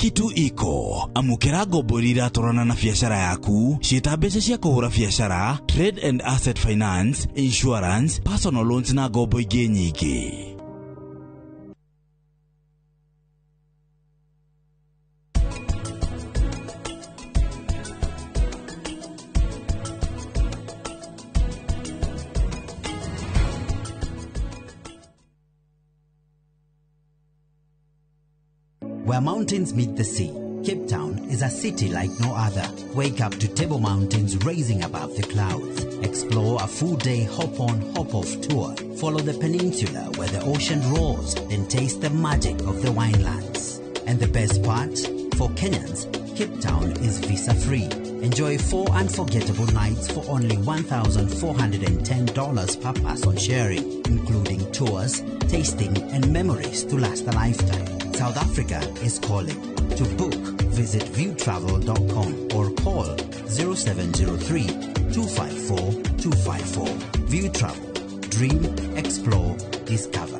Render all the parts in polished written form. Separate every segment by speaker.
Speaker 1: kitu iko. Amukira ngombo iratorana na biashara yaku, ciita mbeca cia kuhura biashara, trade and asset finance, insurance, personal loans na ngombo ingĩ nyingĩ.
Speaker 2: Where mountains meet the sea, Cape Town is a city like no other. Wake up to Table Mountains rising above the clouds. Explore a full-day hop-on, hop-off tour. Follow the peninsula where the ocean roars, then taste the magic of the winelands. And the best part, for Kenyans, Cape Town is visa-free. Enjoy 4 unforgettable nights for only $1,410 per person sharing, including tours, tasting, and memories to last a lifetime. South Africa is calling. To book, visit viewtravel.com or call 0703-254-254. View Travel. Dream, explore, discover.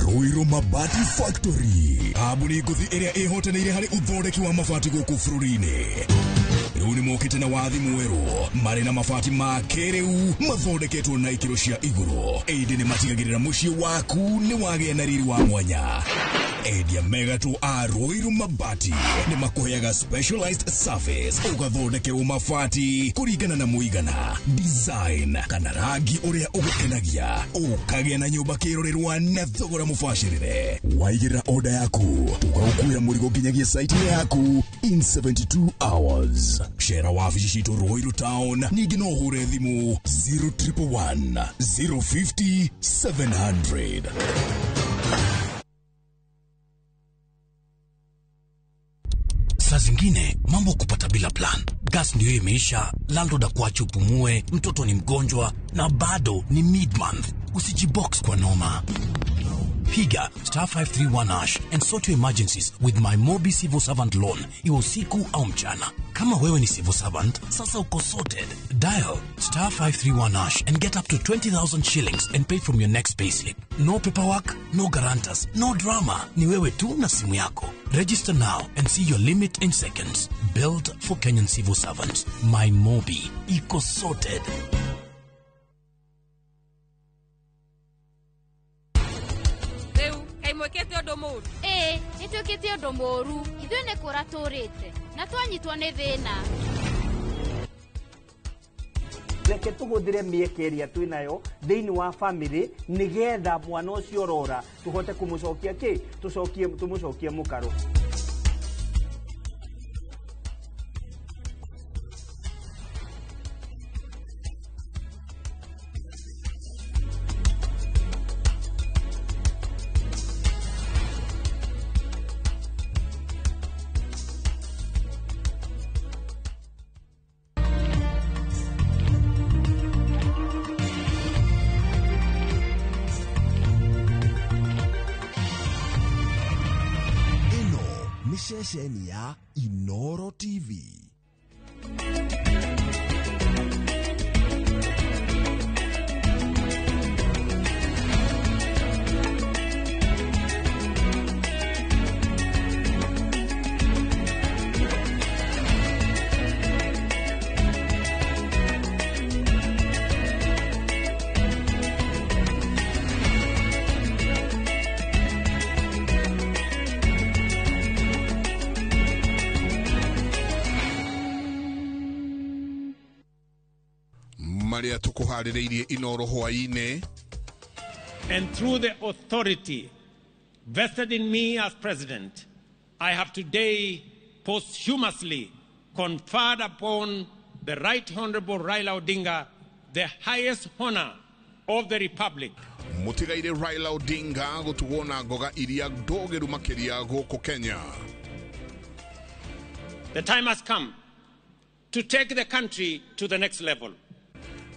Speaker 3: Ruiru Mabati Factory. Abuni guthi area ehotanire hari uthondeki wa mabati guku bururi-ini. Riu ni mokite na wathi mweru mari na mabati ma keriu mathondeketwo na ikiro cia iguru. Eidi ni matigagirira mucii waku ni wagia na riri wa mwanya. Edia Megatu a Ruiru Mabati ni makuheaga specialized service ugathondekerwo mabati kuringana na muigana, design kana rangi uria ugukenagia, ukagia na nyumba kirorerwa na thogora mubashirire. Waigirira order yaku ugakuira murigo nginyagia site yaku in 72 hours. Share wabici citu Ruiru Town, ningi no hure thimu 0111 050 700.
Speaker 4: Saa zingine mambo kupata bila plan. Gas ndio imeisha, landlord akuache upumue, mtoto ni mgonjwa na bado ni mid-month. Usijibox kwa noma. Piga *531# and sort your emergencies with my Mobi Civil Servant Loan, iwe usiku au mchana. Kama wewe ni civil servant, sasa uko sorted. Dial *531# and get up to 20,000 shillings and pay from your next payslip. No paperwork, no guarantors, no drama. Ni wewe tu na simu yako. Register now and see your limit in seconds. Built for Kenyan civil servants. My Mobi. Iko sorted.
Speaker 5: Nitwikite undu moru ithuĩ nĩ kũra tũrĩte na twanyitwo nĩ thĩna.
Speaker 6: Reke tũhũthĩre mĩeke ĩrĩa twĩnayo thĩinĩ wa family nĩgetha mwana ũcio ũrora tũhote kũmũcokia tũmũcokie mũkaro.
Speaker 3: Sesheni ya Inoro TV.
Speaker 7: Maria tukuharireirie Inoro hwaine.
Speaker 8: And through the authority vested in me as president, I have today posthumously conferred upon the Right Honorable Raila Odinga the highest honor of the Republic.
Speaker 7: Mutigaire Raila Odinga gutuona goga iria dogeru makiria goko Kenya.
Speaker 8: The time has come to take the country to the next level.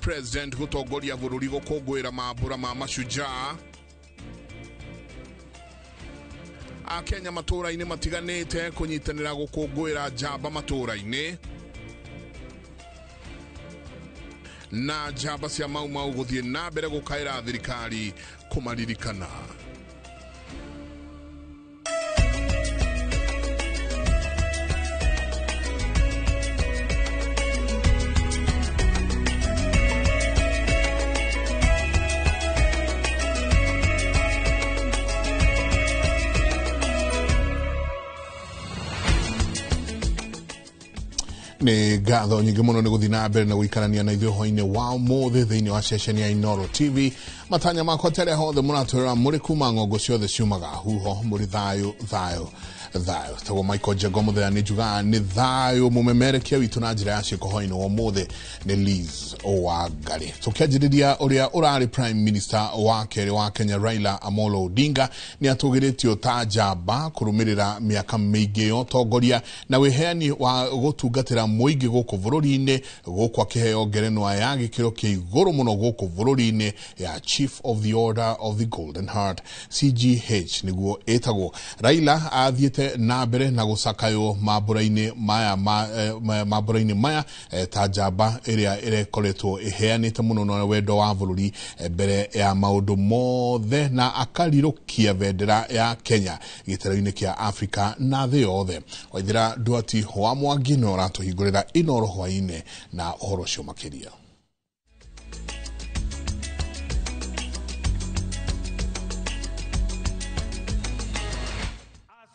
Speaker 7: President gutongoria bururi gukungwira mambura ma mashujaa. Akenya matura-ini matiganite kunyitanira gukungwira jamba matura-ini. Na jamba cia mau guthie na mbere gukaira thirikari kumaririkana. Nĩ ngatho nyingĩ mũno nĩ gũthiĩ na mbere na gũikarania na ithuĩ hwainĩ wa ũmũthĩ thĩinĩ wa ceceni ya Inooro TV. Matanya makwa tarĩa hothe mũratwĩrora mũrĩ kuma ng'ongo ciothe ciumaga huho mũrĩ thayũ. Tago Michael Njengo mũthenya nĩ njugaga nĩ thayũ. Mũmemerekia witũ na njĩra ya ciĩko hwainĩ wa ũmũthĩ nĩ Liz Wangari. Tũkĩanjĩrĩria ũrĩa ũrarĩ Prime Minister wa kerĩ wa Kenya Raila Amolo Odinga nĩ atũgĩrĩtio ta njamba kũrũmĩrĩra mĩaka mĩingĩ ya ũtongoria na wĩheani wa gũtungatĩra mũingĩ gũkũ bũrũri-inĩ, gũkũ akĩheo ngerenwa ya gĩkĩro kĩa igũrũ mũno gũkũ bũrũri-inĩ ya Chief of the Order of the Golden Heart, CGH nĩguo ĩtagwo. Raila athiĩte na mbere na gũcakaywo mambũra-inĩ maya ta njamba ĩrĩa ĩrekoretwo ĩheanĩte mũno na wendo wa bũrũri mbere ya maũndũ mothe, na akarirũkia bendera ya Kenya gĩtaro-inĩ kĩa Afrika na thĩ yothe. Waithĩra Nduati wa Mwangi no ratũhingũrĩra Inooro hwainĩ na ũhoro ũcio makĩria.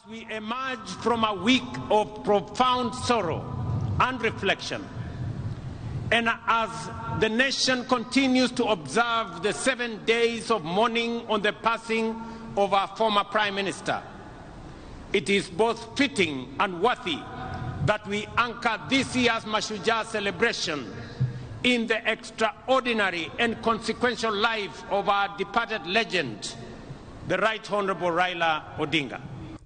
Speaker 8: We emerge from a week of profound sorrow and reflection, and as the nation continues to observe the 7 days of mourning on the passing of our former Prime Minister, it is both fitting and worthy that we anchor this year's Mashujaa celebration in the extraordinary and consequential life of our departed legend, the Right Honorable Raila Odinga.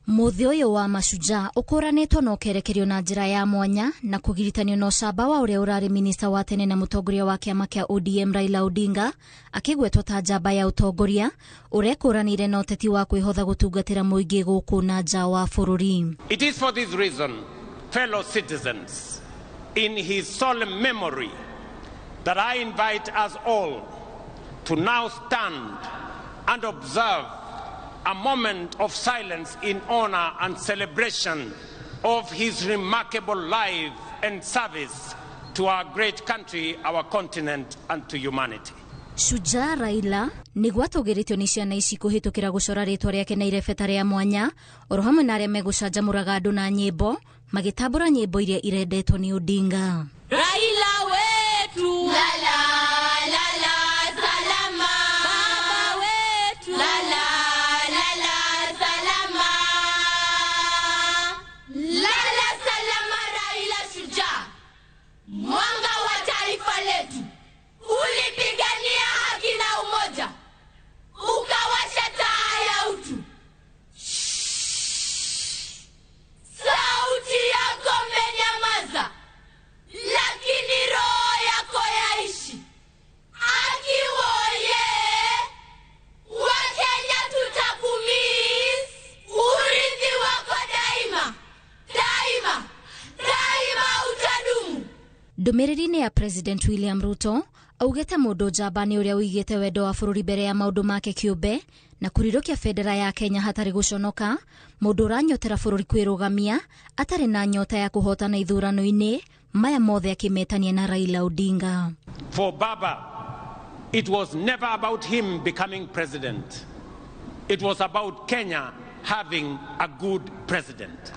Speaker 9: Muthi uyu wa Mashujaa ukuranitwo na ukerekerio na njira ya mwanya na kugiritanio na ucamba wa uria urari minista wa tene na mutongoria wa kiama kia ODM Raila Odinga akigwetwo ta njamba ya utongoria urekuranire na uteti wa kwihotha gutungatira muingi guku na nja wa bururi.
Speaker 8: It is for this reason, fellow citizens, in his solemn memory that I invite us all to now stand and observe a moment of silence in honor and celebration of his remarkable life and service to our great country, our continent, and to humanity.
Speaker 9: Shujaa Raila niguo atugiritio ni ciana ici kuhitukira gucora ritwa riake na irebeta ria mwanya oro hamwe na aria megucanjamuraga andu na nyimbo magitambura nyimbo iria irendetwo ni Odinga.
Speaker 5: Raila wetu lala lala salama, baba wetu lala lala salama, lala salama. Raila shujaa, mwanga wa taifa letu, ulipigania haki na umoja, ukawasha taa ya utu. Sauti yako menyamaza, lakini roho yako yaishi. Akiwoye Wakenya tutakumiss, urithi wako daima daima daima utadumu.
Speaker 9: Ndumiriri-ini ya President William Ruto augete mundu njamba ni uria uigite wendo wa bururi mbere ya maundu make kiumbe na kurirukia bendera ya Kenya hatari guconoka, mundu uranyotera bururi kwirugamia atari na nyota ya kuhotana ithurano-ini maya mothe akimetania na Raila Odinga.
Speaker 8: For Baba, it was never about him becoming president. It was about Kenya having a good president,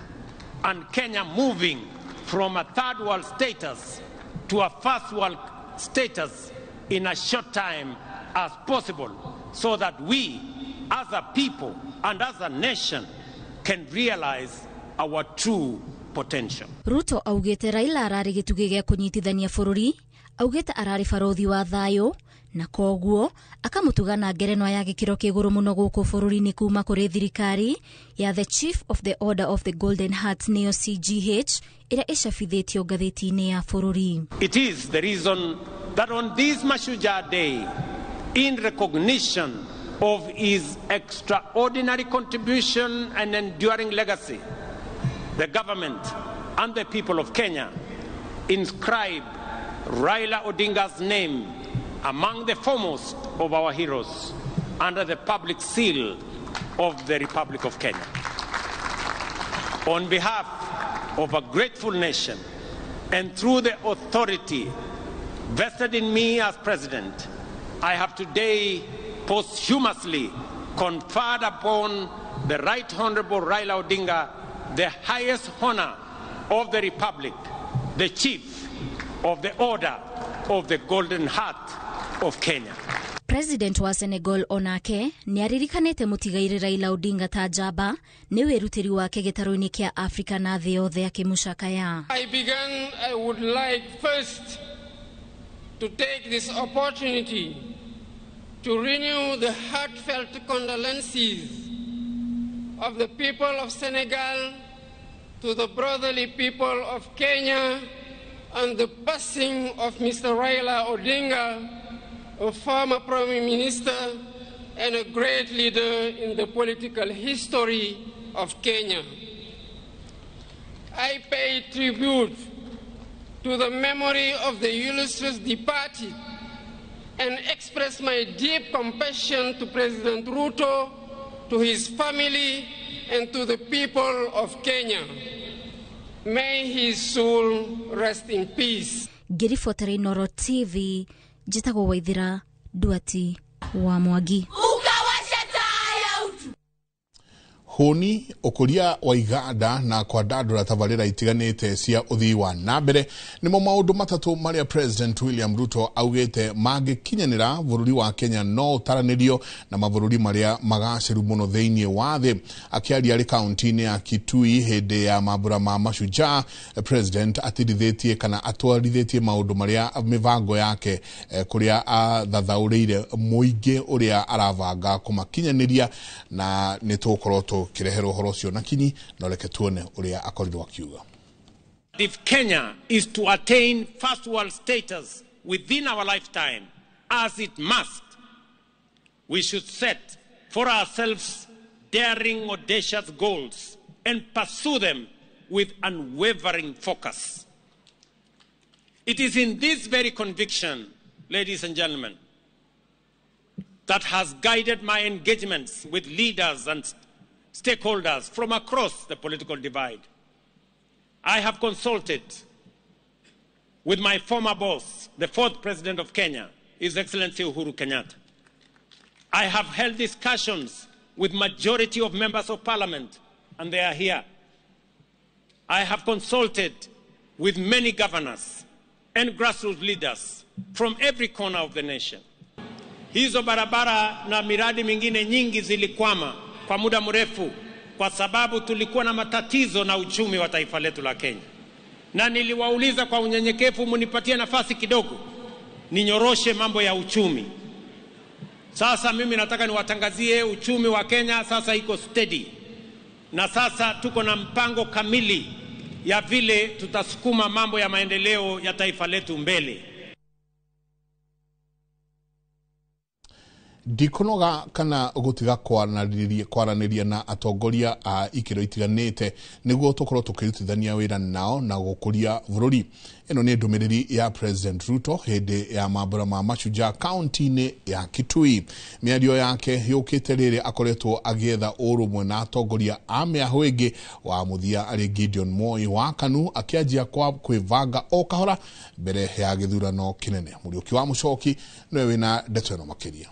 Speaker 8: and Kenya moving from a third world status to a first world status in a short time as possible, so that we as a people and as a nation can realize our true potential.
Speaker 9: Ruto augete Raila arari gitugi gia kunyitithania bururi, augete arari barothi wa thayo na koguo akamutuga na ngerenwa ya gikiro kia iguru muno guku bururi-ini kuma kuri thirikari ya the Chief of the Order of the Golden Heart neo CGH ira icabithitio ngathiti-ini ya bururi.
Speaker 8: It is the reason that on this Mashujaa Day, in recognition of his extraordinary contribution and enduring legacy, the government and the people of Kenya inscribe Raila Odinga's name among the foremost of our heroes under the public seal of the Republic of Kenya. On behalf of a grateful nation and through the authority vested in me as president, I have today posthumously conferred upon the Right Honorable Raila Odinga the highest honor of the Republic, the chief of the Order of the Golden Heart of Kenya.
Speaker 9: President wa Senegal onake niaririkanite mutigaire Raila Odinga ta njamba ni wirutiri wake gitaroini kia Afrika na thĩ yothe akimucakaya.
Speaker 10: I would like first to take this opportunity to renew the heartfelt condolences of the people of Senegal to the brotherly people of Kenya and the passing of Mr. Raila Odinga, a former Prime Minister and a great leader in the political history of Kenya. I pay tribute to the memory of the illustrious departed and express my deep compassion to President Ruto, to his family, and to the people of Kenya. May his soul rest in peace.
Speaker 9: Ngirifotere Noro TV, jitagwo Waithira Duati wa Mwangi.
Speaker 7: Honi ukuria wa iganda na kwa dadura tavalira itiganite cia uthii wa nambere nimo maundu matatu maria President William Ruto augite magikinyanira bururi wa Kenya no taranirio na mavururi maria magaciru muno theinie wa thi. Akiaria ri kaunti-ini ya Kitui hindi ya mambura ma Mashujaa, President atirithitie kana atwarithitie maundu maria mivango yake kuria thathaurire muingi uria aravanga kumakinyaniria na nitukorwo kirehero horocio nakini noleke tuone uria akorirwo akiuga.
Speaker 8: If Kenya is to attain first world status within our lifetime, as it must, we should set for ourselves daring, audacious goals and pursue them with unwavering focus. It is in this very conviction, ladies and gentlemen, that has guided my engagements with leaders and stakeholders from across the political divide. I have consulted with my former boss, the fourth President of Kenya, His Excellency Uhuru Kenyatta. I have held discussions with majority of members of parliament, and they are here. I have consulted with many governors and grassroots leaders from every corner of the nation. Hizo barabara na miradi mingine nyingi zilikwama kwa muda mrefu kwa sababu tulikuwa na matatizo na uchumi wa taifa letu la Kenya. Na niliwauliza kwa unyenyekevu, munipatie nafasi kidogo ninyoroshe mambo ya uchumi. Sasa mimi nataka niwatangazie uchumi wa Kenya sasa iko steady. Na sasa tuko na mpango kamili ya vile tutasukuma mambo ya maendeleo ya taifa letu mbele.
Speaker 7: Dikunoga kana gutiga kwaraniria na atongoria a ikiro itiganite niguo tukorwo tukirutithania wira nao na gukuria bururi. Eno ni ndumiriri ya President Ruto hindi ya mambura ma Mashujaa kaunti-ini ya Kitui. Miario yake yukite riri akoretwo agietha urumwe na atongoria a miahu ingi wa muthia ari Gideon Moi wa KANU akianjia kwa kwivanga o kahora mbere ya githurano kinene. Muriuki wa Mucoki niwe wina ndeto ino makiria.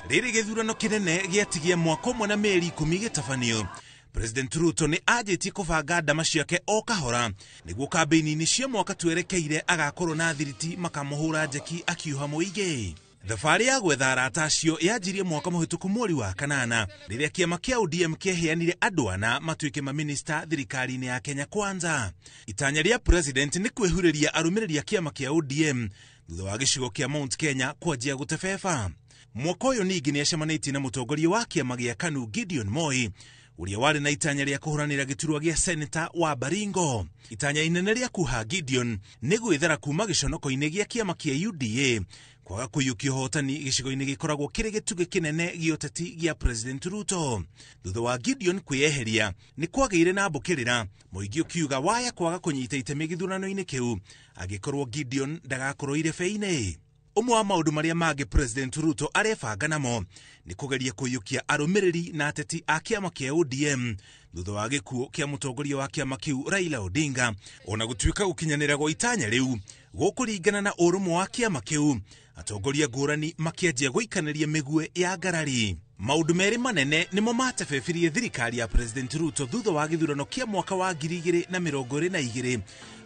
Speaker 11: Riri githurano kinene giatigia mwaka umwe na meri 10 gitafanio. President Ruto ni ajitie kuvanga ndama ciake o kahora niguo kambeini-ini cia mwaka twerekeire agakorwo na thiriti makamuhura njeki akiuha muingi. Thabarĩ ya gwetha arata acio yanjirie mwaka muhituku mweri wa kanana riria kiama kia ODM kieheanire andu ana matuike maminista thirikari-ini ya Kenya Kwanza. Itanya ria President ni kwihuriria arumiriria kiama kia ODM thutha wa gicigo kia Mount Kenya kwanjia gutebeba. Mwaka uyu ningi ni acemanitie na mutongoria wa kiama gia KANU Gideon Moi uria wari na itanya ria kuhuranira giturwa gia senator wa Baringo. Itanya inene ria kuha Gideon ni gwithera kuma giconoko-ini gia kiama kia UDA kwaga kuyukia hotani gicigo-ini gikoragwo kiri gituge kinene gioteti gia President Ruto. Thutha wa Gideon kweyeheria ni kwageire na mbukirira muingi ukiuga waya kwaga kunyita itemi githurano-ini kiu agikorwo Gideon ndagakorwo irebei-ini. Umwe wa maundu maria mage President Ruto arebanga namo ni kugeria kuyukia arumiriri na ateti a kiama kia ODM thutha wa gikuo kia mutongoria wa kiama kiu Raila Odinga. Ona gutuika gukinyanira gwa itanya riu gukuringana na urumwe wa kiama kiu, atongoria ngurani makianjia guikaniria migue ya ngarari. Maundu meri manene nimo matebebirie thirikari ya President Ruto thutha wa githurano kia mwaka wa 2022.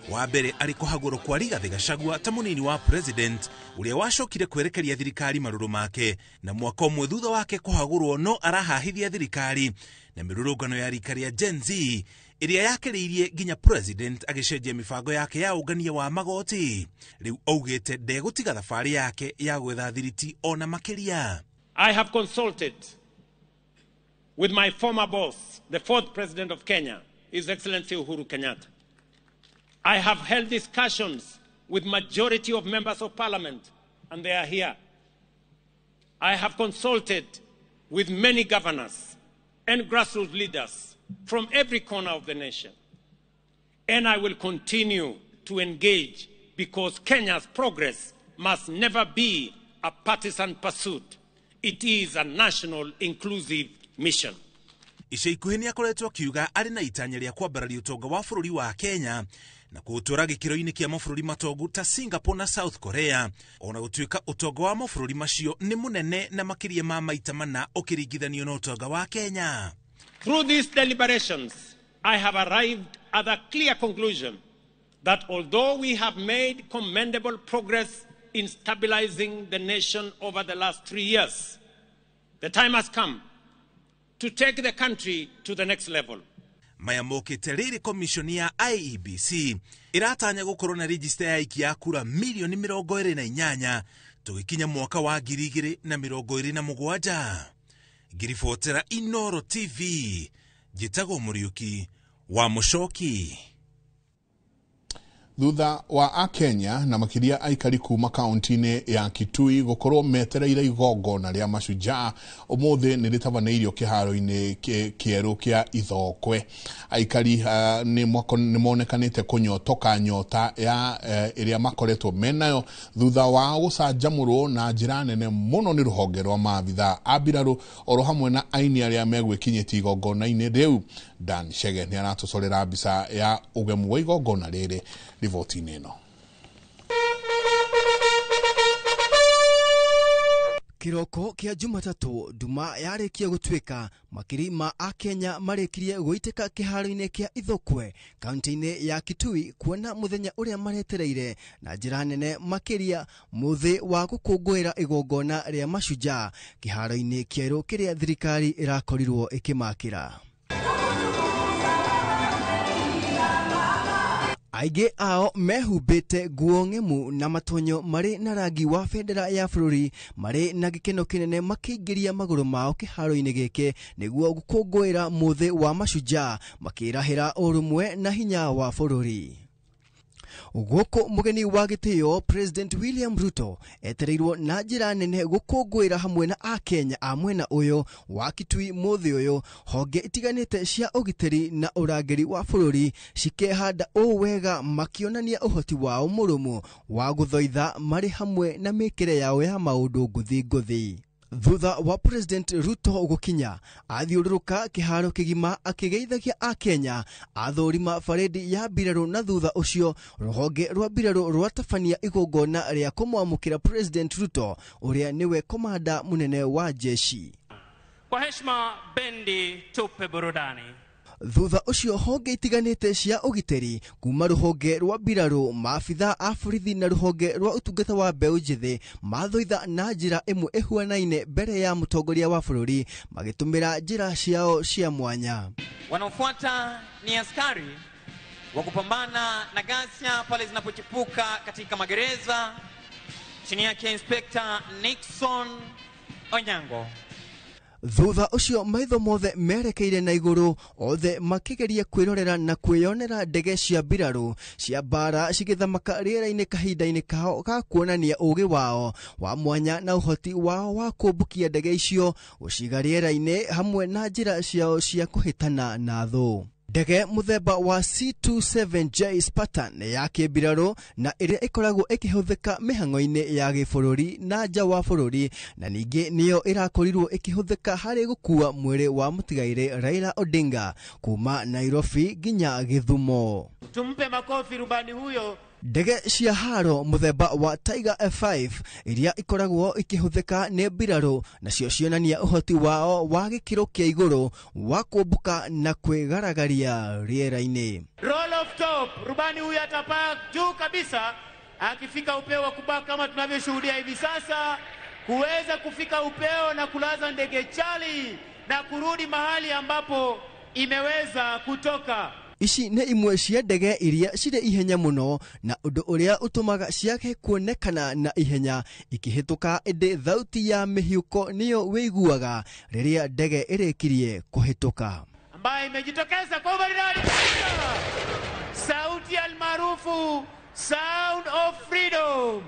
Speaker 11: Wa mbere ari kuhagũrwo kwa Rigathi Gachagua ta munini wa president uria wacokire kwerekeria thirikari maruru make, na mwaka ũmwe thutha wake kuhagũrwo no arahahithia thirikari na mirurungano ya rika ria Gen Z iria yakiriirie nginya president agicenjia mibango yake ya ungania wa magoti. Riu augite ndegutiga thabari yake ya gwetha thiriti ona makiria.
Speaker 8: I have consulted with my former boss, the fourth president of Kenya, His Excellency Uhuru Kenyatta. I have held discussions with majority of members of parliament, and they are here. I have consulted with many governors and grassroots leaders from every corner of the nation. And I will continue to engage because Kenya's progress must never be a partisan pursuit. It is a national inclusive mission.
Speaker 11: Ica ikuhĩ nĩ akoretwo akiuga arĩ na itanya rĩa kwambararia ũtonga wa bũrũri wa Kenya na kũũtwara gĩkĩro-inĩ kĩa mabũrũri matongu ta Singapore na South Korea, ona gũtuĩka ũtonga wa mabũrũri macio nĩ mũnene na makĩria ma maita mana ũkĩringithanio na ũtonga wa Kenya.
Speaker 8: Through these deliberations, I have arrived at a clear conclusion that although we have made commendable progress in stabilizing the nation over the last 3 years, the time has come to take the country to the next level.
Speaker 11: Maya mokite rĩrĩ commission ya IEBC iratanya gũkorwo na register ya aikia a kura milioni 28 tũgĩkinya mwaka wa 2027. Ngiribotera Inoro TV, Gitago Muriuki wa Muchoki.
Speaker 7: Thutha wa Akenya na makiria aikari kuma kaunti-inĩ ya Kitui gukorwo metereire igongona ria Mashujaa, umuthi ni ritabaneirio kiharo-inĩ kieru kia Ithokwe. Aikari ni monekanite kunyotoka nyota ya iria makoretwo menayo thutha wa gucanjamurwo na njira nene muno ni ruhonge rwa maabitha abiraru oro hamwe na aini aria megwikinyĩtie igongona-inĩ riu. Dan Shege ni aratucorera mbica ya ugemu wa igongona riri riboti-inĩ ĩno.
Speaker 12: Kiroko kia Jumatatu nduma yarikia gutwika makiri ma Akenya marekirie guiteka kiharo-inĩ kia Ithokwe kaunti-inĩ ya Kitui kuona muthenya uria maretereire na njira nene makiria muthi wa gukungũĩra igongona ria Mashujaa kiharo-inĩ kieru kiria thirikari irakorirwo ikimakira. Aige ao mehubite nguo ng'emu na matonyo mari na rangi wa bendera ya bũrũri mari na gĩkeno kinene makĩingĩria magũrũ mao kĩharo-inĩ gĩkĩ nĩguo gũkũngũĩra muthi wa Mashujaa makĩrahĩra ũrũmwe na hinya wa bũrũri. Gũkũ mugeni wa gĩtĩo President William Ruto etereirwo na njĩra nene gũkũngũĩra hamwe na Akenya a mwena ũyũ wa Kitui muthi ũyũ, honge itiganĩte cia ũgitĩri na ũrangĩri wa bũrũri cikehanda wega makionania ũhoti wao mũrũmu wa gũthoitha marĩ hamwe na mĩkĩre yao ya maũndũ ngũthi. Thutha wa President Ruto gukinya athiũrũrũka kiharo kigima akigeithagia Akenya athũrima faredi ya mbirarũ na thutha ucio ruhonge rwa mbirarũ rwatabania igongona ria kumwamũkĩra President Ruto uria niwe komanda munene wa jeshi.
Speaker 13: Kwa heshima bendi tupe burudani.
Speaker 12: Thutha ucio honge itiganĩte cia ũgitĩri kuma ruhonge rwa mbirarũ, maabitha a borithi na ruhonge rwa ũtungata wa mbeũ njĩthĩ mathoitha na njĩra ĩmwe ĩhuanaine mbere ya mũtongoria wa bũrũri magĩtũmĩra njĩra ciao cia mwanya.
Speaker 13: Wanaofuata ni askari wa kupambana na ghasia pale zinapochipuka katika magereza chini yake Inspector Nixon Onyango.
Speaker 12: Thutha ucio maitho mothe merekeire na iguru, othe makigeria kwirorera na kwiyonera ndege cia mbirarũ cia bara cigithamaka rĩera-inĩ kahinda-inĩ kao ga kuonania ũũgĩ wao wa mwanya na ũhoti wao wa kũmbũkia ndege icio gũciga rĩera-inĩ hamwe na njĩra ciao cia kũhĩtana na thũ. Ndege muthemba wa C-27J Spartan ya kĩmbirarũ na ĩrĩa ĩkoragwo ĩkĩhũthĩka mĩhang'o-inĩ ya gĩbũrũri na nja wa bũrũri, na ningĩ nĩyo ĩrakorirwo ĩkĩhũthĩka harĩ gũkua mwĩrĩ wa mũtigairĩ Raila Odinga kuma Nairobi nginya Githumo.
Speaker 13: Tumpe makofi rubani huyo
Speaker 12: Ndege cia haro muthemba wa Tiger F5 iria ikoragwo ikihuthika ne mbirarũ nacio cionania uhoti wao wa gĩkĩro kĩa igũrũ wa kuomboka na kwĩgaragaria rĩera-inĩ.
Speaker 14: Roll off top, rubani huyu atapaa juu kabisa akifika upeo wa kubaa kama tunavyoshuhudia hivi sasa, kuweza kufika upeo na kulaza ndege chali na kurudi mahali ambapo imeweza kutoka.
Speaker 12: Ici nĩ imwe cia ndege iria cirĩ ihenya mũno na ũndũ ũrĩa ũtũmaga ciake kuonekana na ihenya ikĩhĩtũka ĩndĩ thauti ya mĩhiũko nĩyo wĩiguaga rĩrĩa ndege ĩrĩkirie kũhĩtũka,
Speaker 14: ambayo imejitokeza kwa umaridadi, sauti almaarufu Sound of Freedom.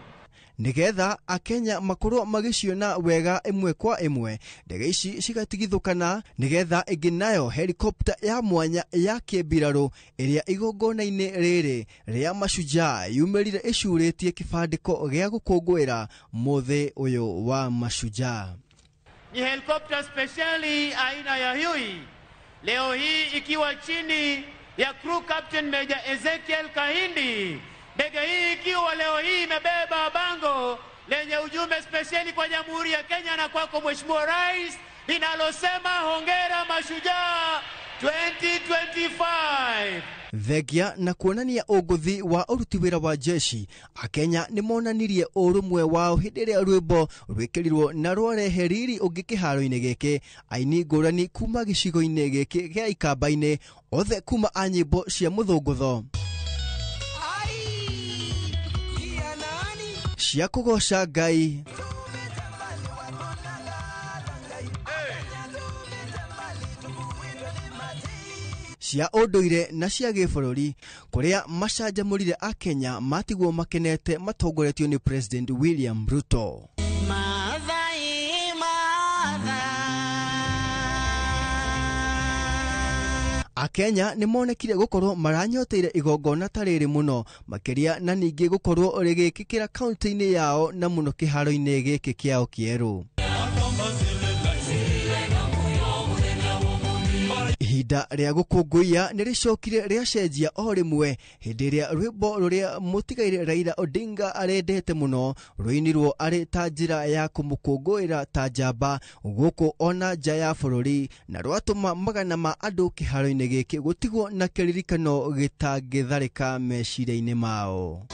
Speaker 12: Nigetha Akenya makorwo magĩciona wega ĩmwe kwa ĩmwe, ndege ici cigatigithũkana nigetha ĩngĩ nayo helicopter ya mwanya ya kĩmbirarũ ĩrĩa igongona-inĩ rĩrĩ rĩa Mashujaa yumĩrire ĩcurĩtie kĩbandĩko gĩa gũkũngũĩra mũthĩ ũyũ wa Mashujaa.
Speaker 14: Ni helicopter specially aina ya Huey, leo hii ikiwa chini ya crew captain Major Ezekiel Kahindi. Ndege hii ikiwa leo hii imebeba bango lenye ujumbe speciali kwa Jamhuri ya Kenya na kwako Mheshimiwa Rais linalosema hongera Mashujaa 2025.
Speaker 12: Thegia na kuonania ũngũthi wa ũruti wĩra wa jeshi, Akenya nĩ monanirie ũrũmwe wao hĩndĩ ĩrĩa rwĩmbo rwĩkĩrirwo na rwarehe riri ũngĩ kĩharo-inĩ gĩkĩ, aini ngũrani kuma gĩcigo-inĩ gĩkĩ gĩa Ikamba-inĩ, othe kuma a nyĩmbo cia mũthũngũtho cia kũgoca Ngai, cia ũndũire na cia gĩbũrũri, kũrĩa macanjamũrire Akenya matigwo makenete matongoretio nĩ President William Ruto. Akenya nĩ monekire gũkorwo maranyoteire igongona ta rĩrĩ mũno makĩria na ningĩ gũkorwo rĩgĩkĩkĩra kaunti-inĩ yao na mũno kĩharo-inĩ gĩkĩ kĩao kĩerũ. Ihinda rĩa gũkũngũiya nĩ rĩcokire rĩacenjia o rĩmwe hĩndĩ ĩrĩa rwĩmbo rũrĩa mũtigaire Raila Odinga arendete mũno rũinirwo arĩ ta njĩra ya kũmũkũngũĩra ta njamba gũkũ ona nja ya bũrũri, na rwatũma magana ma andũ kĩharo-inĩ gĩkĩ gũtigwo na kĩririkano gĩtangĩtharĩka meciria-inĩ mao.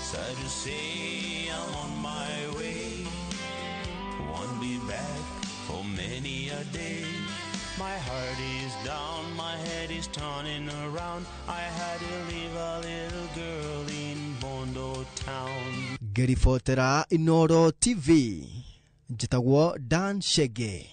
Speaker 12: My heart is down, my head is turning around. I had to leave a little girl in Bondo town. Gerifotera Inoro TV. Njitagwo Dan Shege.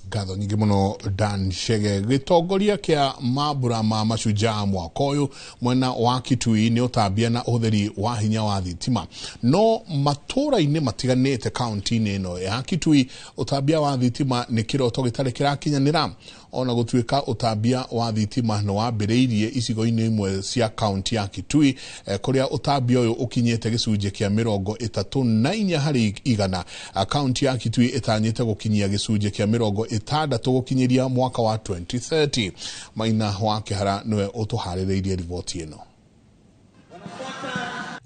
Speaker 7: Ngatho nyingĩ mũno Dan Shege. Gĩtongoria kĩa mambura ma Mashujaa mwaka ũyũ mwena wa Kitui nĩ ũtambia na ũhũthĩri wa hinya wa thitima, no matũra-inĩ matiganĩte kaunti-inĩ ĩno ya Kitui ũtambia wa thitima nĩ kĩroto gĩtarĩ kĩrakinyanĩra, ona gũtuĩka ũtambia wa thitima nĩ wambĩrĩirie icigo-inĩ imwe cia kaunti ya Kitui, kũrĩa ũtambia ũyũ ũkinyĩte gĩcunjĩ kĩa 34 harĩ igana. Kaunti ya Kitui ĩtanyĩte gũkinyia gĩcunjĩ kĩa 60 gũkinyĩria mwaka wa 2030. Maina wa Kĩhara nĩwe ũtũharĩrĩirie riboti ĩno.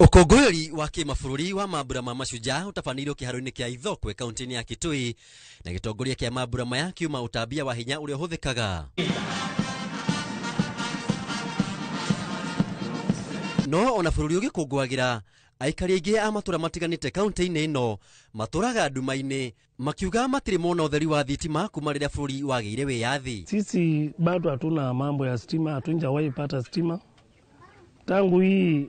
Speaker 15: Ũkũngũĩri wa kĩmabũrũri wa mambura ma Mashujaa ũtabanĩirwo kĩharo-inĩ kĩa Ithokwe kaunti-inĩ ya Kitui, na gĩtongoria kĩa mambura maya kiuma ũtambia wa hinya ũrĩa ũhũthĩkaga. No ona bũrũri ũgĩkũngũagĩra, aikari aingĩ a matũra matiganĩte kaunti-inĩ ĩno matũraga nduma-inĩ makiuga matirĩ mona ũtheri wa thitima kuma rĩrĩa bũrũri wagĩire wĩyathi.
Speaker 16: Sisi bado hatuna mambo ya stima, hatujawahi pata stima tangu hii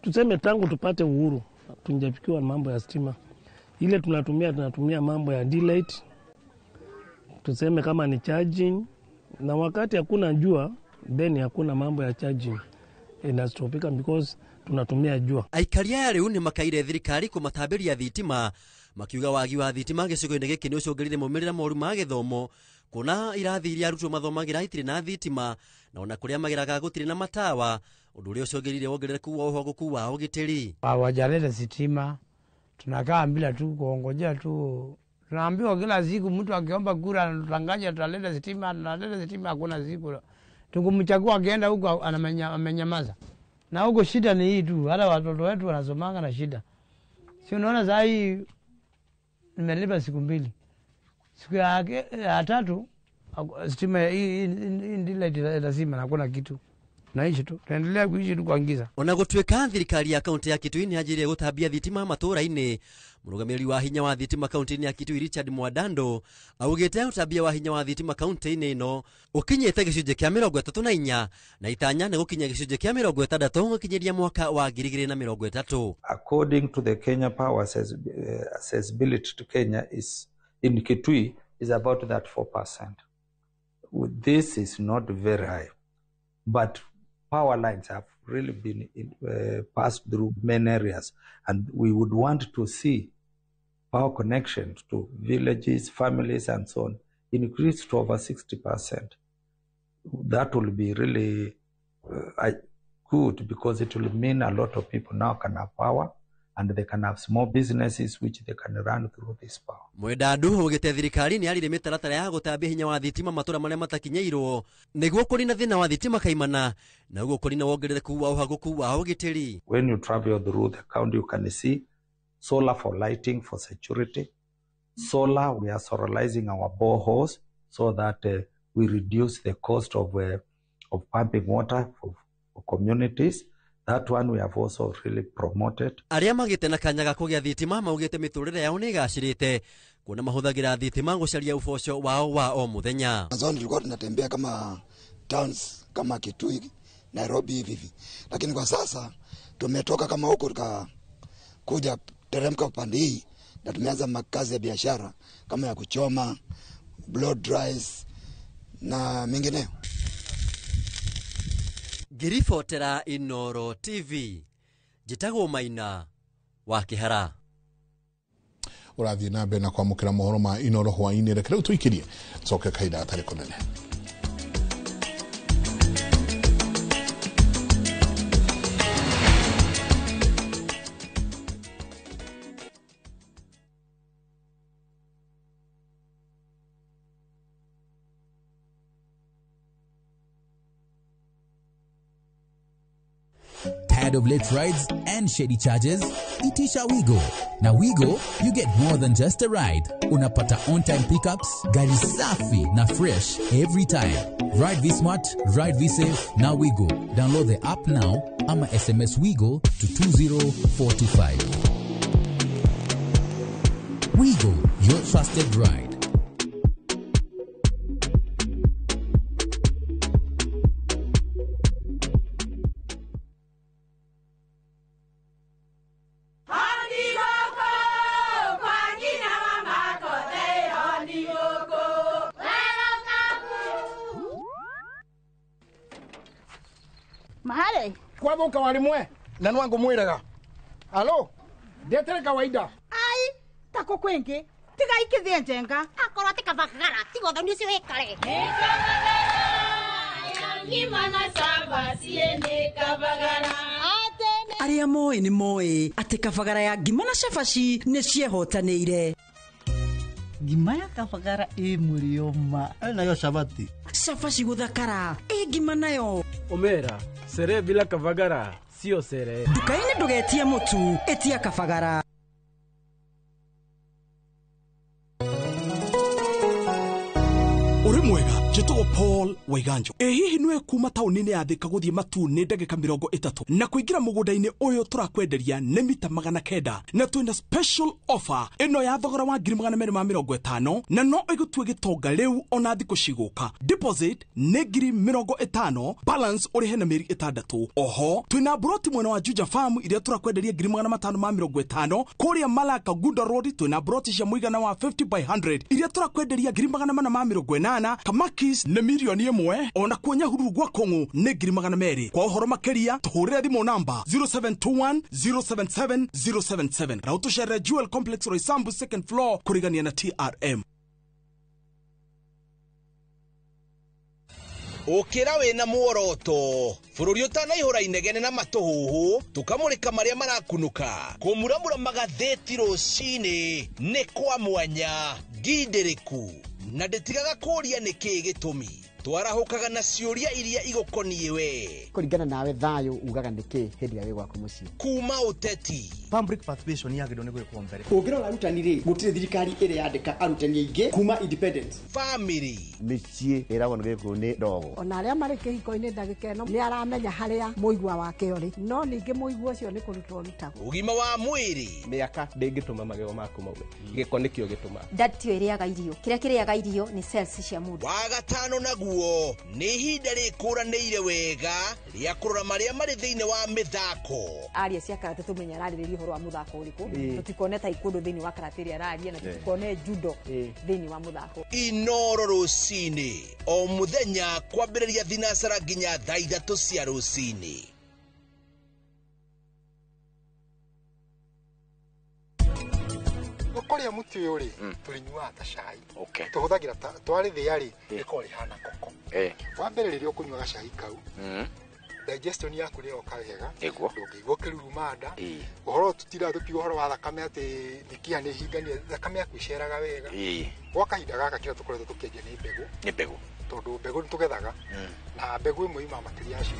Speaker 16: tuseme tangu tupate uhuru hatujafikiwa mambo ya stima. Ile tunatumia mambo ya daylight, tuseme kama ni charging, na wakati hakuna jua then hakuna mambo ya charging inastopika because tunatumia jua.
Speaker 15: Aikari aya rĩu nĩ makaire thirikari kũmatambĩria thitima, makiuga wagi wa thitima gĩcigo-inĩ gĩkĩ nĩ ũcũngĩrĩire maumĩrĩra moru ma gĩthomo, kuona irathi iria arutwo mathomagĩra itirĩ na thitima, na ona kũrĩa mageraga gũtirĩ na matawa, ũndũ ũrĩa ũcũngĩrĩire wongerereku wa ũhogoku wa ũgitĩri.
Speaker 17: Hawajaleta sitima, tunakaa bila tu kuongojea tu. Tunaambiwa kila siku mtu akiomba kura anatangaza tutaleta sitima, hakuna siku. Tukumchagua akienda huko amenyamaza. Na huko shida ni hii tu, hata watoto wetu wanasomanga na shida. Si unaona saa hii nimelipa siku 2. Siku ya 3 stima hii ndila itasima na kuna kitu. Naishi tu, tuendelea kuishi tu kuangiza.
Speaker 15: Ona gutwika thirikari ya kaunti ya Kitui ni ajirie gutambia thitima matura-ini. Murugamiri wa hinya wa thitima kaunti-ini ya Kitui Richard Mwadando augite utambia wa hinya wa thitima kaunti-ini ino ukinyete gicunje kia 34 na itanya ni gukinya gicunje kia 60 gukinyiria mwaka wa 2030.
Speaker 18: According to the Kenya Power accessibility to Kenya is in Kitui is about that 4%. This is not very high, but power lines have really been passed through many areas, and we would want to see power connections to villages, families, and so on increase to over 60%. That will be really good, because it will mean a lot of people now can have power, and they can have small businesses which they can run through this power.
Speaker 15: Mwedandu ugite thirikari ni arire mitaratara ya gutambia hinya wa thitima matura maria matakinyeirwo niguo kuri na thina wa thitima kaimana na uguo kuri na wongerereku wa uhaguku wa ugitiri.
Speaker 18: When you travel through the county, you can see solar for lighting, for security. Solar, we are solarizing our boreholes so that we reduce the cost of pumping water for communities. That one we have also really promoted.
Speaker 15: Aria magite na kanyaga kugia thitima maugite miturire yao ni gacirite kuna mahuthagira thitima gucaria uboco wao wa o muthenya.
Speaker 19: Mwanzo tulikuwa tunatembea kama towns kama Kitui, Nairobi hivi. Lakini kwa sasa tumetoka kama huko kuja teremka upande hii na tumeanza makazi ya biashara kama ya kuchoma, blow dries na mengineyo.
Speaker 15: Girifotera Inoro TV jitagwo Maina wa Kihara.
Speaker 7: Urathie na mbere na kwamukira mohoro ma Inoro hwaini reke riu tuikirie coke kaida atari kunene.
Speaker 20: Tired of late rides and shady charges? Itisha Wigo. Na Wigo, you get more than just a ride. Unapata on-time pickups, gari safi na fresh every time. Ride V-Smart, ride V-Safe, na Wigo. Download the app now, ama SMS Wigo to 20425. Wigo, your trusted ride.
Speaker 21: Mahale kwa boka walimwe na nwangu mwiraga. Alo ndetere kawaida
Speaker 22: ai tako kwengi tiga ikithie njenga akora tika bakara tigo thoni cio ikare ngimana saba siene kabagara
Speaker 23: aria moi ni moi ati kabagara ya ngimana shafashi ni ciehotanĩire.
Speaker 24: Ngima ya kabagara murioma nayo shabati
Speaker 23: shafashi guthakara ngima nayo
Speaker 25: omera sere bila kabagara sio sere.
Speaker 23: Dukaini ndugetie mutu etia kabagara.
Speaker 4: Uri mwega jitwo Paul Waiganjo. Hihi nwe kuma tauni-ini ya Thika guthie Matune ndagika 30 na kuingira mugunda-ini uyu turakwenderia ni mita 900 na twina special offer ino ya thogora wa 250 na no igutue gitonga riu ona thiku ciguka. Deposit ni 50,000, balance urihe na mieri 6. Oho twina broti mwena wa Juja Farm iria turakwenderia 550 kuria Malaka Gunda Road. Twina broti cia muigana wa 50 by 100 iria turakwenderia 480 Kamakis ne milioni 1 ona kuonya hururu gwa Kongo ne 200,000. Kwa uhoro makeria tuhurira thimo namba 0721 077 077 na utushere Jewel Complex Roysambu second floor kurigania na TRM.
Speaker 26: Ukira wina muoroto bururi utanaihura inegene na matuhuhu tukamurika maria marakunuka kumuramura magatheti rucini ni kwa mwanya ngindiriku na ndetigaga kuria niki gitumi twarahukaga na ciuria iria igukoniye we
Speaker 1: kuringana nawe thayo ugaga niki hindi ya wigwa kumuci
Speaker 26: kuma uteti
Speaker 2: public participation yagirwo ni gwikwo mbere
Speaker 1: ungirora arutani ri gutire thirikari iri yandika arutani aingi kuma independent
Speaker 26: family
Speaker 2: micie irawo ni gwikwo ni ndogo
Speaker 22: ona aria mari kihiko-ini ndagika ino ni aramenya haria muigwa wake uri no ningi muigwa ucio ni kurutwo rutagwo
Speaker 26: ugima wa mwiri
Speaker 2: miaka ndingituma magego maku maume giko nikio gituma
Speaker 3: ndatio iriaga irio kiria kiriaga irio ni cells cia mundu
Speaker 26: wa gatano naguo ni ihinda rikuranĩire wega ria kurora maria mari thiini wa mithako
Speaker 22: aria cia karate tumenya ararĩrĩria uhoro wa muthako uriku tutikone taekwondo thiini wa karate ria araria na tutikone judo thiini wa muthako
Speaker 26: Inoro rucini o muthenya kwambĩrĩria thinacara nginya thaa 3 cia rucini.
Speaker 21: Ukoria muti uyu ri turinyua ta cai tuhuthagira twari thiari ikori hana koko wa mbere riria ukunywa gacai kau digestion yaku ri okagega ndungigwo kirurumanda uhoro tutira tukiga uhoro wa thakame ati thikia ni hinganie thakame yaku iceraga wega gwa kahinda gaka kira tukoretwo tukienja ni mbegu tondu mbegu nitugethaga na mbegu imwe ima makiria yacio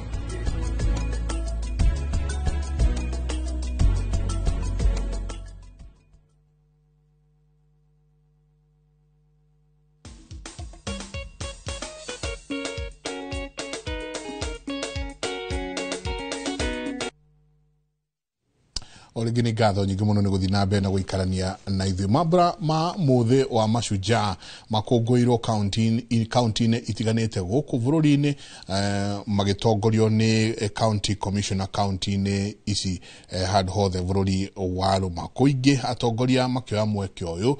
Speaker 7: Oligini gatho nyingi muno ni guthi na mbere na guikarania na ithuĩ mambura ma muthi wa mashujaa makũngũĩrwo kaunti-inĩ itiganĩte gũkũ bũrũri-inĩ magĩtongorio nĩ county commissioner kaunti-inĩ ici handũ hothe bũrũri warũma kũingĩ atongoria makĩoya mweke ũyũ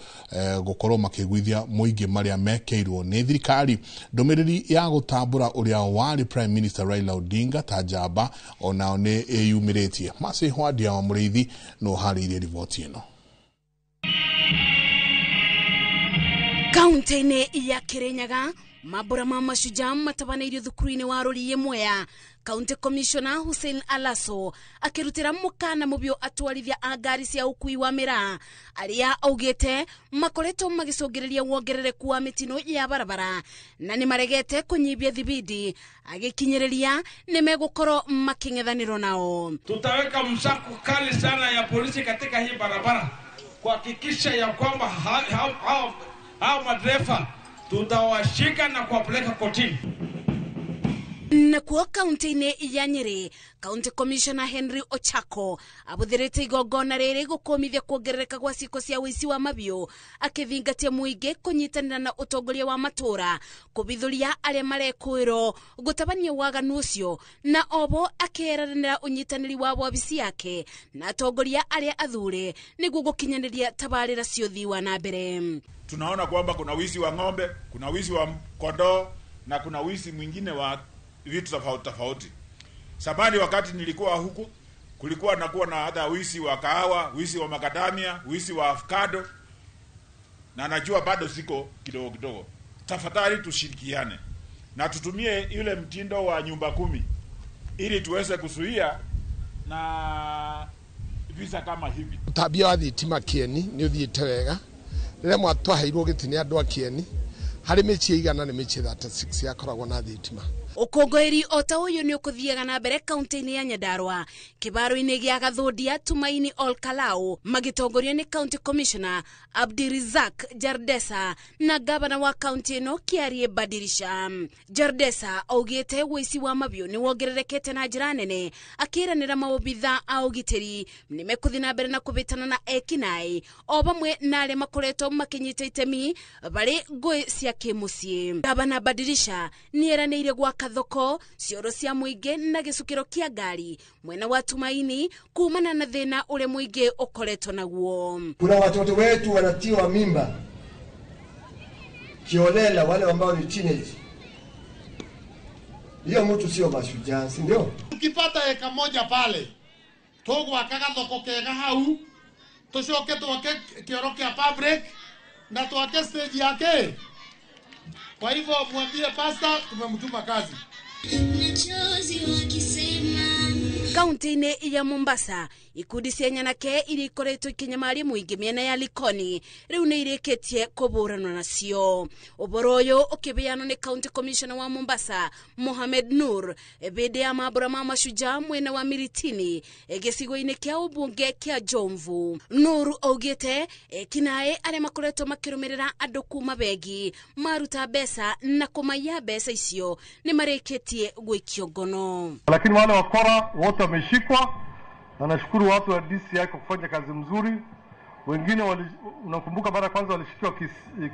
Speaker 7: gũkorwo makĩiguithia mũingĩ marĩa mekĩirwo nĩ thirikari ndũmĩrĩri ya gũtambũra ũrĩa warĩ prime minister Raila Odinga ta njamba onao nĩ yumĩrĩtie Mercy Hwadia wa Mũrĩithi no harĩirie riboti ĩno.
Speaker 5: Kaunti-inĩ ya Kirinyaga mambura ma mashujaa matabanĩirio thukuru-inĩ wa Rũriĩ Mwea County Commissioner Hussein Alaso akirutira mukana mubio atwarithia a ngari cia ukui wa miraa aria augite makoretwo magicungiriria wongerereku wa mitino ya barabara na ni maregete kunyibia thibidi agikinyiriria ni megukorwo making'ethaniro nao.
Speaker 6: Tutaweka msako kali sana ya polisi katika hii barabara kuhakikisha ya kwamba hao madereva tutawashika na kuwapeleka kotini.
Speaker 5: Na kuo kaunti-inĩ ya Nyeri County Commissioner Henry Ochako abuthirite igongona rĩrĩ gũkũmithia kuongerereka gwa ciiko cia ũici wa mabiũ akĩthingatia mũingĩ kũnyitanĩra na ũtongoria wa matũra kũbithuria arĩa marekũĩrwo gũtabania waganu ũcio na obo akĩeranĩra ũnyitanĩri wa wabici yake na atongoria arĩa athure nĩguo gũkinyanĩria tabarĩra cia ũthii wa na mbere.
Speaker 10: Tunaona kwamba kuna wizi wa ng'ombe, kuna wizi wa kondoo na kuna wizi mwingine wa vitu tofauti. Samani wakati nilikuwa huku kulikuwa na hata wizi wa kahawa, wizi wa makadamia, wizi wa avocado na najua bado siko kidogo. Tafadhali tushirikiane na tutumie ile mtindo wa nyumba 10 ili tuweze kuzuia na visa kama hivi.
Speaker 21: Tabia wa thitima Kieni ni uthiite wega rĩrĩa mwatwaheirwo gĩtĩ andũ a Kieni harĩ mĩciĩ igana nĩ mĩciĩ 36 yakoragwo na thitima.
Speaker 5: Ũkũngũĩri o ta ũyũ nĩ ũkũthiaga na mbere kaunti-inĩ ya Nyandarua kĩbaro-inĩ gĩa Gathũndia Tumaini Olkalau magĩtongorio nĩ County Commissioner Abdirizak Jardesa na gavana wa kaunti ĩno Kiarie Badirisha. Jardesa augĩte ũici wa mabiũ nĩ wongererekete na njĩra nene akĩranĩra maobitha a ũgitĩri nĩ mekũthiĩ na mbere na kũbĩtana na ekinai o bamwe na arĩa makoretwo makĩnyita itemi barĩ ngũĩ cia kĩmũciĩ. Gavana Badirisha nĩeranĩire gwaka thoko cioro cia mũingĩ na gĩcukĩro kĩa ngari mwena wa Tumaini kumana na thĩna ũrĩa mũingĩ ũkoretwo naguo.
Speaker 27: Kuna watoto wetu wanatiwa mimba kiolela, wale ambao ni teenage. Hiyo mtu sio mashujaa, si ndio?
Speaker 21: Ukipata eka moja pale togo akaga thoko kega hau tushoke tuwake kioro kia fabric na tuwake stage yake. Kwa hivyo mwambie pasta tumemtuma kazi.
Speaker 5: Kaunti-inĩ ya Mombasa ikundi cia nyanake iria ikoretwo ikinyamaria muingi miena ya Likoni riu ni irikitie kuburanwa nacio. Uboro uyu ukibeanwo ni County Commissioner wa Mombasa Mohamed Nur ebede ya mabura ma mashujaa mwena wa Miritini gicigo-ini kia ubunge kia Jomvu. Nur augite kinae aria makoretwo makirumirira andu kuma begi maruta besa na kumaiya besa icio ni mareketie gwikio ngono.
Speaker 8: Lakini wale wakora wote wameshikwa na nashukuru watu wa DCI kwa kufanya kazi mzuri. Wengine unakumbuka mara kwanza walishikiwa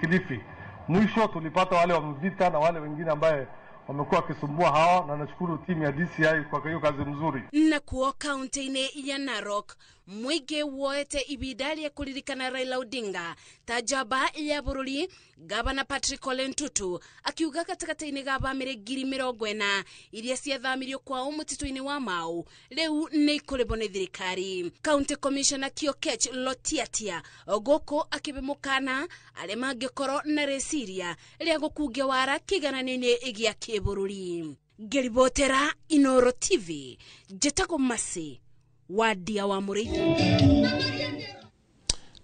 Speaker 8: Kilifi. Mwisho tulipata wale wa Mvita na wale wengine ambaye wamekuwa kisumbua hawa, na nashukuru timu ya DCI kwa hiyo kazi mzuri.
Speaker 5: Na kuo kaunti-ini ya Narok mwige woete ibidali ya kuririkana Raila Odinga tajaba ya bururi gavana Patrick Ole Ntutu akiuga katakata-ini ga bamire 40,000 iria ciathamirio kwao mutito-ini wa Mau riu ni ikuribwo ni thirikari. County Commissioner Kiokech Lotiatia ogoko akibemukana aria mangikorwo na reciria ria gukungia wara kiganani-ini gia kibururi. Geribotera Inoro TV Jetago Masi wadia wa Muriithi.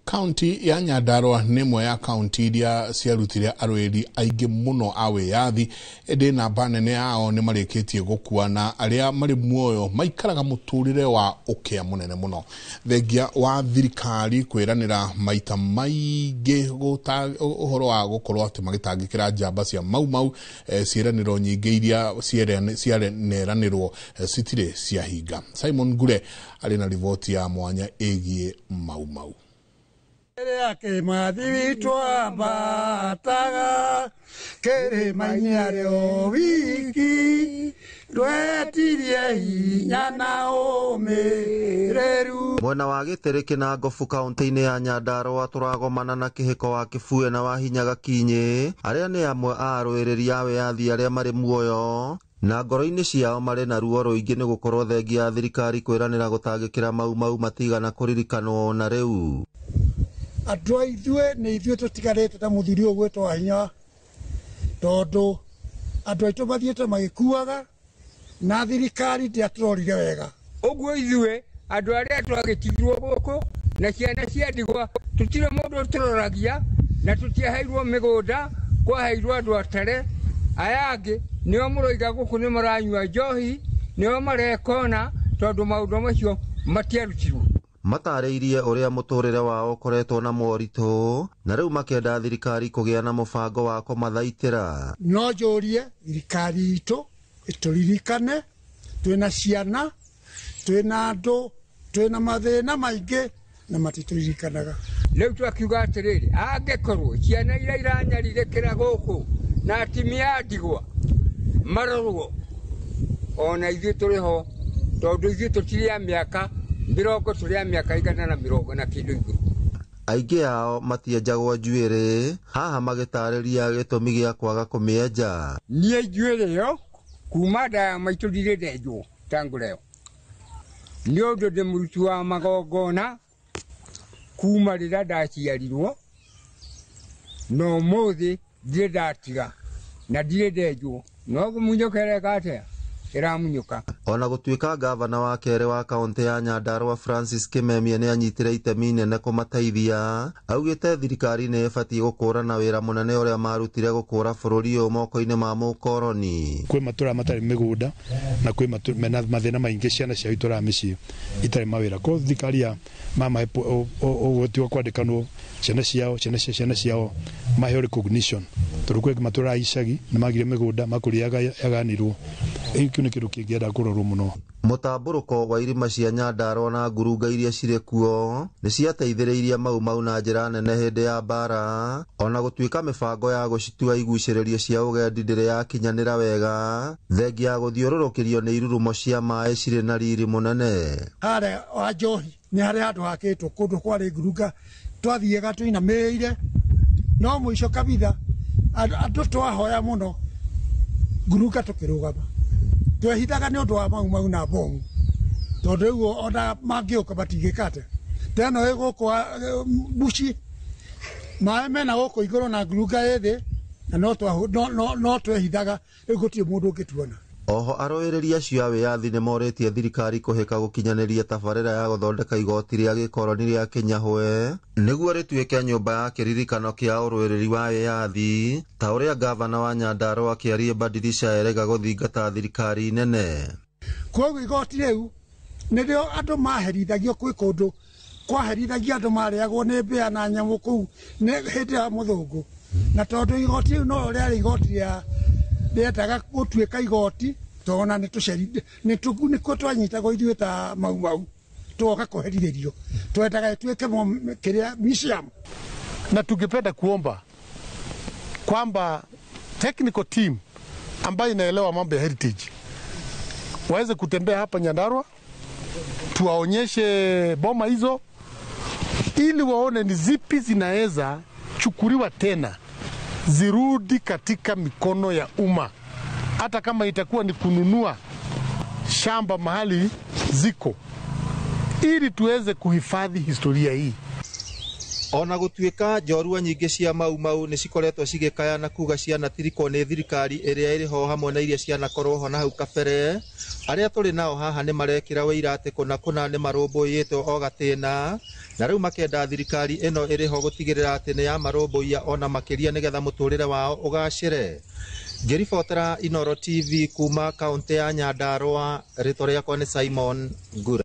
Speaker 7: County ya Nyandarua nimwe ya county iria ciarutire arweri aingi muno a wiyathi ende namba nene yao ni mareketie gukua na aria mari muoyo maikaraga muturire wa ukia munene muno thengia wa thirikari kwiranira maita maingi uhoro wa gukorwo ati magitangikira njamba cia mau ciiraniro nyingi iria cianeranirwo citire cia hinga. Simon Gure ari na rivoti ya mwanya egie mau.
Speaker 9: Ke madhitwa bataga kere mainyare o wiki twetirie hinyana omereru.
Speaker 11: Mwena wa Gitiri Kinangofu kaunti-ini ya Nyandarua turagomana na kihiko wa Kibue na wa Hinyaga Kinyi aria ni amwe a arũĩrĩri a wĩyathi aria mari muoyo na ngoro-ini ciao mari na ruo ruingi ni gukorwo thengia thirikari kwiranira gutangikira mau matigana kuririkanwo na riu.
Speaker 9: Andũ aithue nĩ ithuĩ tũtigarĩte ta mũthuri ũyũ gwĩtwo Wahinya tondũ andũ aitũ mathiĩte magĩkuaga na thirikari ndĩatũrorire wega.
Speaker 12: Ũguo ithuĩ andũ arĩa twagĩtigirwo gũkũ na ciana cia ndigwa tũtirĩ mũndũ tũroragia na tũtiaheirwo mĩgũnda kwaheirwo andũ atare. Aya angĩ nĩo mũroiga gũkũ nĩ maranyua njohi nĩo marekona tondũ maũndũ macio matiarutirwo.
Speaker 11: Matareirie uria muturire wao koretwo na moritũ na riu makenda thirikari kugia na mubango wa kumathaitira.
Speaker 9: No njurie thirikari itu ituririkane twina ciana twina andu twina mathina maingi na matituririkanaga.
Speaker 12: Riu twakiuga atiriri angekorwo ciana iria iranyarirekera guku na atimia ndigwa marorwo ona ithuĩ turiho tondu ithuĩ tutiri ya miaka mirongo turi ya miaka 100 na kindu iguru.
Speaker 11: Aingi ao matienjagwo njuĩrĩ haha magĩtarĩria gĩtũmi gĩa kwaga kũmĩenja.
Speaker 12: Niĩ njuĩrĩ yo kuma nda maitũ ndirĩ ndenjwo tangu leo nĩ ũndũ ndĩ mũruti wa magongona kuma rĩrĩa ndaciarirwo na ũmũthĩ ndirĩ ndatiga na ndirĩ ndenjwo no kũmunyũkĩrĩka atĩa iramunyuka.
Speaker 11: Ona gũtuĩka gavana wa kerĩ wa kaunti ya Nyandarua Francis Kimemia nĩ anyitire itemi inene kũmateithia augĩte thirikari nĩ ĩbatiĩ gũkũrana wĩra mũnene ũrĩa marutire gũkũra bũrũri ũyũ moko-inĩ ma mũkoroni.
Speaker 8: Kwĩ matũra matarĩ mĩgũnda na kwĩ mena mathĩna maingĩ ciana ciao itũra mĩciĩ itarĩ mawĩra. Kwa thirikari ya mama ũgwati wa kwandĩkanwo ciana ciao mahe recognition tondũ kwĩ matũra icagi nĩ magire mĩgũnda makũrĩ yaganirwo. Iki nĩ kĩndũ kĩngĩenda kũrorwo mũno.
Speaker 11: Mũtambũrũko wa irima cia Nyandarua na ngurunga iria cirĩ kuo nĩ ciateithĩrĩirie mau na njĩra nene hĩndĩ ya mbara ona gũtuĩka mĩbango ya gũcitua igucĩrĩrio cia ũgendi ndĩrĩ yakinyanĩra wega thengia ya gũthiũrũrũkĩrio nĩ irurumo cia maĩ cirĩ na riri mũnene.
Speaker 9: Harĩa wa Njohi nĩ harĩa handũ hakĩtwo kũndũ kwarĩ ngurunga twathiaga tũinamĩrĩire no mũico kabitha andũ twahoya mũno ngurunga tũkĩrũgama twehithaga nĩ ũndũ wa mau na bomu tondũ rĩu ona mangĩũka matingĩkate tena gũkũ buci maĩ mena gũkũ igũrũ na ngurunga ĩthĩ na no twehithaga rĩu gũtirĩ mũndũ ũngĩtuona.
Speaker 11: Oho aroereria acio a wĩyathi nĩ morĩtie thirikari kũhĩka gũkinyanĩria tabarĩra ya gũthondeka igoti rĩa gĩkoroni rĩa Kĩnyahwe nĩguo rĩtuĩke nyũmba ya kĩririkano kĩa ũrũĩrĩri wa wĩyathi, ta ũrĩa gavana wa Nyandarua akĩaria Badilisha erega gũthingata thirikari nene.
Speaker 9: Koguo igoti rĩu nĩrĩo andũ maherithagio kwĩ kũndũ kwaherithagia andũ marĩagwo nĩ mbĩa na nyamũ kũu nĩ hĩndĩ ya mũthũngũ, na tondũ igoti rĩu no rĩarĩ igoti rĩendaga gũtuĩka igoti tona nĩkuo twanyitagwo ithuĩ ta mau tuoka kũherithĩrio, twendaga tuweke kĩrĩa museum.
Speaker 13: Na tungependa kuomba kwamba technical team ambayo inaelewa mambo ya heritage waweze kutembea hapa Nyandarua, tuwaonyeshe boma hizo ili waone ni zipi zinaweza chukuliwa tena zirudi katika mikono ya umma, hata kama itakuwa ni kununua shamba mahali ziko, ili tuweze kuhifadhi historia hii.
Speaker 11: Ona gũtuĩka njorua nyingĩ cia mau nĩ cikoretwo cigĩkayana kuga cianatirikwo nĩ thirikari ĩrĩa ĩrĩ ho hamwe na iria cianakorwo ho na hau kabere, arĩa tũrĩ nao haha nĩ marekĩra wĩira atĩ kũna nĩ marũmbũiyĩtwo o gatĩna, na rĩu makenda thirikari ĩno ĩrĩ ho gũtigĩrĩra atĩ nĩ ya marũmbũiya ona makĩria nĩgetha mũtũrĩre wao ũgacĩre. Ngĩribotera Inooro TV kuma kaũntĩ ya Nyandarua, rĩtwa rĩakwa nĩ Simon Ngure.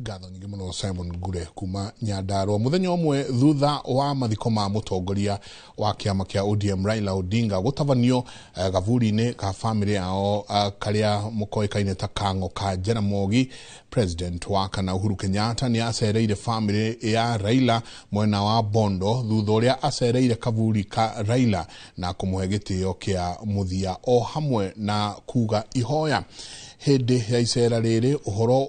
Speaker 7: Ngatho nyingĩ mũno Simon Ngure kuma Nyandarua. Muthenya ũmwe thutha wa mathiko ma mũtongoria wa kĩama kĩa ODM Raila Odinga gũtabanio gavuri-inĩ ka family yao karĩa mũkoĩkaine ta Kang'o ka Jaramogi, President wa kana Uhuru Kenyatta nĩ acereire family ya Raila mwena wa Bondo thutha ũrĩa acereire kavuri ka Raila na kũmũhe gĩtĩo kĩa mũthia o hamwe na kuga ihoya. Hede ya isera rĩrĩ ũhoro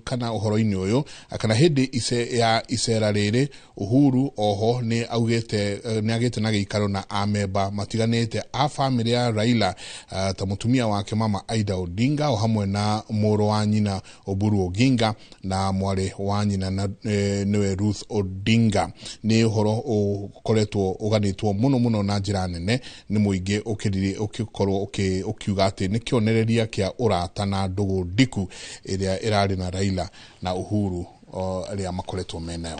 Speaker 7: kana ũhoro-inĩ ũyũ kana hede ya isera rĩrĩ Uhuru oho nĩ agĩte na gĩikaro na amemba matiganĩte a family ya Raila ta mũtumia wake mama Aida Odinga o hamwe na mũrũ wa nyina Oburu Oginga na mwarĩ wa nyina nĩwe Ruth Odinga. Nĩ ũhoro ũkoretwo ũganĩtwo mũno na njĩra nene nĩ mũingĩ ũkĩkorwo ũkiuga atĩ nĩ kĩonereria kia urata na ndugu ndiku ĩrĩa ĩrarĩ na Raila na Uhuru arĩa makoretwo menayo.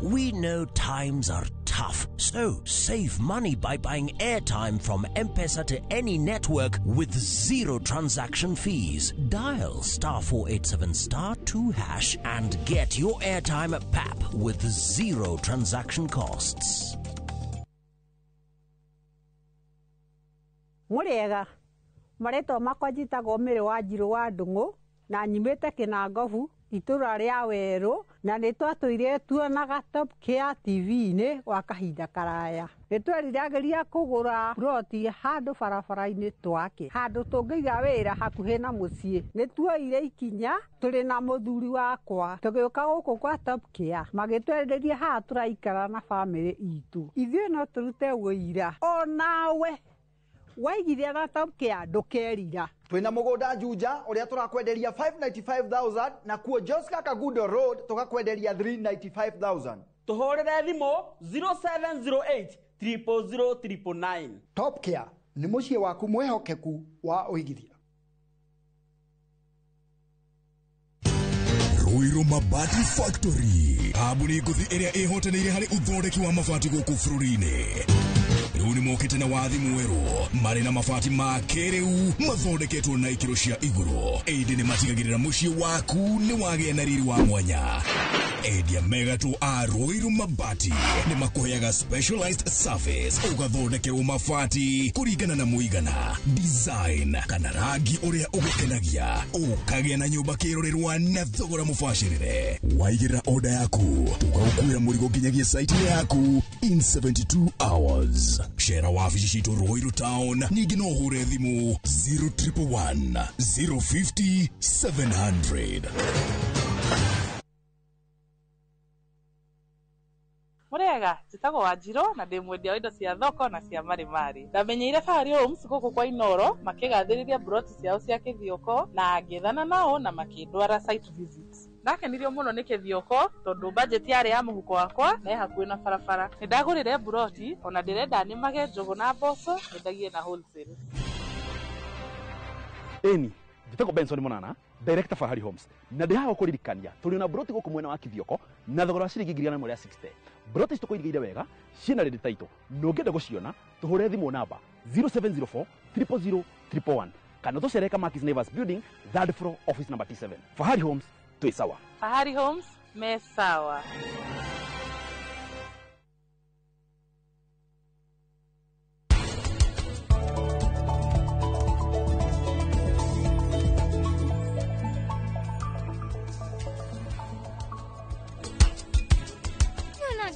Speaker 14: We know times are tough, so save money by buying airtime from M-Pesa to any network with zero transaction fees. Dial *487*2# and get your airtime PAP with zero transaction costs.
Speaker 22: Muriega mareto makwa njitagwo Mĩrĩ wa Njirũ wa Ndung'u na nyimĩte Kinangobu itura rĩa Werũ na nĩ twatũire tuonaga Top Care TV-inĩ wa kahinda karaya. Nĩ tweriragĩria kũgũra ploti handũ barabara-inĩ twake, handũ tũngĩiga wĩra hakuhĩ na mũciĩ. Nĩ tuoire ikinya, tũrĩ na mũthuri wakwa tũgĩũka gũkũ kwa Top Care magĩtwerirĩria haha tũraikara na family itũ. Ithuĩ no tũrute wĩira o nawe waigithia na Top Care ndũkerira.
Speaker 1: Twina mũgũnda Juja ũrĩa tũrakwenderia 595,000 na kuo Josca Kagundo Road tũgakwenderia 395,000.
Speaker 15: Tũhũrĩre thimũ 0708 000
Speaker 1: Top Care nĩ mũciĩ waku mwehokeku wa ũigithia.
Speaker 4: Ruiru Mabati Factory, kambuni ngũthi ĩrĩa ĩhotanĩire harĩ ũthondeki wa mabati gũkũ bũrũri-inĩ. Rĩu nĩ mokĩte na wathi mwerũ marĩ na mabati ma kĩrĩu mathondeketwo na ikĩro cia igũrũ. Ĩndĩ nĩ matigagĩrĩra mũciĩ waku nĩ wagĩa na riri wa mwanya. Endia megatũ a Ruiru Mabati nĩ makũheaga specialized service ũgathondekerwo mabati kũringana na mũigana, design kana rangi ũrĩa ũgũkenagia, ũkagĩa na nyũmba kĩrorerwa na thogora mũbacĩrĩre. Waigĩrĩra order yaku ũgagũkuĩra mũrigo nginyagia site yaku in 72 hours. Share wabici citũ Ruiru Town, ningĩ no ũhũre thimũ 0111 050 700.
Speaker 16: mwega njitagwo Wanjiro na ndĩ mwendia wa indo cia thoko na cia marĩmarĩ. Ndamenyeire Fahari Homes gũkũ kwa Inoro makĩgathĩrĩria broti ciao cia Kĩthioko na ngĩthana nao na makĩndwara site visits. Ndakenirio mũno nĩ Kĩthioko tondũ budget yarĩ ya mũhuko wakwa na hakuhĩ na barabara. Nĩndagũrire broti ona ndĩrenda nĩmage njũgũ na mboco nyendagie na wholesale.
Speaker 17: Eni njitagwo Benson Monana director Fahari Homes na ndihaga kuririkania tuli na broti gũkũ mwena wa Kĩthioko na thogora wa ciringi 160. Broti citukoirigĩire wega ciina ready title no ngenda gũciona tuhũre thimũ namba 0704 000 111 kana tucereka Markis Naivas Building 3rd floor office number T7. Fahari Homes twĩ sawa.
Speaker 16: Fahari Homes me sawa.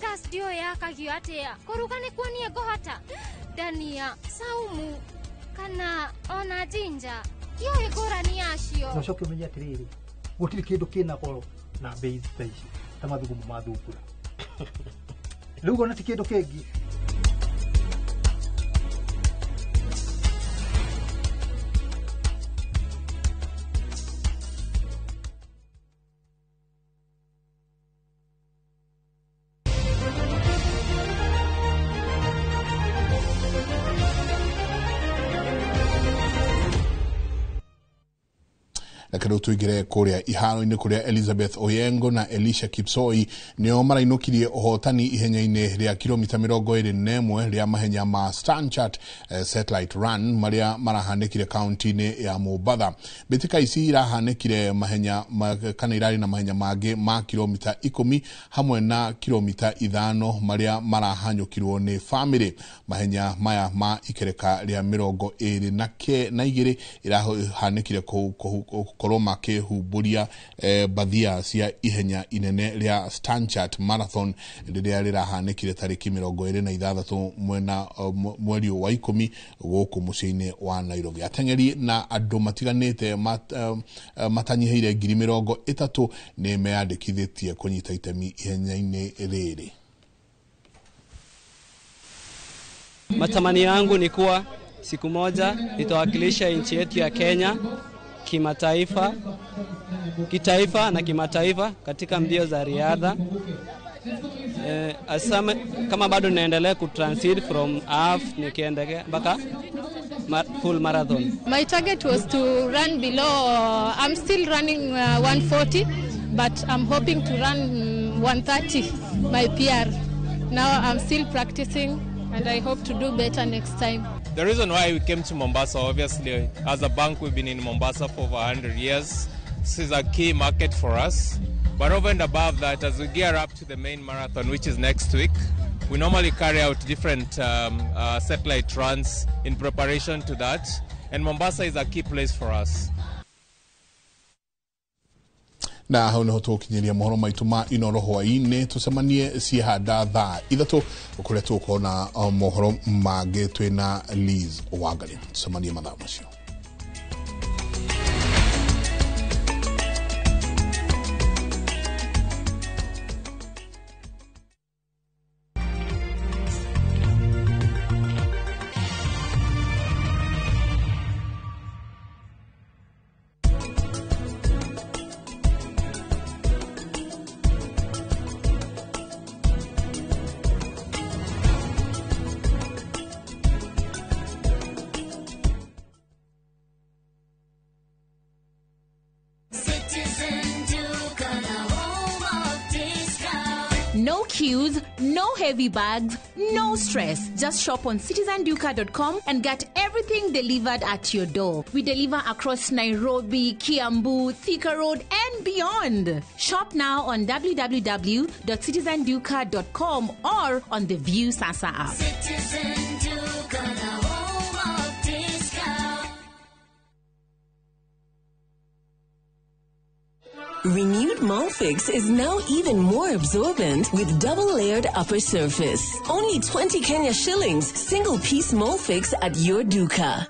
Speaker 18: Gas dio yakagio atia kuruga ni kuonie gohata Dania Saumu kana ona Jinja yo igurani yacio
Speaker 19: no coke menya atiriri gutiri kindu kina goro na bei thaici ta mathugumo ma thungura riu gona ti kindu kingi
Speaker 7: Lakini tuigire kuria iharo-ini kuria Elizabeth Oyengo na Elisha Kipsoi nio marainukirie uhotani ihenya-ini ria kilomita 21 ria mahenya ma Stanchart Satellite Run maria marahanekire kaunti-ini ya Mombasa. Betika ici irahanekire mahenya kana irari na mahenya mangĩ ma kilomita 10 hamwe na kilomita 5 maria marahanyukirwo ni family. Mahenya maya ma ikereka ria 22 irahanekire korwo makĩhumburia bathia cia ihenya inene ria Stanchart Marathon rĩrĩa rĩrahanĩkire tarĩki 26 mweri wa 10 gũkũ mũciĩ-inĩ wa Nairobi. Ateng'eri na andũ matiganĩte matanyihĩire 30,000 nĩ meyandĩkithĩtie kũnyita itemi ihenya-inĩ rĩrĩ.
Speaker 20: Matamanio yangu ni kuwa siku moja nitawakilisha nchi yetu ya Kenya kimataifa, kitaifa na kimataifa katika mbio za riadha. Kama bado naendelea kutransit from half nikiendelea mpaka full marathon.
Speaker 24: My target was to run below, I'm still running 140, but I'm hoping to run 130, my PR. Now I'm still practicing and I hope to do better next time.
Speaker 25: The reason why we came to Mombasa, obviously, as a bank, we've been in Mombasa for over 100 years. This is a key market for us. But over and above that, as we gear up to the main marathon, which is next week, we normally carry out different satellite runs in preparation to that. And Mombasa is a key place for us.
Speaker 7: Na hau niho tukinyiria mohoro maitu ma Inoro hwainĩ tucemanie ciĩhanda thaa 3 kuria tukona mohoro mangĩ twina Liz Wangari. Tucemanie mathaa macio.
Speaker 28: No queues, no heavy bags, no stress. Just shop on citizenduka.com and get everything delivered at your door. We deliver across Nairobi, Kiambu, Thika Road, and beyond. Shop now on www.citizenduka.com or on the View Sasa app.
Speaker 29: Renewed Molfix is now even more absorbent with double-layered upper surface. Only 20 Kenya shillings, single-piece Molfix at your duka.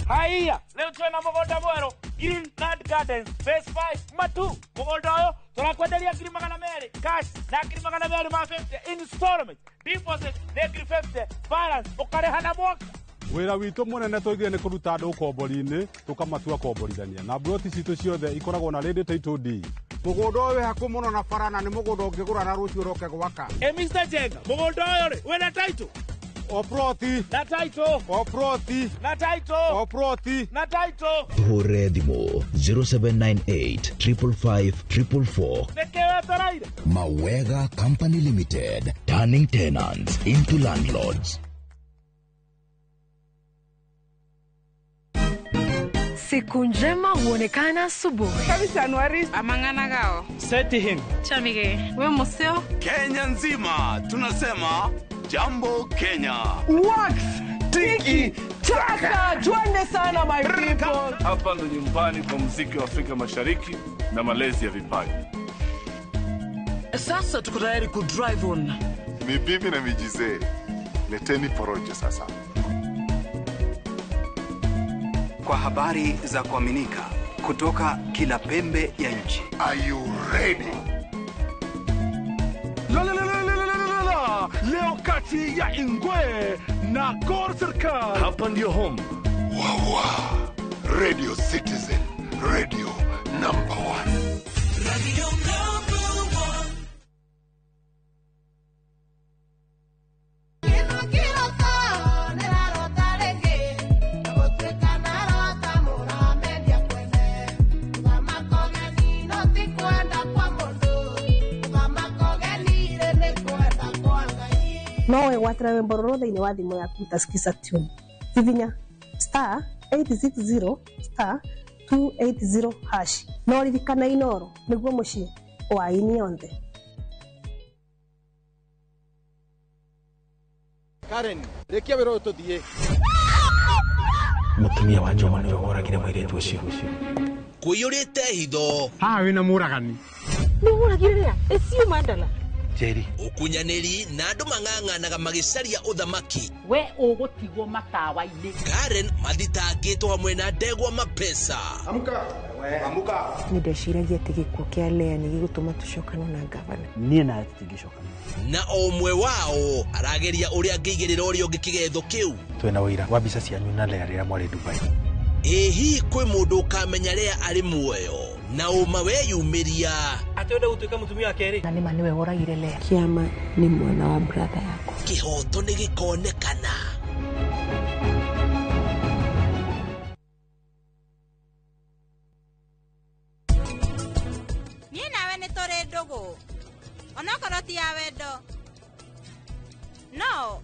Speaker 15: Haya, leo tuna mboga mweru.
Speaker 2: Green Nut Gardens Phase 5 Matu mugunda uyu turakwenderia ngiri magana meri cash na ngiri magana meri ma 50 installment deposit na ngiri 50 balance ukareha na mwaka.
Speaker 3: Wira witu munene twigire ni kuruta andu ukombori-ini tukamatua komborithania na broti citu ciothe ikoragwo na ready title deed.
Speaker 5: Mugunda uyu haku muno na barana ni mugunda ungigura na rucio roke gwaka.
Speaker 2: Mr. Jenga mugunda uyu ri wina title
Speaker 3: Oproti
Speaker 2: na title
Speaker 3: Oproti
Speaker 2: na title
Speaker 3: Oproti
Speaker 2: na title
Speaker 6: Hore Dimo 0798 555 444.
Speaker 2: Nekewe taraire
Speaker 6: Mawega Company Limited, turning tenants into landlords.
Speaker 10: Siku njema huonekana asubuhi.
Speaker 16: Kabisa Januari amangana gao.
Speaker 2: Seti him.
Speaker 16: Chamige, we museo.
Speaker 21: Kenya nzima tunasema jambo Kenya.
Speaker 16: Wax, tiki, taka. Twende sana my people.
Speaker 23: Hapa ndo nyumbani kwa muziki wa Afrika Mashariki na malezi ya vipaji.
Speaker 16: Sasa tuko tayari ku drive on.
Speaker 21: Mibibi na mijize. Leteni porojo sasa.
Speaker 26: Kwa habari za kuaminika kutoka kila pembe ya nchi.
Speaker 21: Are you ready?
Speaker 23: Leo kati ya Ingwe na Gor Serikali.
Speaker 21: Hapa ndio home. Wawa. Radio Citizen. Radio number 1. Radio number 1.
Speaker 27: No watera wimbo rothe ine wa thimu yaku utasikiza tune hivinya *860 *280# no ririkana Inoro niguo mucii wa ini yonthe.
Speaker 5: Karen rekia wero tuthie
Speaker 4: mutumia wa Joma niwe woragire mwiritu ucio kuyurite hitho
Speaker 5: wina muragani
Speaker 27: ni muragire esiu mandala
Speaker 4: Jerry ukunyaniri na andu mang'ang'anaga magicaria uthamaki
Speaker 30: we ugutigwo matawa-ini.
Speaker 4: Karen mathitangitwo hamwe na Ndegwa Mapesa.
Speaker 5: Amuka
Speaker 27: nindeciragia ati gikuo kia Lea ni gigutuma tucokana na gavana.
Speaker 30: Nie na tigicokana
Speaker 4: na omwe wao arageria uria ngigirira urio ngikigetho kiu
Speaker 30: twena wira wa bica cianyu na Lea rira mwari Dubai.
Speaker 4: Ehi kwi mundu ukamenya Lea ari muoyo na uma weyumiria
Speaker 30: atwenda gutuika mutumia akeri
Speaker 27: na nima niwe woragire Lea. Kiama ni mwana wa brother yako.
Speaker 4: Kihoto ni gikonekana.
Speaker 31: Nie nawe ni tore ndugu onokorwo ti ya wendo no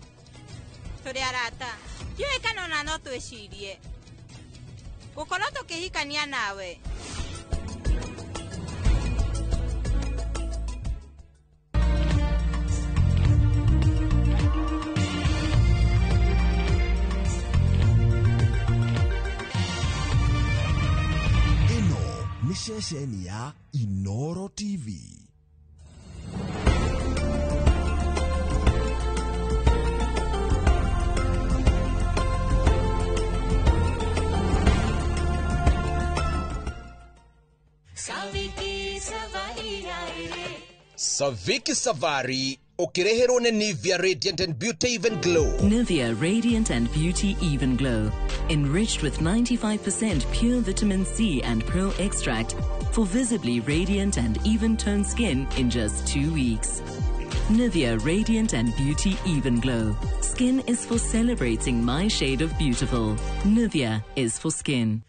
Speaker 31: turi arata ndiũĩ kana ona no twĩcirie gũkorwo tũkĩhikania nawe.
Speaker 4: Ino ni ceceni ya Inoro TV. Saviki Savari ukireherwo ni Nivea Radiant and Beauty Even Glow.
Speaker 32: Nivea Radiant and Beauty Even Glow, enriched with 95% pure vitamin C and pearl extract for visibly radiant and even-toned skin in just 2 weeks. Nivea Radiant and Beauty Even Glow. Skin is for celebrating my shade of beautiful. Nivea is for skin.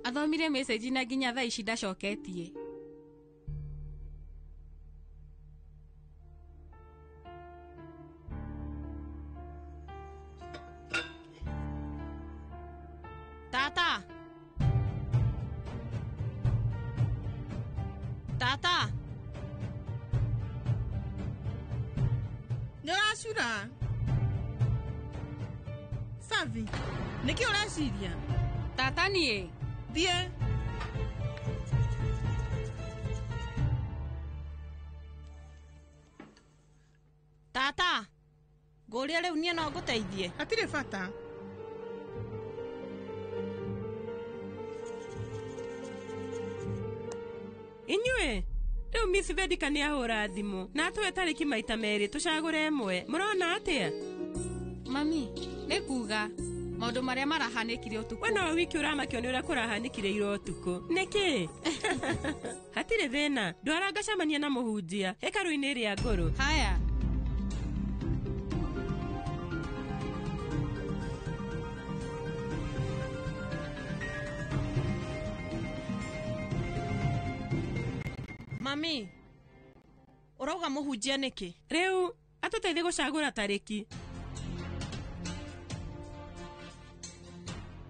Speaker 33: Athomire message na nginya thaa ici ndacoketie. Tata. Tata.
Speaker 34: Nĩũracura? Savi, nĩkĩ ũreciria?
Speaker 33: Tata niĩ.
Speaker 34: Thiĩ. Tata, ngũria rĩu niĩ no ngũteithie. Hatirĩ bata.
Speaker 1: Inyuĩ, rĩu Miss Vedika nĩ ahũra thimũ na atũhe tarĩki maita merĩ tũcagũre ĩmwe. Mũrona atĩa?
Speaker 33: Mami, nĩ kuga maũndũ marĩa marahanĩkire ũtukũ.
Speaker 1: We no wiki ũramakio nĩ ũrĩa kũrahanĩkire ira ũtukũ. Nĩkĩ? Hatirĩ thĩna. Ndwara ngacemania na mũhunjia hekarũ-inĩ rĩa ngũrũ.
Speaker 33: Haya.
Speaker 34: Mami, urauga mũhunjia nĩkĩ?
Speaker 1: Rĩu atũteithie gũcagũra tarĩki.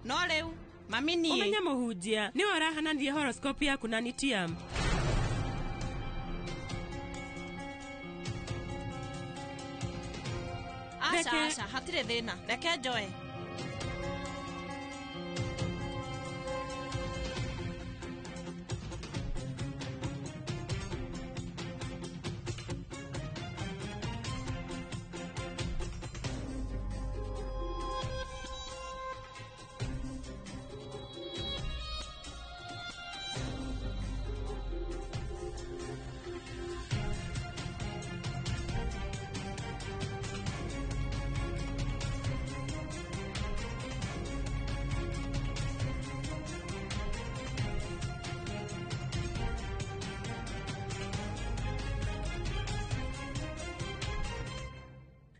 Speaker 34: No rĩu, mami niĩ.
Speaker 1: Ũmenye mũhunjia, nĩwe ũrahananirie horoscope yaku na Nitiam.
Speaker 34: Aca, hatirĩ thĩna. Reke njoe.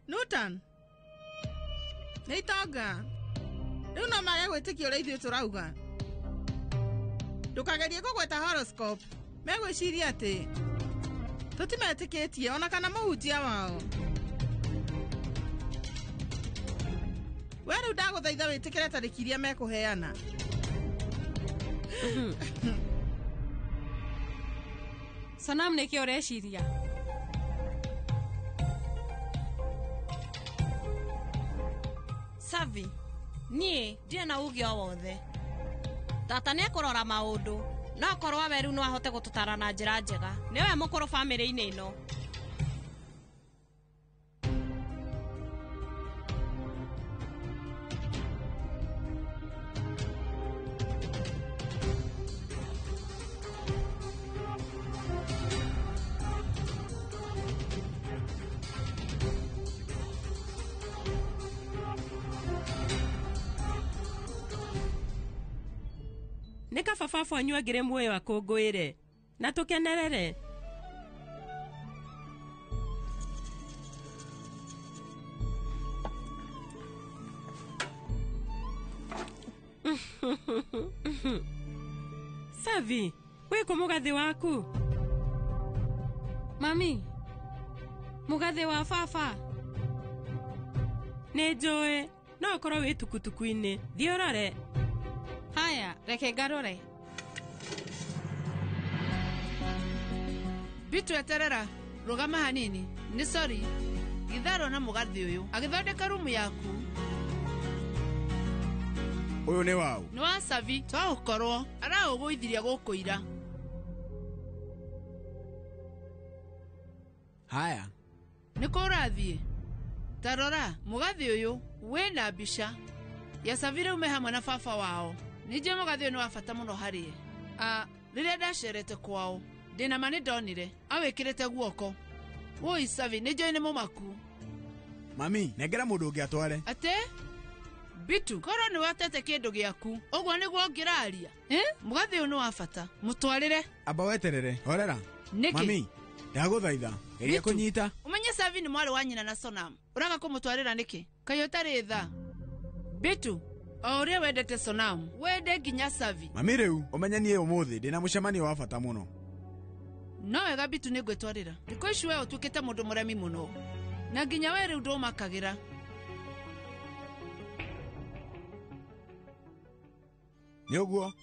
Speaker 34: Nutan. Nĩitonga. Rĩu no mage gwĩtĩkia ũrĩa ithuĩ tũrauga. Ndũkagerie kũgweta horoscope. Megwĩciria atĩ tũtimetĩkĩtie ona kana mũhunjia wao. We rĩu ndagũthaitha wĩtĩkĩre tarĩki iria mekũheana.
Speaker 33: Sonam nĩkĩ ũreciria?
Speaker 34: Savi, niĩ ndirĩ na uge o wothe. Tata nĩekũrora maũndũ, no akorwo we rĩu no ahote gũtũtara na njĩra njega. Nĩwe mũkũrũ famĩlĩ-inĩ ĩno.
Speaker 1: Nĩ kabababu anyuagĩre muoyo akũngũĩre na tũkenerere. Savi, wĩkũ mũgathĩ waku?
Speaker 33: Mami, mũgathĩ wa baba.
Speaker 1: Nĩ njũĩ, no ũkorwo wĩ tukutuku-inĩ. Thiĩ ũrore.
Speaker 33: Haya, reke ngarore.
Speaker 34: Bitu eterera, rugama hanini. Ni sorry. Githaro na mũgathĩ ũyũ agĩthondeka rumu yaku.
Speaker 5: Ũyũ nĩ wau.
Speaker 34: Nĩ wa Savi, twagũkorwo araũgũithirie gũkũ ira.
Speaker 5: Haya.
Speaker 34: Nĩkũ ũrathiĩ? Tarora, mũgathĩ ũyũ wĩna mbica ya Savi rĩu me hamwe na baba wao. Nĩnjĩ mũgathĩ ũyũ nĩ wa bata mũno harĩ. Rĩrĩa ndacerete kwao, ndĩna ma nĩndonire awĩkĩrĩte guoko. Woi Savi, nĩnjũĩ nĩ mũmaku.
Speaker 5: Mami, nengera mũndũ ũngĩ atware.
Speaker 34: Atĩ? Bitu, korwo nĩ watete kĩndũ gĩaku, ũguo nĩguo ngĩraria. Mũgathĩ ũyũ nĩ wa bata. Mũtwarĩre.
Speaker 5: Amba weterere, horera.
Speaker 34: Nĩkĩ?
Speaker 5: Mami, ndagũthaitha, geria kũnyita.
Speaker 34: Ũmenye Savi nĩ mwarĩ wa nyina na Sonam. Ũraga kũmũtwarĩra nĩkĩ? Kaĩ ũtarĩ tha. Bitu, o ũrĩa wendete Sonam, wende nginya Savi.
Speaker 5: Mami rĩu, ũmenye niĩ ũmũthĩ ndĩna mũcemanio wa bata mũno.
Speaker 34: No wega Bitu nĩngwĩtwarĩra. Thikũ ici we ũtuĩkĩte mũndũ mũremi mũno. Na nginya we rĩu ndũmakagĩra.
Speaker 5: Nĩ ũguo?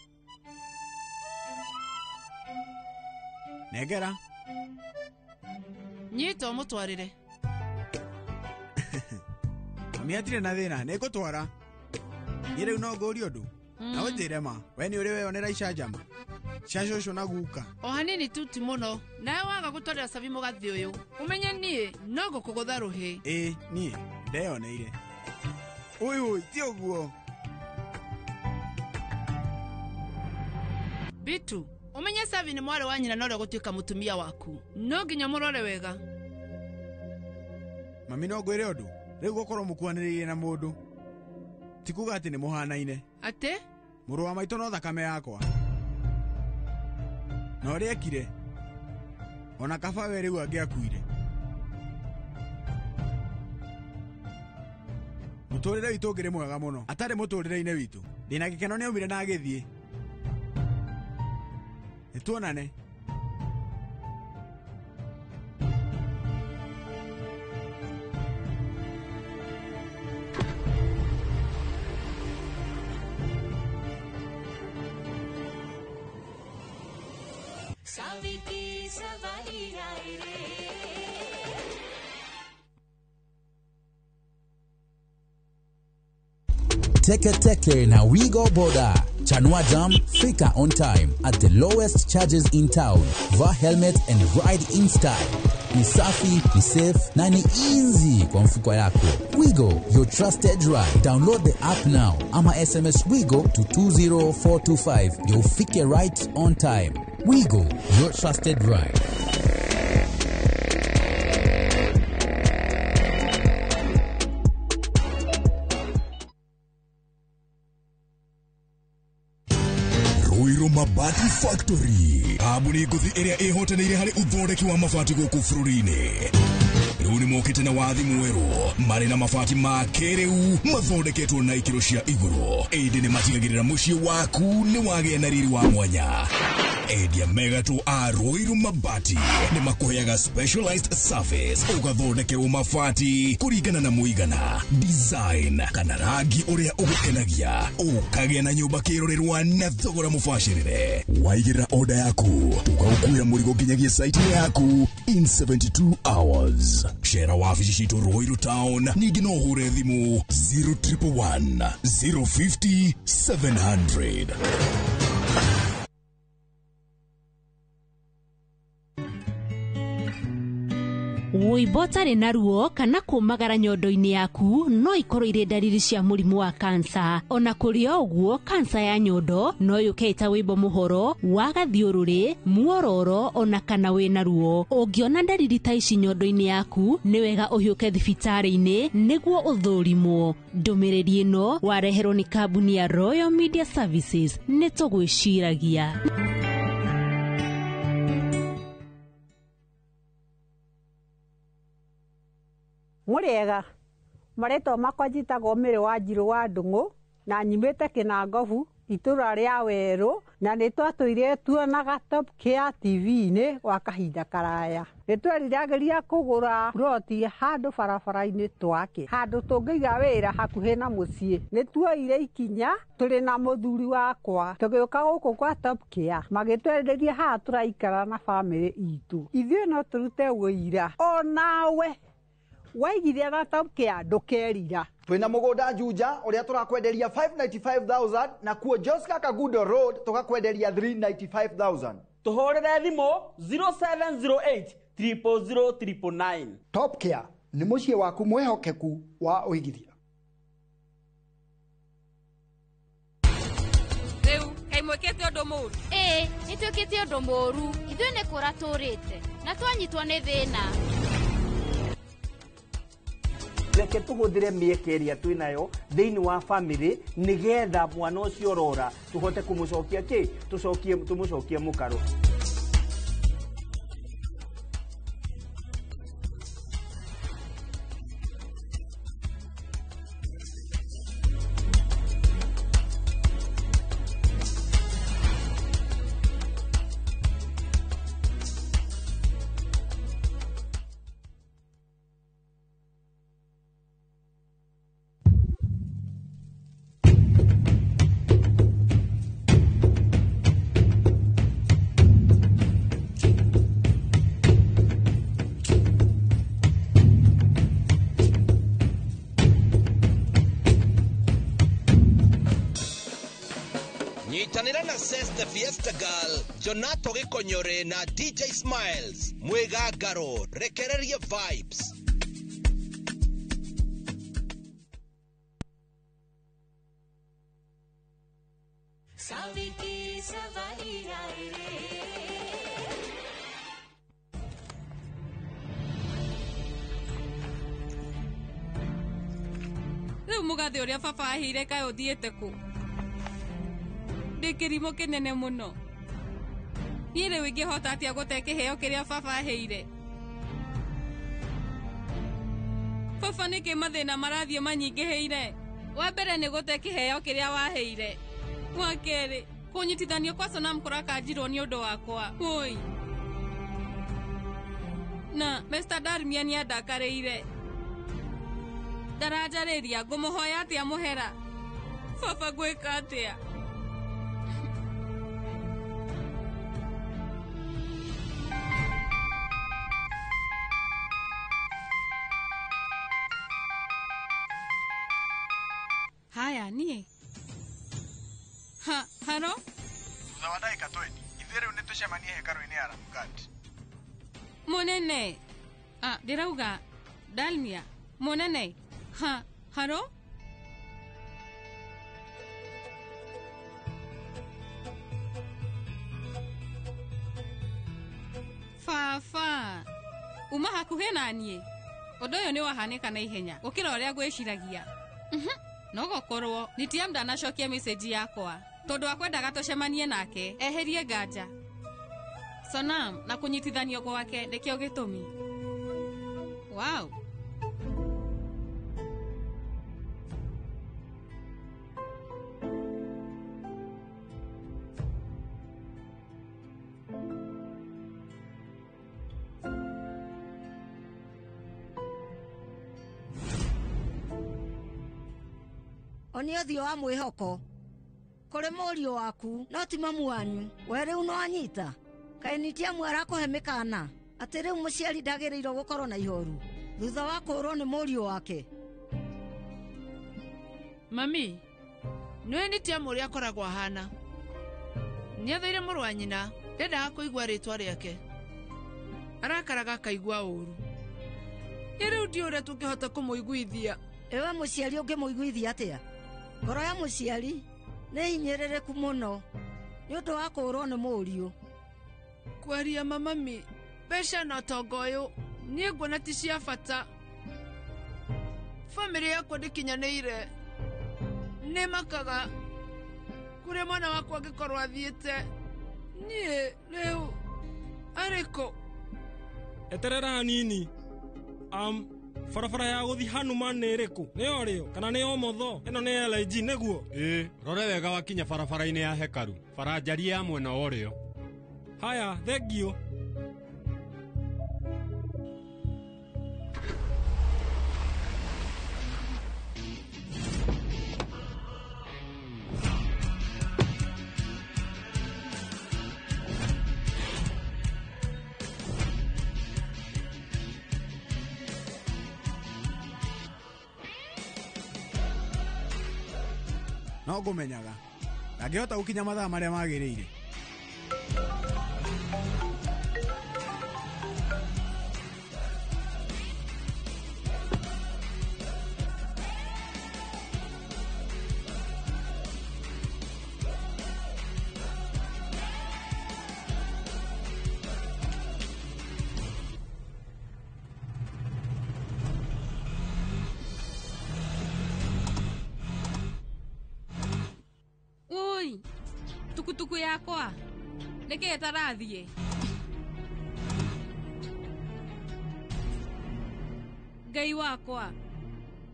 Speaker 5: Nengera.
Speaker 34: Nyita ũmũtwarĩre.
Speaker 5: Mami atirĩ na thĩna, nĩngũtwara. Niĩ rĩu no ngũũrie ũndũ. Na ũnjĩre ma, we nĩ ũrĩ weyonera icanjama.
Speaker 7: Shasho na guka.
Speaker 34: O hanini tu ti muno. Nawe waga gutwarira Savi mugathi uyu. Umenye nie no gukugutha ruhi.
Speaker 7: Nie ndeyoneire. Ui ti oguo.
Speaker 34: Bitu, umenye Savi ni mwale wa nyina nore gutuika mutumia waku. No nginya murore wega.
Speaker 7: Mami no gwire undu. Riu gukorwo mukwaniriire na mundu. Tikuga ati ni muhanaine.
Speaker 34: Ate?
Speaker 7: Muru wa maito no thakame yakwa. No riekire. Ona kaba we riu angiakuire. Muturire witu ngire mwega muno. Atari muturire-ine witu. Ndina gikeno ni aumire na agithie. Nituonane.
Speaker 8: Teke na Wigo Boda. Chanua Jam, fika on time at the lowest charges in town. Vaa helmet and ride in style. Ni safi, ni safe, na ni easy kwa mfuko yako. Wigo, your trusted ride. Download the app now. Ama SMS Wigo to 20425. You'll fike right on time. Wigo, your trusted ride.
Speaker 9: Mabati Factory. Abuni nguthi iria ihotanire hari uthondeki wa mabati guku bururi-ini. Riu ni mokite na wathi mweru mari na mabati ma kiriu mathondeketwo na ikiro cia iguru. Indi ni matigagirira mucii waku ni wagia na riri wa mwanya. Endia Megato a Ruiru Mabati ni makuheaga specialized service ugathondekerwo mabati kuringana na muigana, design kana rangi uria ugukenagia, ukagia na nyumba kirorerwa na thogora mubashirire. Waigira order yaku ugakuira murigo nginyagia site yaku in 72 hours. Share wafici citu Ruiru Town ningi no hure thimu 0111 050 700.
Speaker 11: Woibota na ruo kana kumagara nyondo-ini yaku no ikorwo ire ndariri cia murimu wa kansa. Ona kuri oguo kansa ya nyondo no yukeita wibo muhoro wa gathiururi, muororo ona kana wina ruo. Ungiona ndariri ta ici nyondo-ini yaku ni wega uhiuke thibitari-ini niguo uthurimwo. Ndumiriri ino wareherwo ni kambuni ya Royal Media Services. Ni tugwiciragia.
Speaker 27: Muriega mareto makwa njitagwo Mĩrĩ wa Njirũ wa Ndung'u na nyimĩte Kĩnangobu itũra rĩa Werũ na nĩtwatũire tuonaga Top Care TV-inĩ gwa kahinda karaya. Nĩtweriragĩria kũgũra ploti handũ barabara-inĩ twake, handũ tũngĩiga wĩra hakuhĩ na mũciĩ. Nĩtuoire ikinya tũrĩ na mũthuri wakwa tũgĩũka gũkũ kwa Top Care magĩtwereria haha tũraikara na bamĩrĩ itũ. Ithuĩ no tũrute wĩira o nawe waigithia na Top Care ndũkerira.
Speaker 12: Twina mugunda Juja uria turakwenderia 595,000 na kuo Joska Kagudo Road tukakwenderia 395,000.
Speaker 15: Tuhorere thimo 0708 00009.
Speaker 12: Top Care ni muciĩ waku mwehokeku wa uigithia.
Speaker 31: Riu kai mwekete undu muru?
Speaker 13: Nitwikite undu muru. Ithuĩ nĩ kũra tũrĩte na twanyitwo nĩ thĩna.
Speaker 15: Reke tuguthire mieke iria twinayo thiini wa family nigetha mwana ucio rora tuhote kumucokia tumucokie mukaro.
Speaker 14: Nyitanira na Sister Fiesta Girl
Speaker 2: Jonato Gikonyore na DJ Smiles Mwegangaro rekererie vibes.
Speaker 3: Saviki Savahira
Speaker 33: Riu mugathe uria baba ahire kae uthiete ku ndikirimo kinene muno ni riu ingihota atia gute kiheo kiria baba ahire baba niki mathina marathie manyingiheire wa mbere ni gute kiheo kiria waheire wa keri kunyitithanio kwa Sonam kurakanjirwo ni undu wakwa oi na Mr. Darmia ni andakariire darajariria ngumuhoya atia muhera baba gwika atia haya nie haro
Speaker 7: Zawada ikatweni ithire unitushemanie hekaru-ini ya Ramkati
Speaker 33: munene dirauga Dalmia munene haro fafa uma hakuhe nanie undu uyu ni wahanika na ihenya gukira uria gwiciragia no gokorwo nitia mdanacokia message yakwa tondu akwendaga tucemanie nake eherie nganja Sonam na kunyitithanio gwake nikio gitumi wow
Speaker 6: Oni othio wa mwihoko kuri murio waku no ti mamu wanyu we riu no anyita kae nitia mwara kuhemekana ati riu muciari ndagiriirwo gukorwo na ihoru thutha wa kurwo ni murio wake
Speaker 34: mami niwe nitia muri akoragwo ahana ni athaire muru wa nyina ndendaga kuigua ritwa riake arakaraga akaigua uru riu ndi uria tungihota kumuiguithia
Speaker 6: ewe muciari ungimuiguithia atia ngoro ya muciari ni hinyirireku muno ni undu wa kurwo ni murio
Speaker 34: kwaria mamami besha na togoyo nie nguona ti cia bata family yakwa ndikinyanĩire nĩ makaga kũrĩa mwana wakwa angĩkorwo athiĩte niĩ rĩu arĩkũ
Speaker 10: eterera hanini barabara ya guthi Hanuman nĩ ĩrĩkũ nĩyo rĩo kana nĩ omotho ĩno nĩ LIG nĩguo
Speaker 14: rore wega wakinya barabara-inĩ ya hekaru baranjaria ya mwena ũrĩo
Speaker 10: haya thengio
Speaker 7: no ngumenyaga ndangihota gukinya mathaa maria magiriire
Speaker 33: tukutuku yakwa niki tarathie Ngai wakwa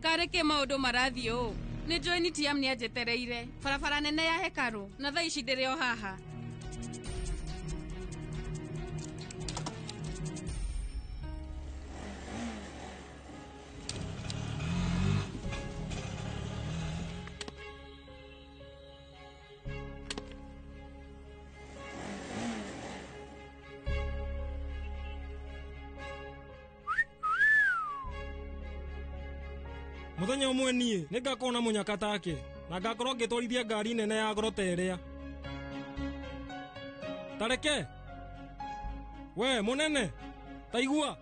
Speaker 33: kareke maundu marathie u ni join tiam ni ajetereire barabara nene ya hekaru na thaa ici ndiri o haha
Speaker 10: muthenya umwe nie ningakorwo na munyaka take na ngakorwo ngitwarithia ngari nene ya goro ta iria Tareke. We, munene. Taigua.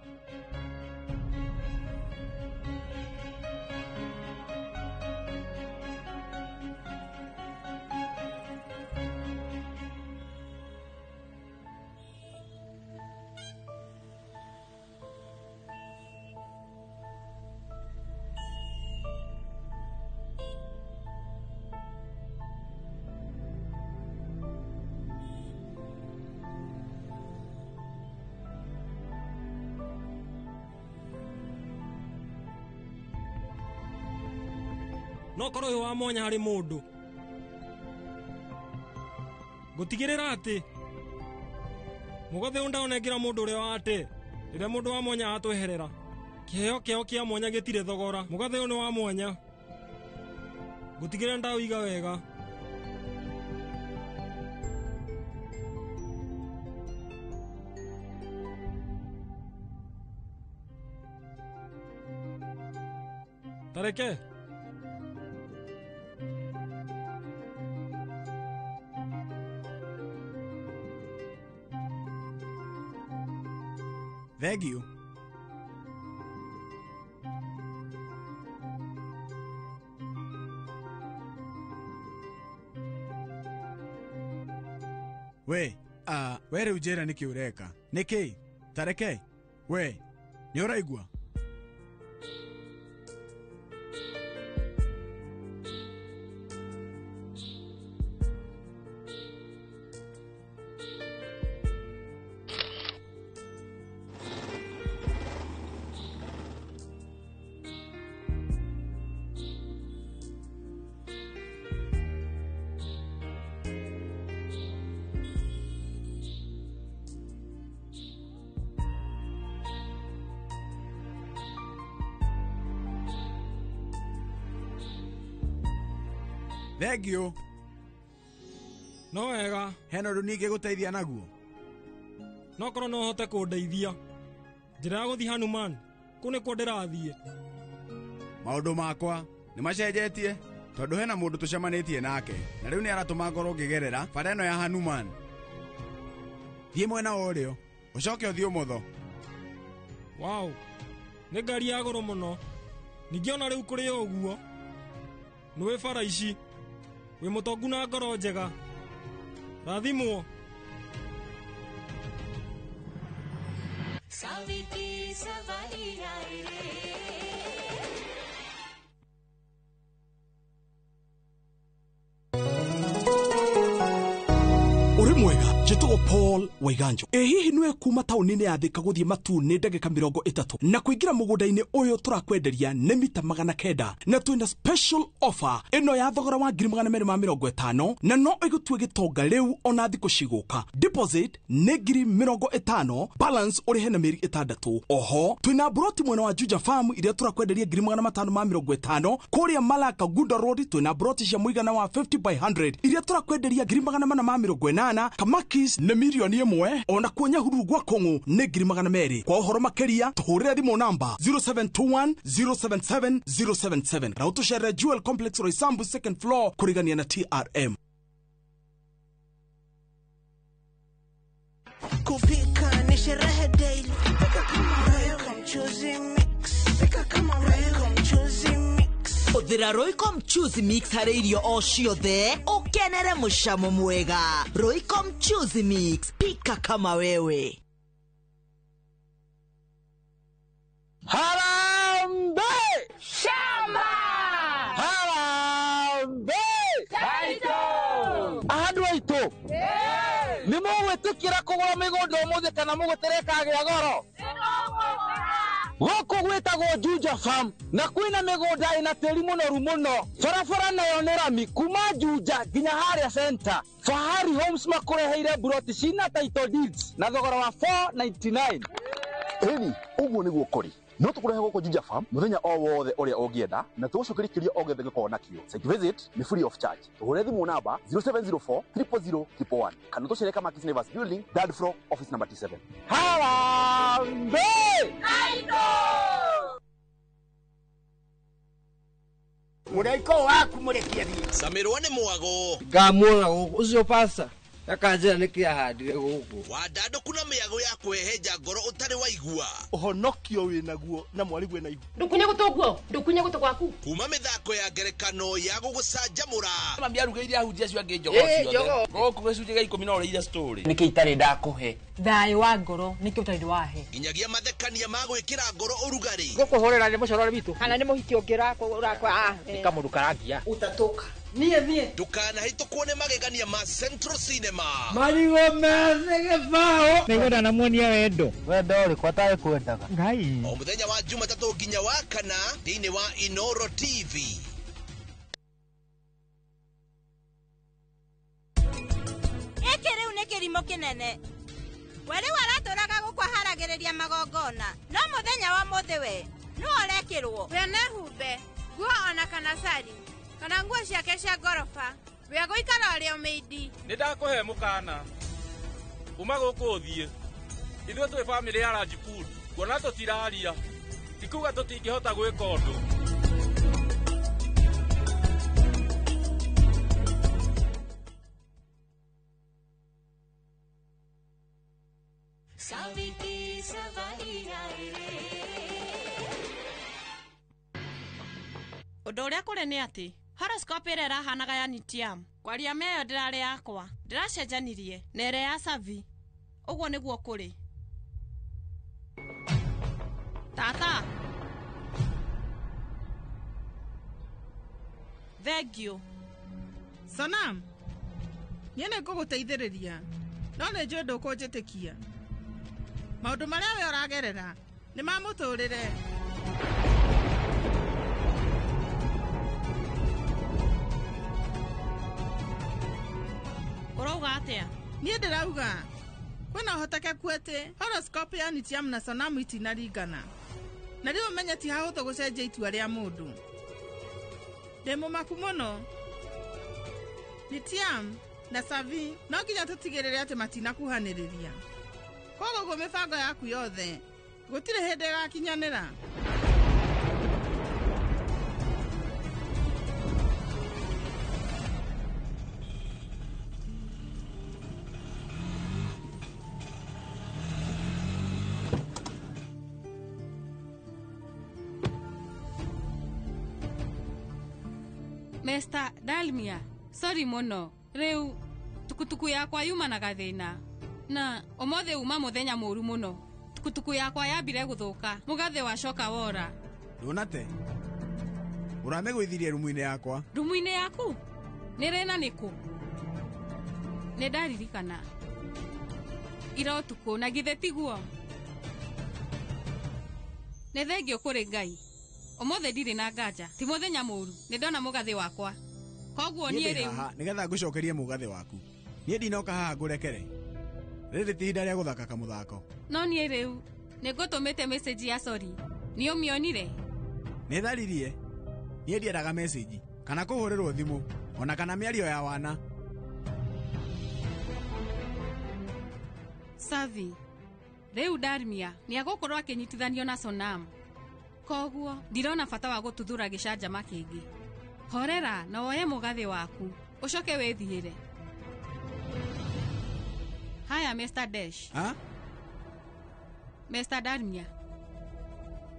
Speaker 10: No korwo uyu wa mwanya hari mundu gutigirira ati mugathe undaonengira mundu uria wate rire mundu wa mwanya atweherera kiheo kia mwanya gitire thogora mugathe uyu ni wa mwanya gutigirira ndawiga wega Tareke.
Speaker 7: Thank you. We rä u njä ra nä kä å reka nä kä Tareke we nä å raigua Thank you.
Speaker 10: No wega.
Speaker 7: Hena undu ningi guteithia naguo.
Speaker 10: No korwo no hote kundeithia. Njira ya guthi Hanuman. Kune ko ndirathie.
Speaker 7: Maundu makwa ni macenjetie tondu hena mundu tucemanitie nake na riu ni aratuma ngoro ngigerera bara ino ya Hanuman. Thie mwena urio ucoke uthie umotho.
Speaker 10: Wow. Ni ngari ya goro muno. Ningiona riu kuri uguo. Nwe bara ici. We mutongu na ngoro njega. Rathimwo.
Speaker 3: Saviti savaria
Speaker 4: uri mwega njitwo Paul Waiganjo hihi nwe kuma tauni-ini ya Thika guthie Matuni ndagika 30 na kuingira mugunda-ini uyu turakwenderia ni mita 900 na twina special offer ino ya thogora wa 250 na no igutue gitonga riu ona thiku ciguka deposit ni 50 balance uri hena meri 6 oho twina broti mwena wa Juja Farm iria turakwenderia 550 kuria Malaka Gunda Road twina broti cia muigana wa 50 by 100 iria turakwenderia 580 Kamakis ne milioni 1 ona kuonya hururu gwa Kongo ne 200 kwa uhoro makeria tuhurira thimo namba 0721 077 077 rauto share Jewel Complex Roysambu second floor kurigania na TRM.
Speaker 3: kupika ni sherehe daily pika kama Roycom Choosy Mix pika kama Roycom Choosy Mix
Speaker 16: uthira Roycom Choosy Mix hari irio o ciothe ukenere mucamo mwega Roycom Choosy Mix pika kama wewe.
Speaker 3: Harambe shamba harambe kaito
Speaker 17: ahadu aito ni mugwitikira kugura migundo muthe kana mugutereka gya goro goko gwetagwo Juja Farm na kwina migunda ina tiri munoru muno barabara nayo ni rami kuma Juja nginya haria center Fahari Homes makureheire buroti cina title deeds na thogora wa 499
Speaker 18: eni uguo niguo kori no tukurehe goko Juja Farm muthenya o wothe uria ungienda na tugucokerekiria o gethe giko nakio site visit ni free of charge tuhore thimu namba 0704 000 1 kana tucereka Makis Nevers building third floor office number 27
Speaker 17: harambe
Speaker 3: kaito
Speaker 19: Muraiko waku murekia thie
Speaker 2: Samirwa ni mwago
Speaker 17: ngamuona ucio pasta
Speaker 1: akanjira nikiahandire guku
Speaker 2: Wandando kuna miago ya kweheja ngoro utari waigua
Speaker 5: uhonokio winaguo na mwarigu na ihu
Speaker 19: ndukunye guto gwaku
Speaker 2: kuma mithako ya ngerekano ya gugucanjamura
Speaker 20: mambia rugeire ahunjia cio angi njogo ciothe goku gicunje ga 10 na ureire story
Speaker 1: niki itari ndakuhe
Speaker 19: thayo wa ngoro niki utari wahe
Speaker 2: inyagia mathekania ma gwikira ngoro urugari
Speaker 1: gukuhorera ni mucorore bitu
Speaker 19: kana ni muhiki ungira urakwa
Speaker 1: nikamurukarangia
Speaker 19: utatoka nie
Speaker 2: ndukanahitũkwo nĩ magegania ma Central Cinema
Speaker 1: marigo mese gĩbaũ
Speaker 21: nĩgũra namuonia wendo
Speaker 1: ũrĩ kwa taĩ kwendaga
Speaker 21: ngai
Speaker 2: o mũthenya wa Jumatatũ nginya wa kana thĩinĩ wa Inoro TV.
Speaker 31: Gĩkĩ rĩu nĩ kĩrimũ kĩnene weri waratũraga gũkwaharagĩrĩria magongona no mũthenya wa mũthĩ we nĩ ũrekĩrwo we nehumbe nguo ona kana sari kana nguo ciake cia ngoroba wĩa gũikara ũrĩa ũmĩindi
Speaker 20: nĩ ndakũhe mũkana uma gũkũ ũthiĩ ithuĩ twĩ bamĩrĩ ya Rajput kuona tũtiraria tikuga tũtingĩhota gwĩka ũndũ
Speaker 31: ũndũ ũrĩa kũrĩ nĩ atĩ horoscope ĩrĩa ĩrahanaga ya Nitiam kwaria meyo ndĩrarĩ yakwa ndĩracenjanirie na ĩrĩa ya Savi ũguo nĩguo kũrĩ tata thengio
Speaker 34: Sonam niĩ nĩ ngũgũteithĩrĩria no nĩ njũĩ ndũkũnjĩtĩkia maũndũ marĩa we ũragerera nĩ ma mũtũrĩre
Speaker 31: ũrauga atĩa
Speaker 34: niĩ ndĩrauga kwĩna ũhotekeku atĩ horoscope ya Nitiam na Sonam itinaringana na rĩu ũmenye ti hahũthũ gũcenjia itua rĩa mũndũ ndĩ mũmaku mũno Nitiam na Savi no nginya tũtigĩrĩre atĩ matinakuhanĩrĩria koguo mĩbango yaku yothe gũtirĩ hĩndĩ ĩgakinyanĩra
Speaker 33: Mr. Dalmia, sorry mũno. Rĩu tukutuku yakwa yuma na gathĩna. Na ũmũthĩ uma mũthenya mũru mũno. Tukutuku yakwa yambire gũthũka. Mũgathĩ wacoka wora.
Speaker 7: Ndonate. Ũramegũithirie rumu-inĩ yakwa.
Speaker 33: Rumu-inĩ yaku? Nĩrĩ na nĩkũ? Nĩndaririkana. Ira ũtukũ na githĩ tiguo. Nĩ thengio kũrĩ Ngai. Ũmũthĩ ndirĩ na nganja. Ti mũthenya mũru. Nĩndona mũgathĩ wakwa. Koguo niĩ rĩu
Speaker 7: nĩgetha ngũcokerie mũgathĩ waku. Niĩ ndinoka haha ngũrekere. Rĩrĩ ti ihinda rĩa gũthaka kamũthako.
Speaker 33: No niĩ rĩu nĩngũtũmĩte message ya sorry. Nĩ ũmĩonire?
Speaker 7: Nĩtharirie. Niĩ ndiendaga message kana kũhũrĩrwo thimũ ona kana mĩario ya wana.
Speaker 33: Savi. Rĩu Dalmia nĩagũkorwo akĩnyitithanio na Sonam. Koguo ndirona bata wa gũtuthura gĩcanjama kĩngĩ. Horera na woye mũgathĩ waku ũcoke wĩthiĩre. Haya Mr. Dash.
Speaker 7: Ha?
Speaker 33: Mr. Dalmia.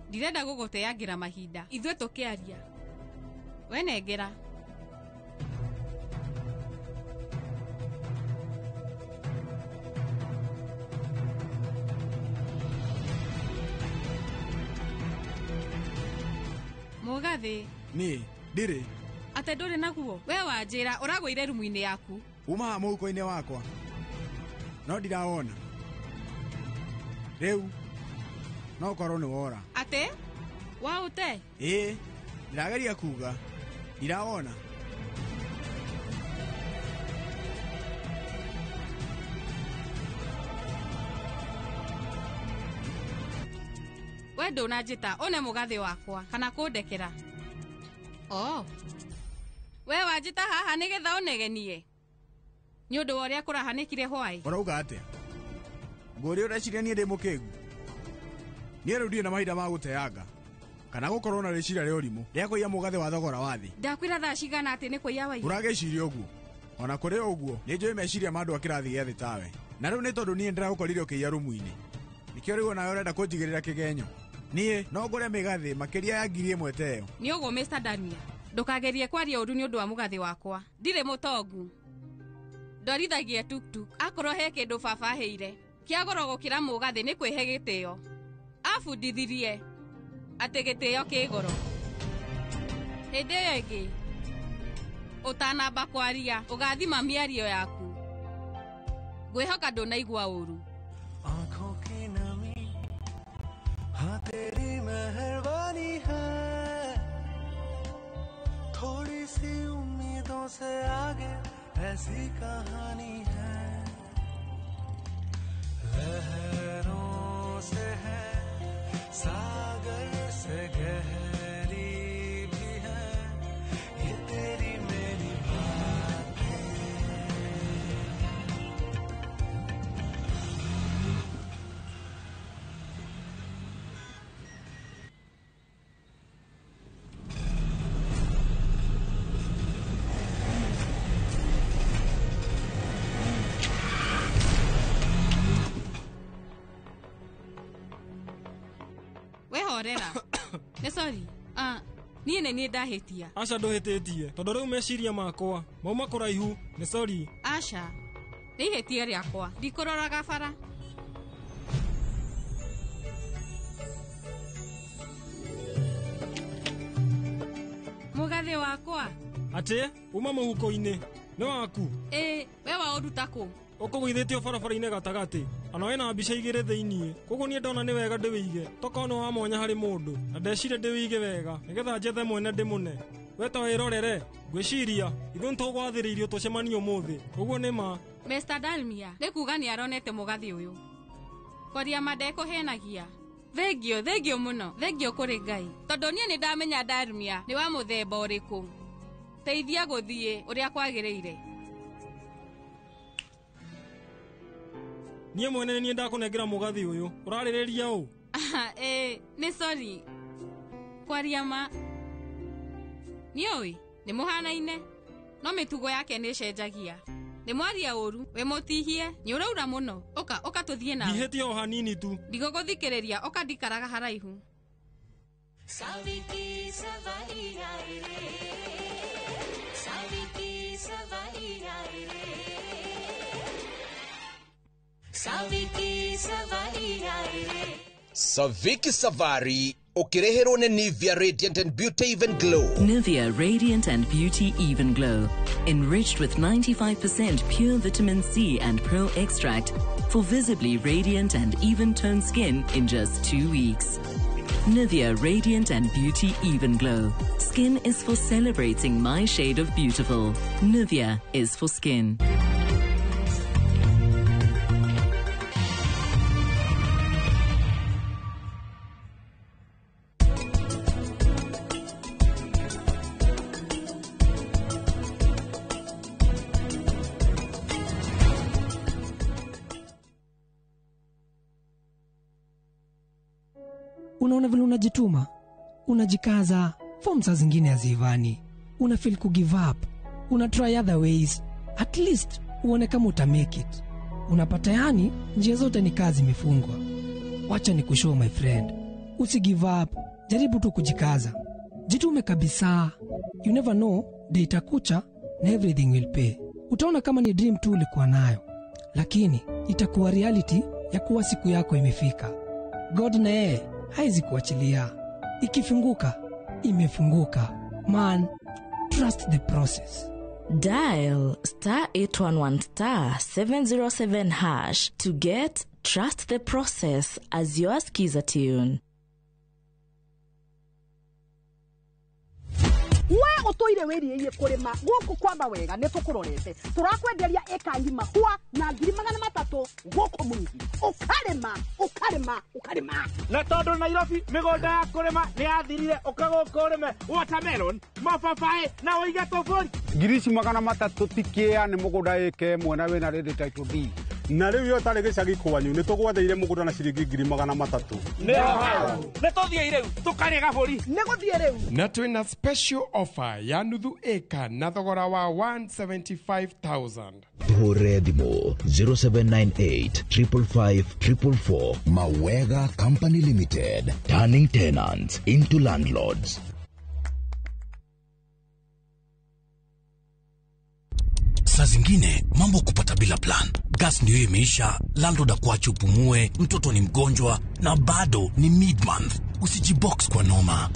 Speaker 33: Ndirenda gũgũteangĩra mahinda. Ithuĩ tũkĩaria. We nengera. Mũgathĩ.
Speaker 7: Niĩ ndirĩ.
Speaker 33: Ate ndũrĩ naguo. We wanjĩra ũragũire rumu-inĩ yaku.
Speaker 7: Uma ha mũhuko-inĩ wakwa. No ndirawona. Rĩu no korwo nĩ wora.
Speaker 33: Ate? Waũte?
Speaker 7: Ĩĩ, ndirageria kuga. Ndirawona.
Speaker 33: We ndũnanjĩta one mũgathĩ wakwa kana kũndekera. Oh. We wanjĩta haha nĩgetha ũnegenie. Nĩ ũndũ wa ũrĩa kũrahanĩkire hwaĩ.
Speaker 7: Ũrauga atĩa? Ngũrĩ ũreciria niĩ ndĩ mũkĩgu. Niĩ rĩu ndirĩ na mahinda ma gũteanga kana gũkorwo na rĩciria rĩa ũrimũ rĩa kũiya mũgathĩ wa thogora wa thĩ.
Speaker 33: Ndakwĩra thaa cigana atĩ nĩ kũiya waiya.
Speaker 7: Ũrageciria ũguo. ona kuri uguo ni njui meciria mandu akirathi gĩa thĩ tawe na rĩu nĩ tondũ niĩ ndĩragũkorire ũkĩiya rumu-inĩ nikĩo rĩu nawe ũrenda kũnjigĩrĩra kĩgenyo niĩ no ngũre mĩgathĩ makĩria ya 1,000 teyo
Speaker 33: nĩ ũguo Mr. Dania ndũkagerie kwaria ũru nĩ ũndũ wa mũgathĩ wakwa ndirĩ mũtongu ndorithagia tuktuk akorwo he kĩndũ baba hĩire kĩa goro gũkĩra mũgathĩ nĩ kwĩhe gĩtĩo abundithirie atĩ gĩtĩo kĩ goro hĩndĩ ĩyo ĩngĩ ũtanamba kwaria ũgathima mĩario yaku ngwĩhoka ndũnaigua ũru
Speaker 3: आंखों की नमी हाँ तेरी मेहरबानी है थोड़ी सी उम्मीदों से आगे ऐसी कहानी है लहरों से है सागर से गहरी भी है ये तेरी मेरी
Speaker 33: wehorera nĩ sorry niĩ nĩ ndahĩtia
Speaker 10: aca ndũhĩtĩtie tondũ rĩu meciria makwa mauma kũraihu nĩ sorry
Speaker 33: aca nĩ ihĩtia rĩakwa ndikũroraga bara mũgathĩ wakwa
Speaker 10: atĩ uma mũhuko-inĩ nĩ waku
Speaker 33: we waũruta kũ
Speaker 10: ũkũgũithĩtio barabara-inĩ gatagatĩ ona wĩna mbica igĩrĩ thĩiniĩ koguo niĩ ndona nĩ wega ndĩwĩige tokorwo nĩ wamonya harĩ mũndũ na ndecire ndĩwĩige wega nĩgetha njethe mwene ndĩmũne weta wĩrorere ngwĩciria ithuĩ nĩtũgwathĩrĩirio tũcemanie ũmũthĩ ũguo nĩ ma
Speaker 33: Mr. Dalmia nĩ kuga nĩ aronete mũgathĩ ũyũ kwaria ma ndekũhenagia thengio mũno thengio kũrĩ Ngai tondũ niĩ nĩ ndamenya Dalmia nĩ wa mũthemba ũrĩkũ teithia gũthiĩ ũrĩa kwagĩrĩire
Speaker 10: niĩ mwene niĩ ndakũnengera mũgathĩ ũyũ ũrarĩrĩria ũũ
Speaker 33: nĩ sorry kwaria ma nĩũĩ nĩ mũhanaine no mĩtugo yake nĩ cenjagia nĩ mwaria ũru we mũtihie nĩ ũraura mũno ũka tũthiĩ nawe
Speaker 10: ndihĩtie o hanini tu
Speaker 33: ndigũgũthikĩrĩria ũka ndikaraga haraihu
Speaker 2: Saviki Savari ukireherwo ni Nivea Radiant and Beauty Even Glow.
Speaker 8: Nivea Radiant and Beauty Even Glow, enriched with 95% pure vitamin C and pearl extract for visibly radiant and even-toned skin in just 2 weeks. Nivea Radiant and Beauty Even Glow. Skin is for celebrating my shade of beautiful. Nivea is for skin.
Speaker 9: Unaona vile unajituma, unajikaza, form saa zingine hazivani, una feel ku give up, una try other ways, at least uone kama uta make it. Unapata yani njia zote ni kazi imefungwa. Wacha ni kushow my friend, usi give up, jaribu tu kujikaza, jitume kabisa. You never know, day itakucha na everything will pay. Utaona kama ni dream tu ulikuwa nayo, lakini itakuwa reality ya kuwa siku yako imefika. God na yeye haizi kuachilia. Ikifunguka, imefunguka. Man, trust the process.
Speaker 16: Dial *811*707# to get Trust the Process as your skiza tune.
Speaker 11: we utoire wiriye kurima guku kwamba wega ne tukurorete turakwenderia eka ngima kwa na 300 guku mungi ukarima
Speaker 1: na tondu Nairobi migonda ya kurima ni yathirire ukagukurime watermelon mababaĩ na uige tofori
Speaker 21: 300 tikia ni mugunda eke mwana wena ready title D
Speaker 12: na riu yo tari gicagi kwanyu ni tugwatheire mugunda na ciringi 300,000
Speaker 1: nä tå thiä rä u tå karä gabåri
Speaker 11: nä gå thiä rä u
Speaker 13: na twina special offer ya nuthu eka na thogora wa 175,000.
Speaker 15: Tũhũrĩre thimũ 0798 555 444. Mawega Company Limited, turning tenants into landlords.
Speaker 4: Saa zingine mambo kupata bila plan. Gas ndio imeisha, landlord akuache upumue, mtoto ni mgonjwa na bado ni mid-month. Usijibox kwa noma.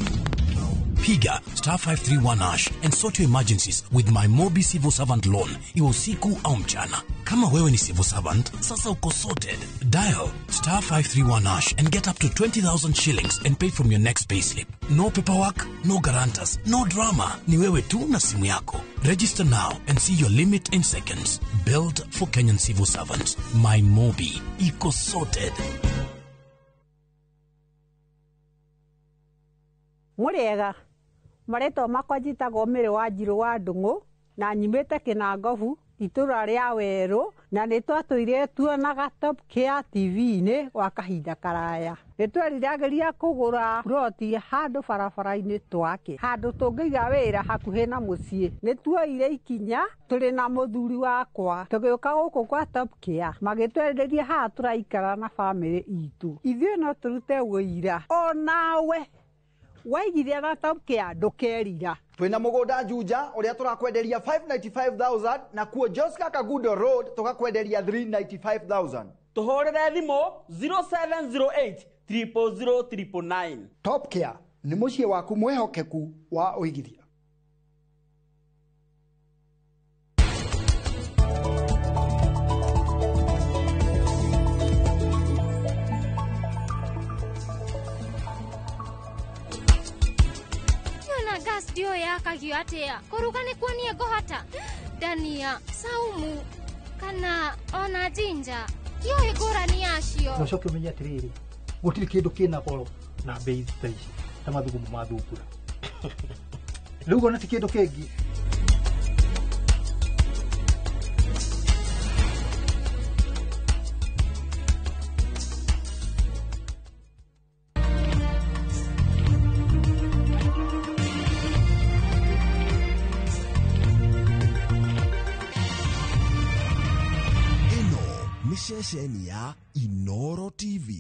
Speaker 4: Piga *531# and sort your emergencies with my Mobi Civil Servant Loan, iwe usiku au mchana. Kama wewe ni civil servant, sasa uko sorted. Dial *531# and get up to 20,000 shillings and pay from your next payslip. No paperwork, no guarantors, no drama. Ni wewe tu na simu yako. Register now and see your limit in seconds. Built for Kenyan civil servants. My Mobi, iko sorted.
Speaker 11: Muriega maretwo makwa njitagwo Mĩrĩ wa Njirũ wa Ndung'u na nyimĩte Kĩnangobu itũra rĩa Werũ na nĩ twatũire tuonaga Top Care TV-inĩ gwa kahinda karaya. Nĩ tweriragĩria kũgũra ploti handũ barabara-inĩ twake, handũ tũngĩiga wĩra hakuhĩ na mũciĩ. Nĩ tuoire ikinya, tũrĩ na mũthuri wakwa, tũgĩũka gũkũ kwa Top Care, magĩtwerirĩria haha tũraikara na bamĩrĩ itũ. Ithuĩ no tũrute wĩira, o nawe waigithia na Top Care ndũkerira.
Speaker 21: Twina mũgũnda Juja ũrĩa tũrakwenderia 595,000 na kuo Joska Kagudo Road tũgakwenderia 395,000.
Speaker 22: Tũhũrĩre thimũ 0708 000 999.
Speaker 21: Top Care nĩ mũciĩ waku mwehokeku wa ũigithia.
Speaker 23: Gas ndio yakagio atia kuruga ni kwani ngohata Dania Saumu kana ona Jinja kio igurani yacio
Speaker 24: no coke menya atiriri gutiri kindu kina goro na bei ta ici ta mathugumo ma thukura riu gona ti kindu kingi
Speaker 15: Sesheni ya Inoro TV.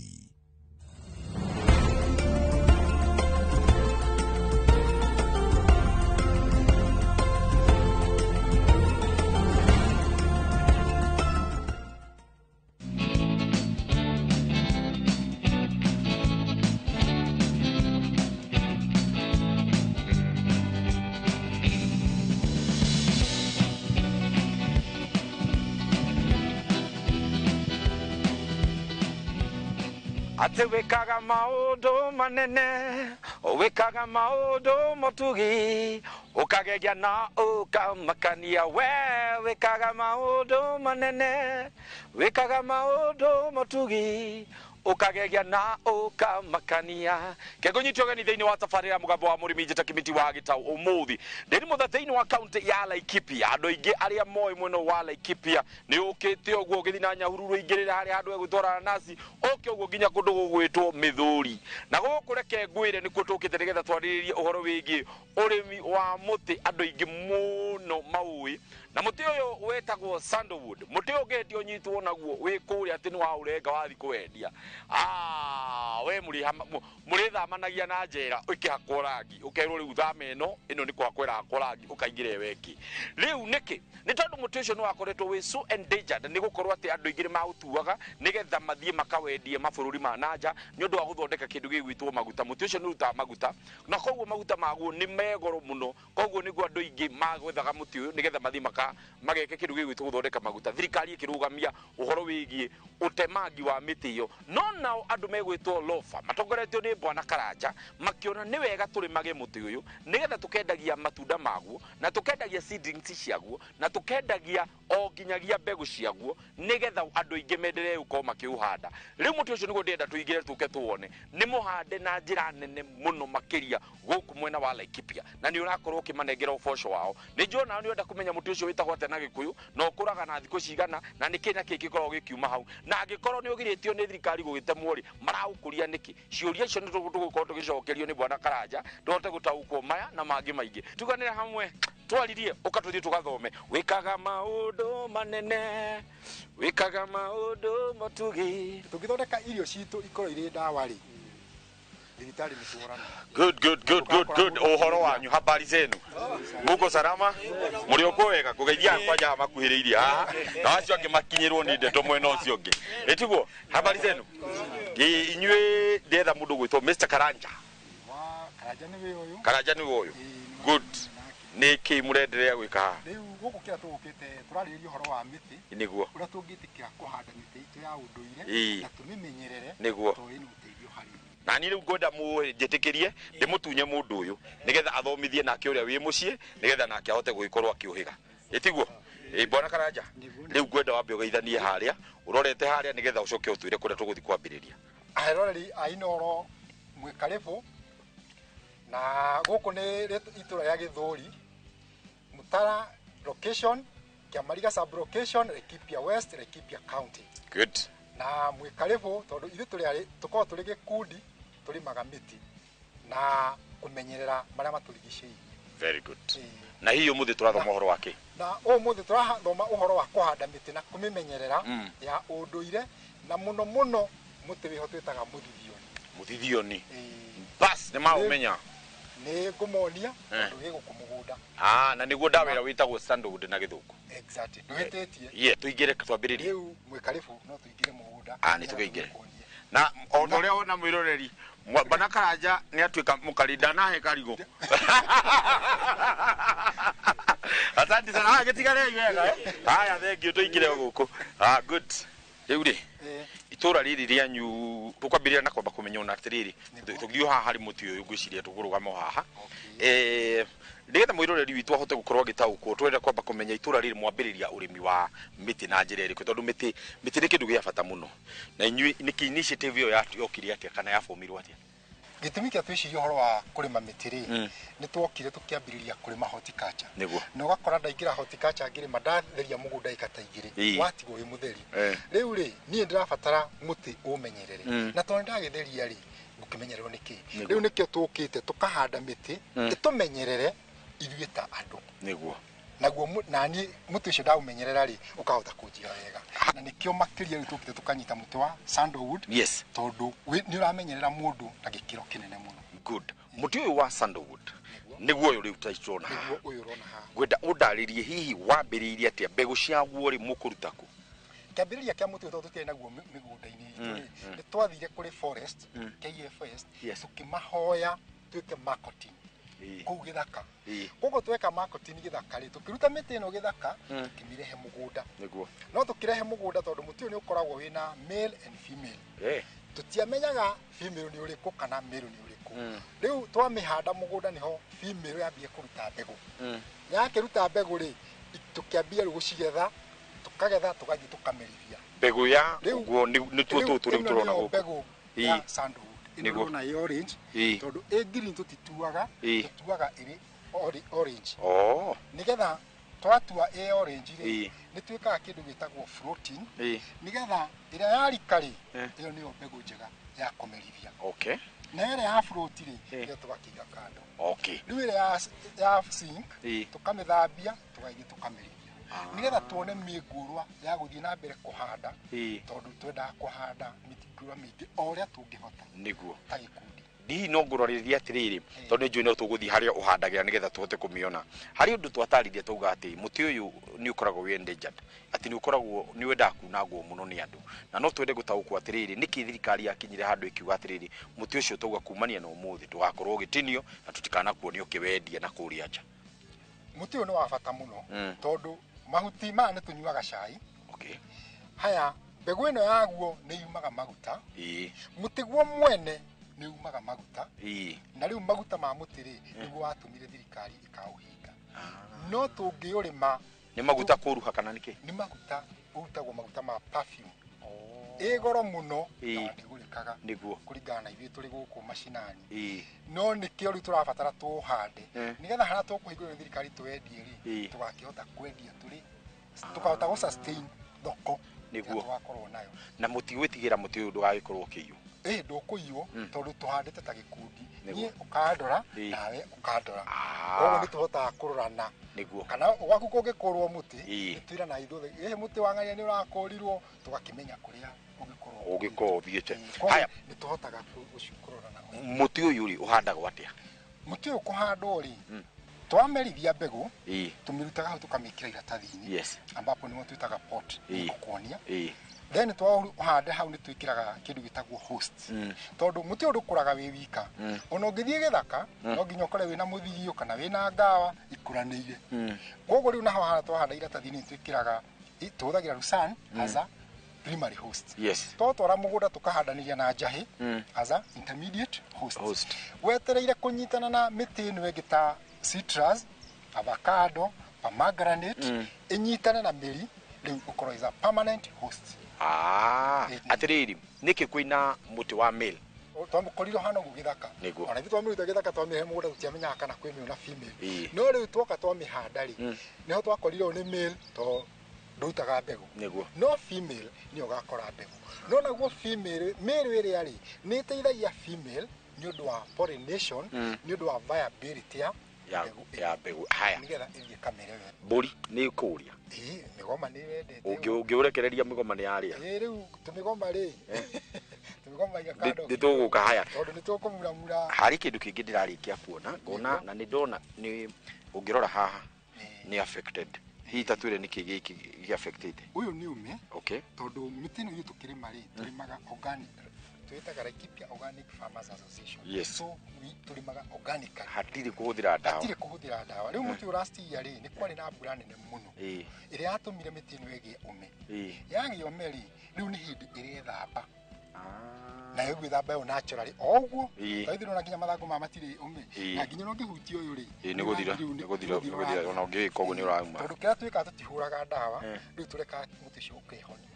Speaker 1: Ate wekaga maundu manene, wekaga maundu motugi, ukagegia na ukamakania we, wekaga maundu manene, wekaga maundu motugi, ukagegia na ukamakania. Kego nyitio gani thiini wa safari ya mugambo wa murimi njita kimiti wa Gitau umuthi. Ndeni mutha thiini wa county ya Laikipia, andu ingi aria moi mweno wa Laikipia ni ukite ogwo githi na Nyahururu ingirira hari andu egutwara nasi oke ogwo ginya kundu gugwitwo Mithuri. Na guku reke ngwire ni kutukite nigetha twariririe uhoro wigi urimi wa muti andu ingi muno maui. Na muti uyu wetagwo sandalwood. Muti ugendio nyitwo naguo wi kuri ati ni wa urenga wathi kwendia. We murithamanagia na njera ukihakwo rangi ukerwo riu thama ino ni kwakwera hakwo rangi ukaingire weki. Riu niki ni tondu muti ucio ni wakoretwo wi so endangered ni gukorwo ati andu ingire mautuaga nigetha mathie makawendie mabururi ma nanja ni undu wa guthondeka kindu gigwitwo maguta. Muti ucio ni rutaga maguta na koguo maguta maguo ni megoro muno, koguo niguo andu ingi magwethaga muti uyu nigetha mathie mageke kindu gigwitwo guthondeka maguta. Thirikari ikirugamia uhoro wigie utemangi wa miti iyo, no nao andu megwitwo lofa matongoretio ni Bwana Karanja makiona ni wega turimage muti uyu nigetha tukendagia matunda maguo na tukendagia seedlings ciaguo na tukendagia o nginyagia mbegu ciaguo nigetha andu aingi menderee uko makiuhanda riu muti ucio niguo ndenda tuigire tuke tuone ni muhande na njira nene muno makiria guku mwena wa Laikipia na ni urakorwo kimanengera uboco wao ni njona ni wenda kumenya muti ucio witagwo atĩa na Gikuyu no kuraga na thikũ cigana na nĩ Kenya kĩngĩkorwo gĩkiuma hau na angĩkorwo nĩ ũgirĩtio nĩ thirikari gũgĩtemwo rĩ maraũkũria nĩkĩ ciũria icio nĩ tũgũkorwo tũgĩcokerio nĩ Bwana Karanja tũhote gũtaũkwo maya na mangĩ maingĩ tuganĩre hamwe twaririe ũkatũthiĩ tũgathome wĩkaga maũndũ manene wĩkaga maũndũ matugi
Speaker 5: tũngĩthondeka irio citũ ikorwo irĩ ndawa rĩ thirikari nĩ tũhorana
Speaker 1: good uhoro wanyu habari zenu muko salama muri okwega kugeithia kwanja makuhiriirie haha na acio angĩ makinyirwo ni ndeto mwena ucio ũngĩ etiguo habari zenu inyuĩ ndetha mũndũ gwĩtwo Mr Karanja Karanja nĩ ũyũ good nĩ kĩ mũrenderea gwĩka haha
Speaker 5: rĩu gũkũ kĩrĩa tũgũkĩte tũrarĩrĩria ũhoro wa mĩtĩ
Speaker 1: nĩguo
Speaker 5: ũrĩa tũngĩtĩkĩra kũhanda mĩtĩ itũ ya ũndũire na tũmĩmenyerere
Speaker 1: nĩguo
Speaker 5: tondũ ĩna ũteithio harĩ
Speaker 1: na ni riu ngwenda mũnjĩtĩkĩrie ndĩmũtunye mũndũ ũyũ nigetha athomithie nake ũrĩa wĩ mũciĩ nigetha nake ahote gũgĩkorwo akĩũhĩga ĩtiguo Bwana Karanja riu ngwenda wambe ũgeithanie harĩa ũrorete harĩa nigetha ũcoke ũtwĩre kũrĩa tũgũthiĩ kwambĩrĩria
Speaker 5: ahoreri a Inoro mwĩkarĩbũ na gũkũ nĩ itũra ya Gĩthũri Mutara location Kiamariga sub location Laikipia West Laikipia County
Speaker 1: good
Speaker 5: na mwĩkarĩbũ tondũ ithuĩ tũkorwo tũrĩ gĩkundi tũrĩmaga mĩtĩ na kũmenyerera marĩa matũrigicĩirie
Speaker 1: very good na hiyo mũthĩ tũrathoma ũhoro wake
Speaker 5: na mũthĩ tũrathoma ũhoro wa kũhanda mĩtĩ na kũmĩmenyerera ya ũndũire na mũno mũno mũtĩ wĩho twĩtaga
Speaker 1: mũthithioni bas nĩ maũmenya
Speaker 5: nĩ ngũmonia tondũ wĩ gũkũ mũgũnda
Speaker 1: na nĩguo ndawĩra wĩtagwo sandalwood na gĩthũngũ
Speaker 5: exactly ndũhĩtĩtie
Speaker 1: tũingĩre twambĩrĩrie
Speaker 5: rĩu mwĩkarĩbũ no tũingĩre mũgũnda
Speaker 1: nĩ tũkĩingĩre na o ũrĩa wona mwĩroreri Bwana Karanja nĩ atuĩka mũkarinda nahe karigũ asante sana gĩtigare wega haya thengiũ tũingĩre gũkũ good rĩu rĩ itũra rĩrĩ rĩanyu tũkwambĩrĩria na kwamba kũmenya ona atĩrĩrĩ tũthiĩ haha harĩ mũtĩ ũyũ ngwĩciria tũkũrũgama haha nigetha mwĩroreri witũ ahote gũkorwo agĩtaũkwo twende kwamba kũmenya itũra rĩrĩ mwambĩrĩria ũrĩmi wa mĩtĩ na njĩra ĩrĩkũ tondũ mĩtĩ nĩ kĩndũ gĩa bata mũno na inyuĩ nĩkĩ initiative ĩyo yokire atĩa kana yabomirwo atĩa
Speaker 5: gĩtũmi kĩa twĩciria ũhoro wa kũrĩma mĩtĩ rĩ nĩ twokire tũkĩambĩrĩria kũrĩma horticulture na ũgakora ndaingĩra horticulture ngĩrĩma ndatheria mũgũnda ĩka ta igĩrĩ watigwo wĩ mũtheri rĩu rĩ niĩ ndĩrabatara mũtĩ ũmenyerere na tondũ ndagĩtheria rĩ ngũkĩmenyererwo nĩkĩ rĩu nĩkĩo tũkĩte tũkahanda mĩtĩ ĩtũmenyerere ithuĩ ta andũ
Speaker 1: nĩguo
Speaker 5: naguo nani mũtĩ ũcio ndaũmenyerera rĩ ũkahota kũnjiga wega na nĩkĩo makĩria rĩu tũkĩte tũkanyita mũtĩ wa sandalwood tondũ nĩ ũramenyerera mũndũ na gĩkĩro kĩnene mũno
Speaker 1: good mũtĩ ũyũ wa sandalwood nĩguo ũyũ rĩu tũrona haha
Speaker 5: nĩguo ũyũ ũrona haha
Speaker 1: ngwenda ũndarĩrie hihi wambĩrĩirie atĩa mbegũ ciaguo rĩ mũkũruta kũ
Speaker 5: kĩambĩrĩria kĩa mũtĩ ũyũ tondũ tũtirĩ naguo mĩgũnda-inĩ itũ nĩ twathire kũrĩ forest KFS tũkĩmahoya twĩke marketing kũu gĩthaka koguo tweka marketing gĩthaka rĩ tũkĩruta mĩtĩ ĩno gĩthaka tũkĩmĩrehe mũgũnda no tũkĩrehe mũgũnda tondũ mũtĩ ũyũ nĩ ũkoragwo wĩna male and female tũtiamenyaga female nĩ ũrĩkũ kana male nĩ ũrĩkũ rĩu twamĩhanda mũgũnda nĩho female yambie kũruta mbegũ yakĩruta mbegũ rĩ tũkĩambia rĩu gũcigetha tũkagetha tũgathiĩ tũkamerithia
Speaker 1: mbegũ ya ũguo nĩ tuo tũtũ rĩu tũrona gũkũ
Speaker 5: mbegũ ya sandalwood ĩno na orange tondũ green tũtituaga tũtuaga ĩrĩ orange nĩgetha twatua orange rĩ nĩ twĩkaga kĩndũ gĩtagwo floating nĩgetha ĩrĩa yarika rĩ ĩyo nĩyo mbegũ njega ya kũmerithia na ĩrĩa ya float rĩ ĩyo tũgakĩiga kando rĩu ĩrĩa ya sink tũkamĩthambia tũgathiĩ tũkamerithia nĩgetha tuone mĩngũrwa ya gũthiĩ na mbere kũhanda tondũ twendaga kũhanda mĩtingũrwa mĩingĩ o ũrĩa tũngĩhota
Speaker 1: nĩguo
Speaker 5: ta gĩkundi
Speaker 1: hihi no ngũrorĩrie atĩrĩrĩ tondũ nĩ njũĩ no tũgũthiĩ harĩa ũhandagĩra nĩgetha tũhote kũmĩona harĩ ũndũ twatarĩria tauga atĩ mũtĩ ũyũ nĩ ũkoragwo wĩ endangered atĩ nĩ ũkoragwo nĩ wendaga kunangwo mũno nĩ andũ na no twende gũtaũkwo atĩrĩrĩ nĩkĩ thirikari yakinyire handũ ĩkiuga atĩrĩrĩ mũtĩ ũcio tauga kumania na ũmũthĩ ndũgakorwo ũgĩtinio na tũtikanakuonio ũkĩwendia na kũrĩa nja
Speaker 5: mũtĩ ũyũ nĩ wa bata mũno tondũ mahuti maya nĩ tũnyuaga cai haya mbegũ ĩno yaguo nĩ yumaga maguta mũtĩ guo mwene na riu maguta ma mutiri niguo watumire thirikari ikauhinga no tungiurima
Speaker 1: ni maguta kuruha kana niki
Speaker 5: ni maguta utagwo maguta ma perfume igoro muno ndigurikaga
Speaker 1: niguo
Speaker 5: kuringana na ithuĩ tũrĩ gũkũ macinani no nikio riu turabatara tuhande nigetha hara tukuhingũra thirikari twendie ri tugakihota kwendia turi tukahota gu sustain thoko
Speaker 1: niguo
Speaker 5: twakorwo nayo
Speaker 1: na mutigwitigira muti uyu ndugagĩkorwo ũkĩiywo
Speaker 5: ndũkũiywo tondũ tuhandĩte ta gĩkundi niĩ ũkandora nawe ũkandora koguo nĩ tũhotaga kũrorana
Speaker 1: niguo
Speaker 5: kana gwaku kũngĩkũrwo mũtĩ nĩtwĩrana ithuothe mũtĩ wa ng'ania nĩ ũrakũrirwo tũgakĩmenya kũrĩa
Speaker 1: ũngĩkorwo ũthiĩte haya
Speaker 5: nĩ tũhotaga kũrorana
Speaker 1: mũtĩ ũyũ rĩ ũhandagwo atĩa
Speaker 5: mũtĩ ũyũ kũhandwo rĩ twamerithia mbegũ tũmirutaga hau tũkamĩkĩra iratathi-inĩ ambapo nĩmo twĩtaga pot kuonia then twahande hau nĩ twĩkĩraga kĩndũ gĩtagwo host tondũ mũtĩ ũyũ ndũkũraga wĩ wika ona ũngĩthiĩ gĩthaka no nginya ũkore wĩna mũthigio kana wĩna ngawa ikũranĩire koguo rĩu naho hana twahanda iratathi-inĩ twĩkĩraga tũhũthagĩra Lusan as a primary host twatwara mũgũnda tũkahandanĩria na njahĩ as a intermediate host wetereire kũnyitana na mĩtĩ ĩno ĩngĩ ta citrus avocado pomegranate inyitane na mĩri rĩu ũkorwo is a permanent host
Speaker 1: atiriri niki kwina muti wa male
Speaker 5: twamukorirwo hano gũgĩthaka ona ithuĩ twamĩruta gĩthaka twamĩhe mũgũnda tũtiamenyaga kana kwĩ mĩũ na female no rĩu twoka twamĩhanda rĩ niho twakorirwo nĩ male to ndutaga mbegũ no female nĩ ũgakora mbegũ no naguo female male ĩrĩa rĩ nĩ ĩteithagia female nĩ ũndũ wa pollination nĩ ũndũ wa viability
Speaker 1: ya mbegũ haya
Speaker 5: nigetha ĩthiĩ kamere wega
Speaker 1: mbũri nĩ ĩkũria
Speaker 5: mĩgoma nĩ wendete
Speaker 1: ũngĩũrekereria mĩgoma nĩ yarĩa
Speaker 5: rĩu tũmĩgoma rĩ tũmĩgoma igakando
Speaker 1: nĩtũgũka haya
Speaker 5: tondũ nĩtũkũmuramura
Speaker 1: harĩ kĩndũ kĩngĩ ndĩrarĩkia kuona ngona na nĩndona nĩ ũngĩrora haha nĩ affected hihi tatuĩre nĩkĩ gĩkĩ gĩ affected
Speaker 5: ũyũ nĩ ume tondũ mĩtĩ ĩno ithuĩ tũkĩrĩma rĩ tũrĩmaga organic twĩtaga Laikipia Organic Farmers Association so tũrĩmaga organic
Speaker 1: hatirĩ kũhũthĩra
Speaker 5: ndawa rĩu mũtĩ last year rĩ nĩ kwarĩ na mbura nene mũno ĩrĩa yatũmire mĩtĩ ĩno ĩgĩe ũme yagĩa ũme rĩ rĩu nĩ hĩndĩ ĩrethamba na ĩgwĩthamba yo naturally o ũguo twaithirwo na nginya mathangũ ma matirĩ ũme na nginya no ngĩhutia ũyũ rĩ
Speaker 1: nĩgũthira ona ũngĩgĩka ũguo nĩ ũrauma
Speaker 5: tondũ kĩrĩa twĩkaga tũtihũraga ndawa rĩu tũrekaga mũtĩ ũcio ũkĩhonia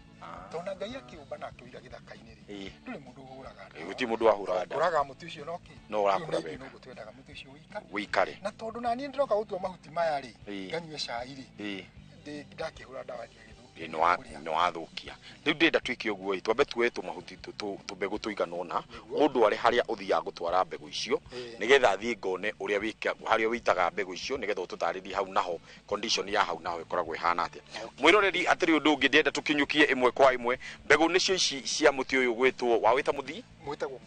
Speaker 5: tondũ Ngai akĩũmba na akĩũiga gĩthaka-inĩ rĩ ndũrĩ mũndũ ũhũraga ndawa
Speaker 1: gũtirĩ mũndũ wahũraga ndawa
Speaker 5: ũraga mũtĩ ũcio
Speaker 1: no ũrakũra wega
Speaker 5: no gũtwendaga mũtĩ ũcio
Speaker 1: wĩikare
Speaker 5: na tondũ na niĩ ndĩroka gũtua mahuti maya rĩ nganyue cai rĩ ndakĩhũra ndawa
Speaker 1: nĩ wathũkia rĩu ndĩrenda twĩke ũguo twambe tuoe tũmahuti tũmbegũ tũigana ũna mũndũ arĩ harĩa ũthiaga gũtwara mbegũ icio nĩgetha thiĩ ngone harĩa wĩitaga mbegũ icio nĩgetha ũtũtarĩrie hau naho condition ya hau naho ĩkoragwo ĩhana atĩa mwĩroreri atĩrĩ ũndũ ũngĩ ndĩrenda tũkinyũkie ĩmwe kwa ĩmwe mbegũ nĩcio ici cia mũtĩ ũyũ gwĩtwo wawĩta
Speaker 5: mwĩtagwo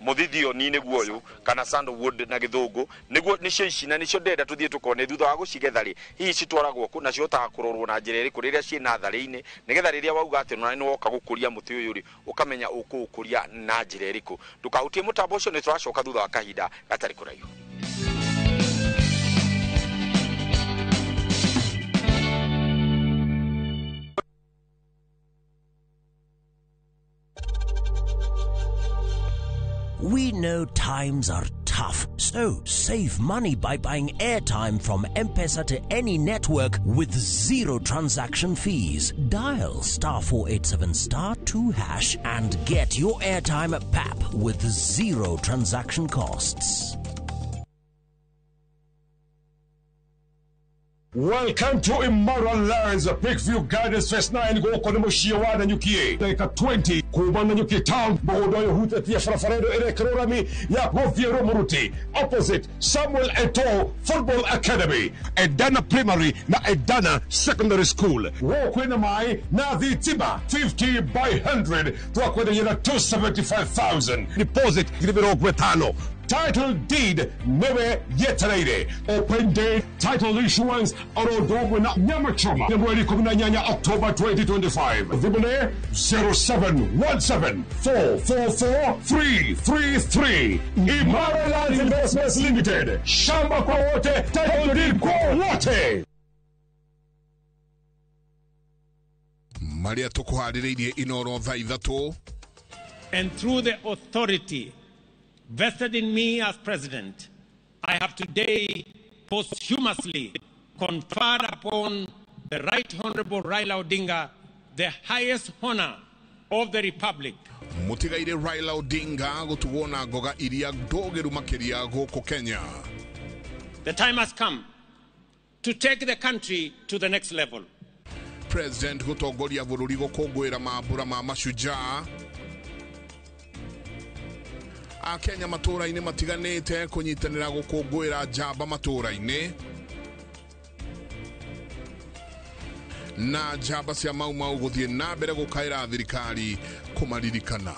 Speaker 1: muthithio ni niguo uyu kana sandalwood na githungu niguo nicio ici na nicio ndenda tuthie tukone thutha wa gucigetha ri hihi citwaragwo ku na ciotaga kurorwo na njira iri kuriria ci na thari-ini nigetha riria wauga ati no woka gukuria muti uyu ri ukamenya ukuukuria na njira iriku ndukahutie mutambo ucio ni turacoka thutha wa kahinda gatari kuraihu.
Speaker 6: We know times are tough, so save money by buying airtime from M-Pesa to any network with zero transaction fees. Dial *487*2# and get your airtime PAP with zero transaction costs.
Speaker 14: Welcome to Immoral Lands, Peakview Gardens Fest 9 goko ni mushiwa na nyukie dakika 20 kuba na nyukie town bodo hutetia farafaredo erekrorami ya Goviero Muruti opposite Samuel Eto'o Football Academy Edana Primary na Edana Secondary School wokwena mai na dhitima 50 by 100 twakwenda yena 275,000 deposit gilibero gwetano. Title deed newe yetereire. Open day title issuance orodogwe na nyama choma. Mwezi 18 October 2025. Vibune 0717444333. Imara Lands Investments Limited. Shamba kwa wote, title deed kwa wote.
Speaker 17: Maria tukuhaririirie inoro thaa ithatu.
Speaker 18: And through the authority
Speaker 7: vested in me as president, I have today posthumously conferred upon the Right Honorable Raila Odinga the highest honor of the Republic.
Speaker 17: Mutigaire Raila Odinga gutuwona goga iria dogeru makiria goko Kenya.
Speaker 7: The time has come to take the country to the next level.
Speaker 17: President gutongoria bururi gukungwira mambura ma mashujaa. Akenya matura-ini matiganite kunyitanira gukungwira njamba matura-ini. Na njamba cia Mau Mau guthie na mbere gukaira thirikari kumaririkana.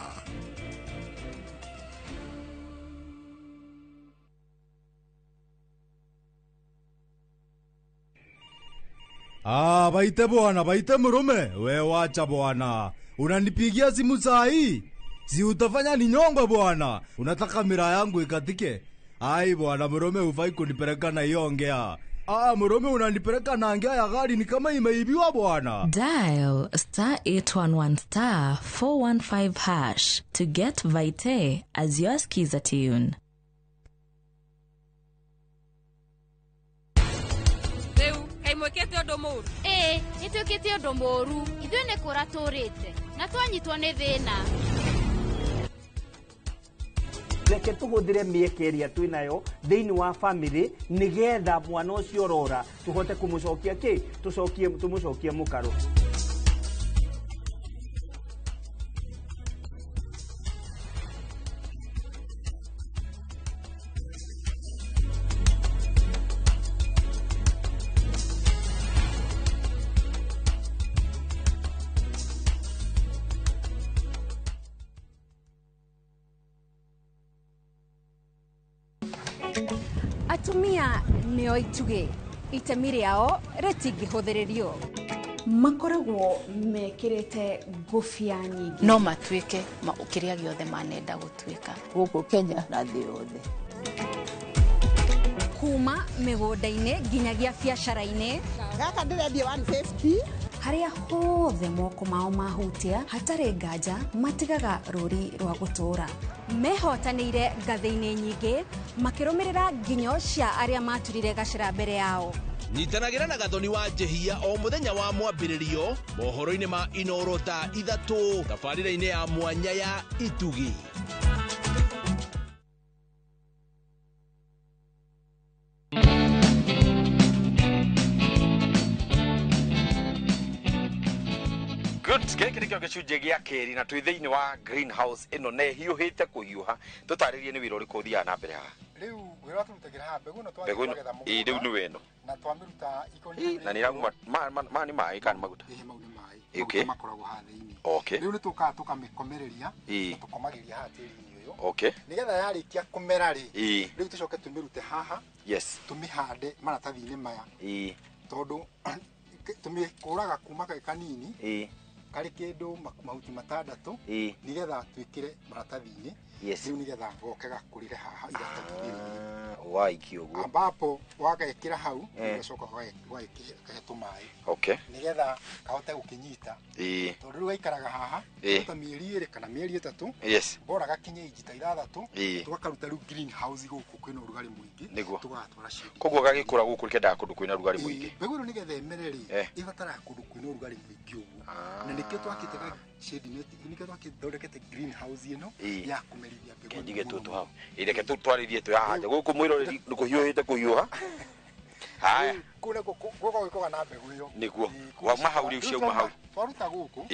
Speaker 18: Baite bwana, baite murume. We wacha bwana. Unanipigia simu saa hii? Si utafanya ni nyongo bwana. Unataka mira yangu ikatike? Ai bwana murume ufai kunipeleka na hiyo ongea. Murume unanipeleka na ongea ya gari ni kama imeibiwa bwana.
Speaker 19: Dial *811 415 hash to get Vite as your skiza tune.
Speaker 23: Mwekete ondo moru nitwikite ondo moru ithuĩ nĩ kũra tũrĩte na twanyitwo nĩ thĩna.
Speaker 22: Reke tũhũthĩre mĩeke ĩrĩa twĩnayo thĩinĩ wa bamĩrĩ nĩgetha mwana ũcio ũrora tũhote kũmũcokia tũmũcokie mũkaro.
Speaker 20: Atumia nĩo ituge itemi rĩao rĩtingĩhũthĩrĩrio.
Speaker 25: Makoragwo mekĩrĩte ngũbia nyingĩ
Speaker 33: no matuĩke kĩrĩa gĩothe manenda gũtuĩka gũkũ Kenya na thĩ yothe.
Speaker 20: Kuma mĩgũnda-inĩ nginyagia biacara-inĩ.
Speaker 26: Gaka ndĩrendia 150.
Speaker 20: Harĩa hothe moko mao mahutia hatarĩ nganja matigaga rũri rwa gũtũra. Mehotanĩire ngathĩ-inĩ nyingĩ makĩrũmĩrĩra nginyo cia arĩa maturire gacĩra mbere yao.
Speaker 2: Nyitanagĩra na Gathoni wa Njehia o mũthenya wa mwambĩrĩrio mohoro-inĩ ma Inooro ta 3 tabarĩra-inĩ ya mwanya ya Itugi.
Speaker 1: Gĩkĩ nĩkĩo gĩcunjĩ gĩa kerĩ na twĩ thĩinĩ wa greenhouse ĩno na ĩhiũhĩte kũhiũha. Tũtarĩrie nĩ wĩra ũrĩkũ ũthiaga na mbere haha.
Speaker 5: Rĩu wĩra tũrutagĩra haha mbegũ ĩno
Speaker 1: twagethha mũgũnda. Rĩu nĩ weno
Speaker 5: na twamĩruta ikoni.
Speaker 1: Na nĩ irauma ma nĩ maĩ kana maguta?
Speaker 5: Mau nĩ maĩ. Okay. Makoragwo haha thĩinĩ.
Speaker 1: Okay.
Speaker 5: Rĩu nĩ tũkaga tũkamĩkomereria na tũkomagĩria haha tĩri-inĩ ũyũ.
Speaker 1: Okay.
Speaker 5: Nĩgetha yarĩkia kũmera rĩ. Rĩu tũcoke tũmĩrute haha.
Speaker 1: Yes.
Speaker 5: Tũmĩhande maratathi-inĩ maya. Tondũ tũmĩkũraga kuma kanini. Kari kĩndũ mahuti matandatũ nigetha twĩkĩre maratathi-inĩ. Rĩu nigetha goke gakũrĩre haha iratathi-inĩ.
Speaker 1: Waiki ũguo.
Speaker 5: Ambapo wagekĩra hau ũgacoka ũgekĩra tũmaĩ. Nigetha kahote gũkĩnyita. Tondũ rĩu gaikaraga haha ta mĩeri 2 kana mĩeri 3. Bora gakinye inji ta 6 tũgakaruta rĩu greenhouse gũkũ kwĩna ũrugarĩ mũingĩ tũgatwara shade.
Speaker 1: Koguo gagĩkũra gũkũ kĩendaga kũndũ kwĩna ũrugarĩ mũingĩ.
Speaker 5: Mbegũ ĩno nigetha ĩmere rĩ ĩbataraga kũndũ kwĩna ũrugarĩ mũingĩ ũguo. Na nĩkĩo twakĩte shade net nĩkĩo twakĩthondekete greenhouse ĩno ya kũmerithia mbegũ.
Speaker 1: Kĩndige tũtũ hau. Ireke tũtwarĩrie tũ haha gũkũ mwĩroreri nĩ kũhiũhĩte kũhiũha. Haya.
Speaker 5: Kũrĩa gũkũ gũkoga na mbegũ ĩyo.
Speaker 1: Nĩguo. Wauma hau rĩu ciauma hau.
Speaker 5: Twaruta gũkũ.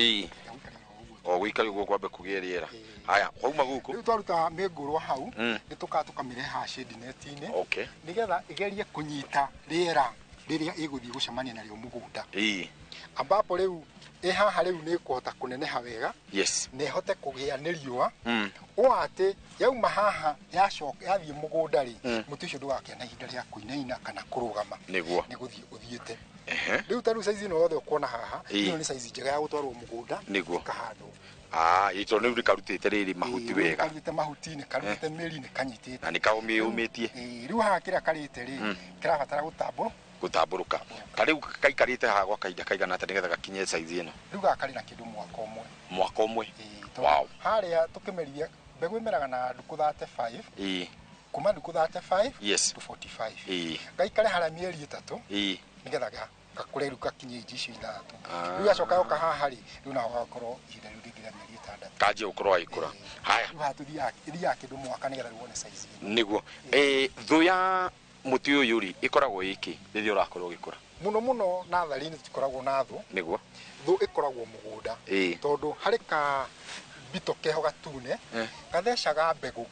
Speaker 1: Gũikarĩo gũkũ kwambe kũgĩa rĩera. Haya, wauma gũkũ.
Speaker 5: Rĩu twaruta mĩngũrwa hau nĩ tũkaga tũkamĩrehe haha shade net-inĩ. Nĩgetha ĩgerie kũnyita rĩera rĩrĩa ĩgũthiĩ gũcemania narĩo mũgũnda. Ambapo rĩu haha rĩu nĩ kũhota kũneneha wega. Na ĩhote kũgĩa nĩ riũa. Ũũ atĩ yauma haha yathiĩ mũgũnda rĩ mũtĩ ũcio ndũgakĩa na ihinda rĩa kũinaina kana kũrũgama. Nĩ gũthiĩ ũthiĩte. Rĩu ta rĩu size ĩno yothe ũkuona haha ĩno nĩ size njega ya gũtwarwo mũgũnda ĩkahandwo. Ito nĩ rĩkarutĩte rĩrĩ mahuti wega. Karutĩte mahuti-inĩ karutĩte mĩri nĩ kanyitĩte. Na nĩ kaũmĩtie. Rĩu haha kĩrĩa karĩte rĩ kĩrabatara gũtambũrũka. Kariu kaikarĩte haha gwa kahinda kaigana atĩa nĩgetha gakinye size ĩno? Rĩu gaka karĩ na kĩndũ mwaka ũmwe. Mwaka ũmwe? Wow. Harĩa tũkĩmerithia mbegu imeraga na nduku 35 kuma nduku 35 to 45 gaikare haria mieri 3 nigetha gakure riu gakinye inji icio 3 riu acoka yoka haha ri riu na gakorwo ihinda riu ringira mieri 6
Speaker 1: kanjie gukorwo aikura haya
Speaker 5: riu hatuthiaga kindu mwaka nigetha riwone size
Speaker 1: niguo thu ya muti uyu ri ikoragwo iki riria urakorwo ugikura
Speaker 5: muno natharini tutikoragwo na thu
Speaker 1: niguo
Speaker 5: thu ikoragwo mugunda tondu hari ka bito keho gatune gathecaga mbegu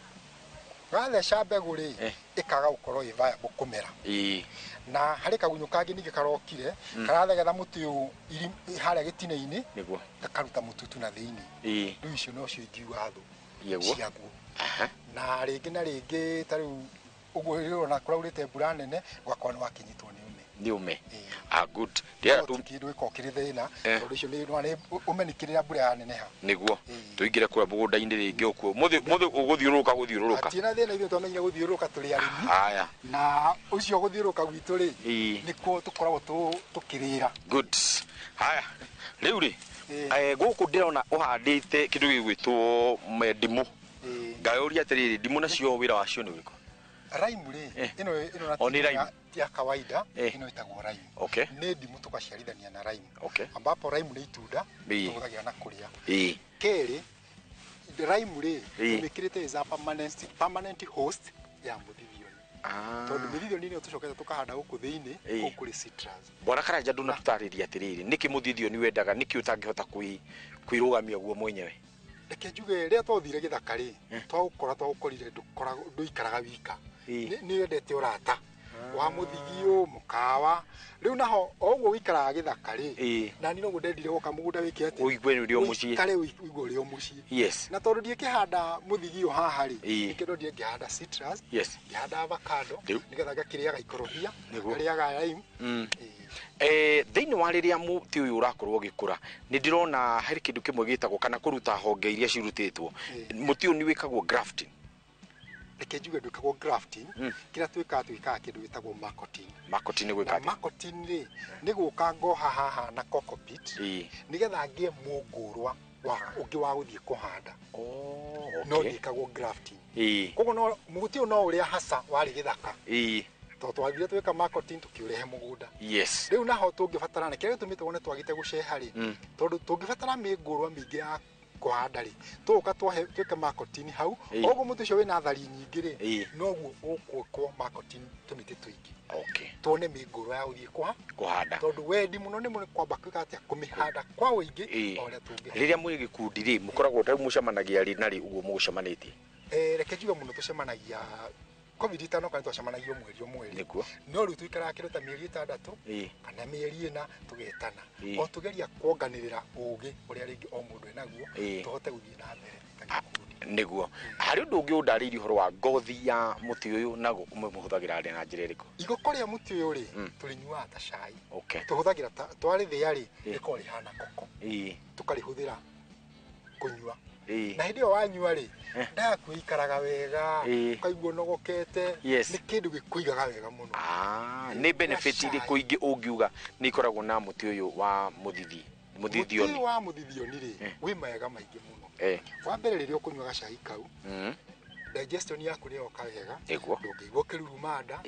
Speaker 5: gatheca mbegu ri ikaga gukorwo viable kumera na hari kagunyo kangi ningi karokire karathegetha muti uyu haria gitine-ini
Speaker 1: niguo
Speaker 5: gakaruta mututu na thiini riu icio no cio ingiuga thu ciaguo na ringi na ringi tariu uguo rĩrona kũraurĩte mbura nene gwakorwo nĩ wakinyitwo nĩ ũme
Speaker 1: good ndia
Speaker 5: tu kindu ikokire thina tondu icio nĩ umenikirira mbura ya neneha
Speaker 1: niguo tuingire kwa mũgũnda-inĩ rĩngĩ okuo muthi gũthiũrũrũka
Speaker 5: atina thina ithuĩ twamenyire gũthiũrũrũka tũrĩ arĩmi haya na ũcio gũthiũrũrũka gwitũ rĩ nĩkuo tũkoragwo tũkĩrĩra
Speaker 1: good haya rĩu rĩ gũkũ ndĩrona ũhandĩte kĩndũ gĩgwĩtwo ndimũ ngayũria atĩrĩrĩ ndimũ nacio wĩra wacio nĩ ũrĩkũ
Speaker 5: raimu ri ino ya kawaida ino itagwo raimu nĩ ndimũ tukaciarithania na raimu ambapo raimu nĩ itunda tũhũthagĩra na kũrĩa kerĩ raimu ri tumĩkĩrĩte is a permanent host ya mũthithioni tondu mũthithioni nĩ tũcokete tũkahanda gũkũ thĩinĩ gũkũ kũrĩ citrus
Speaker 1: bwana Karanja nduna tutarĩria atĩrĩrĩ nĩkĩ mũthithioni wendaga nĩkĩ ũtangĩhota kwĩrũgamia guo mwenyewe
Speaker 5: reke njuge rĩa twathire gĩthaka rĩ twagũkorire ndũikaraga wika nĩ wendete ũrata wa mũthigio mũkawa rĩu naho oguo wikaraga gĩthaka rĩ na ni noguo ndendire gũka mũgũnda wĩke atĩ
Speaker 1: ũigue nĩ ũrĩ o mũciĩ
Speaker 5: kare ũigue ũrĩ o mũciĩ na tondũ ndiĩkĩhanda mũthigio haha rĩ kĩndũ ngĩhanda citrus ngĩhanda avocado nĩgetha ngakĩrĩaga ikorobia ngarĩaga lime
Speaker 1: thĩinĩ wa rĩrĩa mũtĩ ũyũ ũrakorwo ũgĩkũra nĩ ndĩrona harĩ kĩndũ kĩmwe gĩtagwo kana kũruta honge iria cirutĩtwo mũtĩ ũyũ nĩ wĩkagwo grafting
Speaker 5: reke njuge ndwĩkagwo grafting kĩrĩa twĩkaga kĩndũ gĩtagwo
Speaker 1: marketing gwĩka
Speaker 5: marketing rĩ nĩ gũka ngoha haha na cockpit nĩgetha ngĩe mũngũrwa ũngĩ wa gũthiĩ kũhanda no ndĩkagwo grafting koguo no mũtĩ ũyũ no ũrĩa hasa warĩ gĩthaka to twathire twĩka marketing tukiurehe mũgũnda rĩu naho tũngĩbatara kĩrĩa gĩtũmĩte wone twagĩte gũceha rĩ tondũ tũngĩbatara mĩngũrwa mĩingĩ ya kũhanda rĩ tũka twĩke marketing hau oguo mũtĩ ũcio wĩna thari nyingĩ rĩ noguo ũkwĩkwo marketing tũmĩtĩ tũingĩ tuone mĩngũrwa ya gũthiĩ
Speaker 1: kũhanda
Speaker 5: tondũ wendi mũno nĩ kwamba kwĩka atĩa kũmĩhanda kwa ũingĩ o ũrĩa tũngĩ
Speaker 1: rĩrĩa mwĩ gĩkundi rĩ mũkoragwo tarĩ mũcemanagia rĩ na rĩ ũguo mũgũcemanĩtie
Speaker 5: reke njuge mũno tũcemanagia covid tano kana twacemanagia mweri no rĩu tũikaraga kĩndũ ta mĩeri 6 kana mĩeri 4 tũgetana o tũgeria kuonganĩrĩra ũgĩ ũrĩa rĩngĩ o mũndũ enaguo tũhote gũthiĩ na mbere
Speaker 1: nĩguo harĩ ũndũ ũngĩ ũndarĩirie ũhoro wa ngothi ya mũtĩ ũyũ na mũhũthagĩra na njĩra ĩrĩkũ
Speaker 5: igũkũ rĩa mũtĩ ũyũ rĩ tũrĩnyuaga ta cai tũhũthagĩra twarĩthĩa rĩ rĩkorwo rĩhana koko tũkarĩhũthĩra kũnyua na hĩndĩ ĩyo wanyua rĩ ndaku ikaraga wega ukaigua nogokete nĩ kĩndũ gĩkũigaga wega mũno
Speaker 1: nĩ benefit irĩkũ ingĩ ũngiuga nĩ ikoragwo na mũtĩ ũyũ wa mũthithioni
Speaker 5: mũtĩ wa mũthithioni rĩ wĩ mega maingĩ mũno wa mbere rĩrĩa ũkũnyua gacai kau digestion yaku nĩ yoka wega ndũngĩigua kĩruruma nda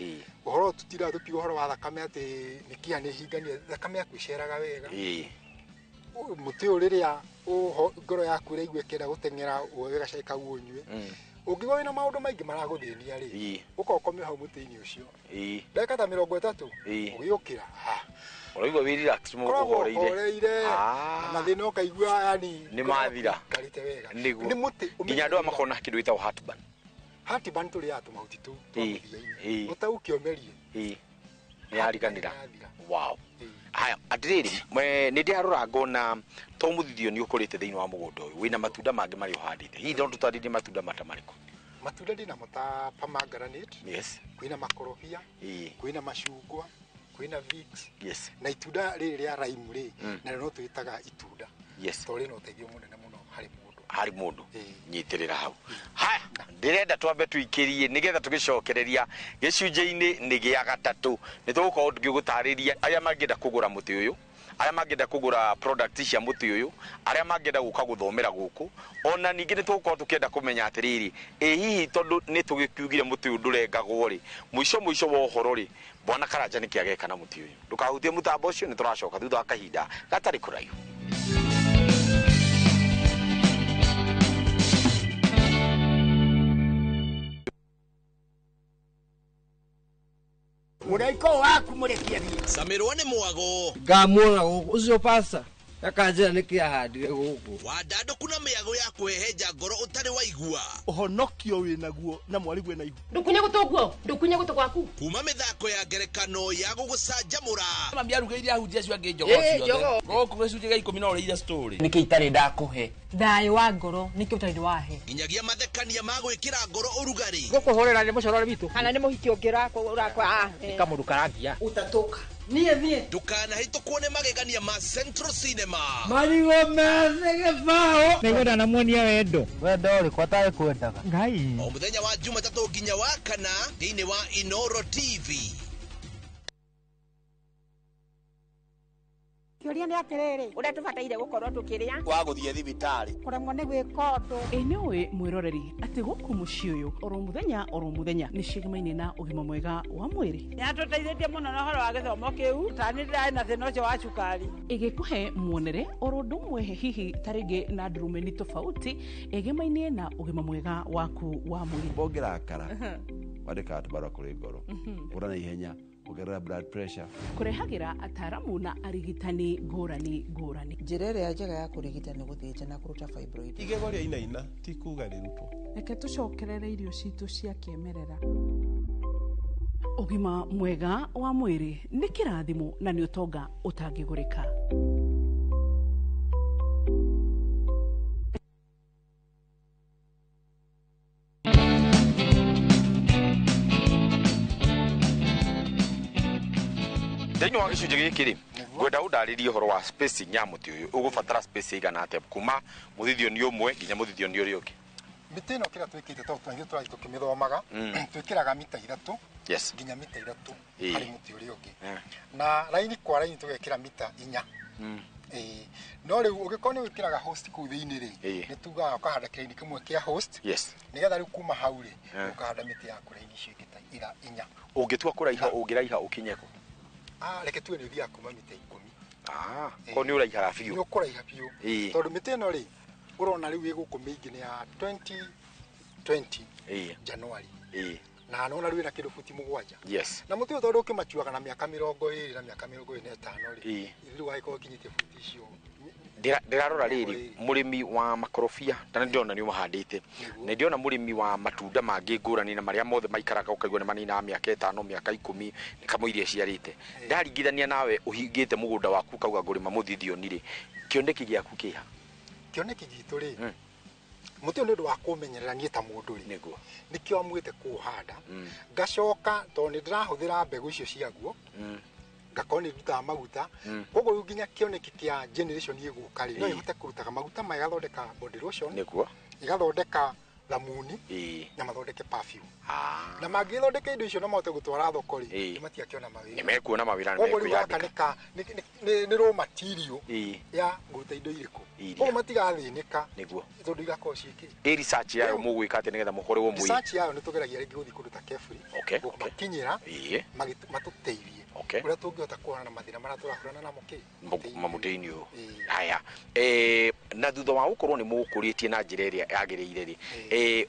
Speaker 5: ũhoro tutira tukiuga ũhoro wa thakame atĩ nĩkĩha nĩ hinganie thakame yaku iceraga wega mũtĩ ũyũ rĩrĩa ngoro yaku ĩraigua ĩkĩenda gũteng'era woe gacai kau ũnyue ũngĩgwa wĩna maũndũ maingĩ maragũthĩnia rĩ ũka ũkome hau mũtĩ-inĩ ũcio ndagĩka ta 30 ũgĩũkĩra
Speaker 1: ũraigua wĩ relax
Speaker 5: ũhoreire mathĩna ũkaigua yani
Speaker 1: nĩ mathira nĩguo nginya andũ makona kĩndũ gĩtagwo
Speaker 5: heartburn tũrĩaga tũmahuti tũu twamũthia-inĩ ũtaũkĩomerie
Speaker 1: nĩ yariganĩra haya atĩrĩrĩ nĩ ndĩarora ngona to mũthithio nĩ ũkũrĩte thĩinĩ wa mũgũnda ũyũ wĩna matunda mangĩ marĩ ũhandĩte hihi no tũtarĩrie matunda mata marĩkũ
Speaker 5: matunda ndĩnamo ta pomegranate kwĩna makorobia kwĩna macungwa kwĩna figs na itunda rĩrĩ rĩa raimu rĩ na no twĩtaga itunda to rĩna ũteithio mũnene mũno
Speaker 1: harĩ mũndũ nyitĩrĩra hau haya ndĩrenda twambe tũikĩrie nĩgetha tũgĩcokereria gĩcunjĩ-inĩ nĩ gĩa gatatũ nĩ tũgũkorwo tũgĩgũtarĩria arĩa mangĩenda kũgũra mũtĩ ũyũ aria mangenda kugura product cia muti uyu aria mangenda guka guthomera guku ona ningi ni tuko tukienda kumenya atiriri hihi tondu ni tugikiugire muti uyu ndurengagwo ri mwisho wa uhoro ri Bwana Karanja ni kiageka na muti uyu ndukahutie mutambo ucio ni turacoka thutha wa kahinda gatari kuraihu.
Speaker 3: Uraiko waku murekia ni
Speaker 2: Samirwa ni mwago
Speaker 3: ngamwona ucio pasa akanjira ni kiahandire guku
Speaker 2: wadando kuna miago ya kweheja ngoro utari waigua
Speaker 8: uhonokio winaguo na mwarigu na igu
Speaker 9: ndukunye gutu gwaku
Speaker 2: kuma mithako ya ngerekano ya gugucanjamura
Speaker 8: mami arugeire ahunjia cio ange njogo ciothe goku gicunje gia 10 no ria story
Speaker 9: niki itari ndakuhe thayo wa ngoro niki utari wahe
Speaker 2: nginyagia mathekania ma gwikira ngoro urugari
Speaker 9: gukuhorera ni mucorore bitu kana ni muhiki ungira urakwa
Speaker 8: kamundu karangia
Speaker 9: utatoka nie
Speaker 2: ndukanahitũkwo nĩ magegania ma Central Cinema
Speaker 3: marigo meze gĩbaũ
Speaker 8: nĩgwenda namuonia wendo
Speaker 3: ũrĩkũ atarĩ kwendaga
Speaker 2: ngai o mũthenya wa Jumatatũ nginya wa kana thĩinĩ wa Inoro TV.
Speaker 11: Kĩũria nĩ atĩrĩrĩ ũrĩa tũbataire gũkorwo tũkĩrĩa
Speaker 1: wa gũthiĩ thibitarĩ
Speaker 11: kũremwo nĩ gwĩka ũndũ
Speaker 10: nĩũĩ mwĩroreri atĩ gũkũ mũciĩ ũyũ oro mũthenya nĩ cigemaine na ũgima mwega wa mwĩrĩ
Speaker 11: nĩatũteithĩtie mũno na ũhoro wa gĩthomo kĩu tani ndĩrarĩ na thĩna ũcio wa cukari
Speaker 10: ĩgĩkũhe muonere oro ũndũ ũmwe hihi tarĩngĩ na ndurumeni tofauti ĩgemaine na ũgima mwega waku wa mwĩrĩ
Speaker 12: bongerakara wandĩkaga tũbarũa kũrĩ ngoro ũra na ihenya kugerera blood pressure
Speaker 10: kurehagira ataramu na arigitani ngũrani
Speaker 9: njĩra ĩrĩa njega ya kũrigita nĩ gũthĩnja na kũruta fibroid
Speaker 8: igego rĩa inaina ti kuga rĩrutwo
Speaker 10: reke tũcokerere irio citũ cia kĩmerera ũgima mwega wa mwĩrĩ nĩ kĩrathimo na nĩ ũtonga ũtangĩgũrĩka.
Speaker 1: Thĩinĩ wa gĩcunjĩ gĩkĩ rĩ ngwenda ũndarĩrie ũhoro wa spacing ya mũtĩ ũyũ ũgũbatara space igana atĩa kuma mũthithioni ũmwe nginya mũthithioni ũrĩa ũngĩ.
Speaker 5: Mĩtĩ ĩno kĩrĩa twĩkĩte tondũ tũrĩ tũkĩmĩthomaga twĩkĩraga mita 3 nginya mita 3 harĩ mũtĩ ũrĩa ũngĩ na raini kwa raini tũgekĩra mita 4 no rĩu ũngĩkorwo nĩ wĩkĩraga host kũu thĩinĩ rĩ nĩ tugaga ũkahanda kĩraini kĩmwe kĩa host nĩgetha rĩu kuma hau rĩ ũkahanda mĩtĩ yaku raini icio ingĩ ta 4
Speaker 1: ũngĩtua kũraiha ũngĩraiha ũkinye kũ
Speaker 5: reke tuwe nĩ thia kuma mita 10
Speaker 1: ko nĩ ũraihaga biũ
Speaker 5: nĩ ũkũraiha biũ tondũ mĩtĩ ĩno rĩ ũrona rĩu ĩgũkũ mĩingĩ nĩ ya 2020 January na nona rĩu ĩna kĩndũ futi 7 na mũtĩ ũyũ tondũ ũkĩmachuaga na mĩaka 20 na mĩaka 25 rĩ rĩu wagĩkorwo kinyĩtie futi icio
Speaker 1: ndirarora rĩrĩ mũrĩmi wa makorobia tana ndĩrona nĩ ũmahandĩte na ndĩrona mũrĩmi wa matunda mangĩ ngũrani na marĩa mothe maikaraga ũkaigua nĩ manina mĩaka 5 mĩaka 10 nĩ kamũiria ciarĩte ndaringithania nawe ũhingĩte mũgũnda waku kauga ngũrĩma mũthithioni rĩ kĩoneki gĩaku kĩha
Speaker 5: kĩoneki gitũ rĩ mũtĩ ũyũ nĩ ũndũ wa kũmenyerera niĩ ta mũndũ rĩ nĩkĩo amwĩte kũhanda ngacoka tondũ nĩ ndĩrahũthĩra mbegũ icio ciaguo ngakorwo nĩ ndutaga maguta koguo rĩu nginya kĩoneki kĩa generation ĩgũka rĩ no ĩhote kũrutaga maguta maya igathondeka body lotion igathondeka thamuni na mathondeke perfume na mangĩthondeka indo icio no mahote gũtwara thoko rĩ matiakĩona mawĩra
Speaker 1: nĩ mekuona mawĩra
Speaker 5: nĩ mekuyandĩka nĩ raw material ya gũruta indo irĩkũ koguo matigathĩnĩka tondũ igakorwo ciĩkĩ
Speaker 1: research yayo mũgwĩka atĩ nĩgetha mũkorwo mũi
Speaker 5: research yayo nĩ tũgeragia rĩngĩ gũthiĩ kũndũ ta Kefri gũkinyĩra matũteithie ũrĩa tũngĩhota kũhũrana na mathĩna marĩa tũrahũrana namo
Speaker 1: mamũtĩ-inĩ ũyũ haya na thutha wa gũkorwo nĩ mũgũkũrĩtie na njĩra ĩrĩa yagĩrĩire rĩ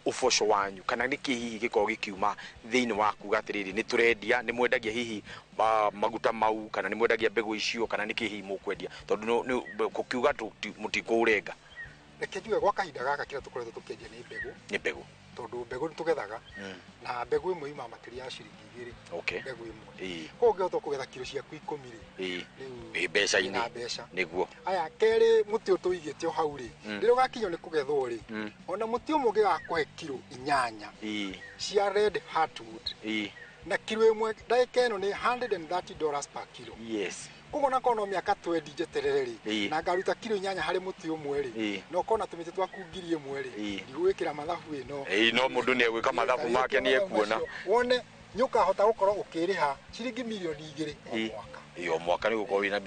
Speaker 1: ũboco wanyu kana nĩ kĩ hihi gĩkorwo gĩkiuma thĩinĩ wa kuga atĩrĩrĩ nĩ tũrendia nĩ mwendagia hihi maguta mau kana nĩ mwendagia mbegũ icio kana nĩ kĩ hihi mũkwendia tondũ gũkiuga mũtikũũrenga
Speaker 5: reke njuge gwa kahinda gaka kĩrĩa tũkoretwo tũkĩendia nĩ mbegũ tondũ mbegũ nĩ tũgethaga na mbegũ ĩmwe ima makĩria ya ciringi 2 mbegũ ĩmwe koguo ũngĩhota kũgetha kilo ciaku 10 rĩ
Speaker 1: rĩu mbeca-inĩ nĩguo
Speaker 5: aya kerĩ mũtĩ ũyũ tũigĩte o hau rĩ rĩrĩa ũgakinywo nĩ kũgethwo rĩ ona mũtĩ ũmwe ũngĩgakũhe kilo 8 cia red heartwood na kilo ĩmwe ndagĩka ĩno nĩ $130 per kilo koguo na kono mĩaka 20 njeterere rĩ na ngaruta kilo 8 harĩ mũtĩ ũmwe rĩ no kona tũmĩtĩ twaku 1000 rĩ ndigwĩkĩra mathabu ĩno
Speaker 1: no mũndũ nĩ egwĩka mathabu make nĩ ekuona
Speaker 5: wone nyuka hota gukorwo ukiriha ciringi milioni 2 o mwaka
Speaker 1: iyo mwaka ni gukorwo wina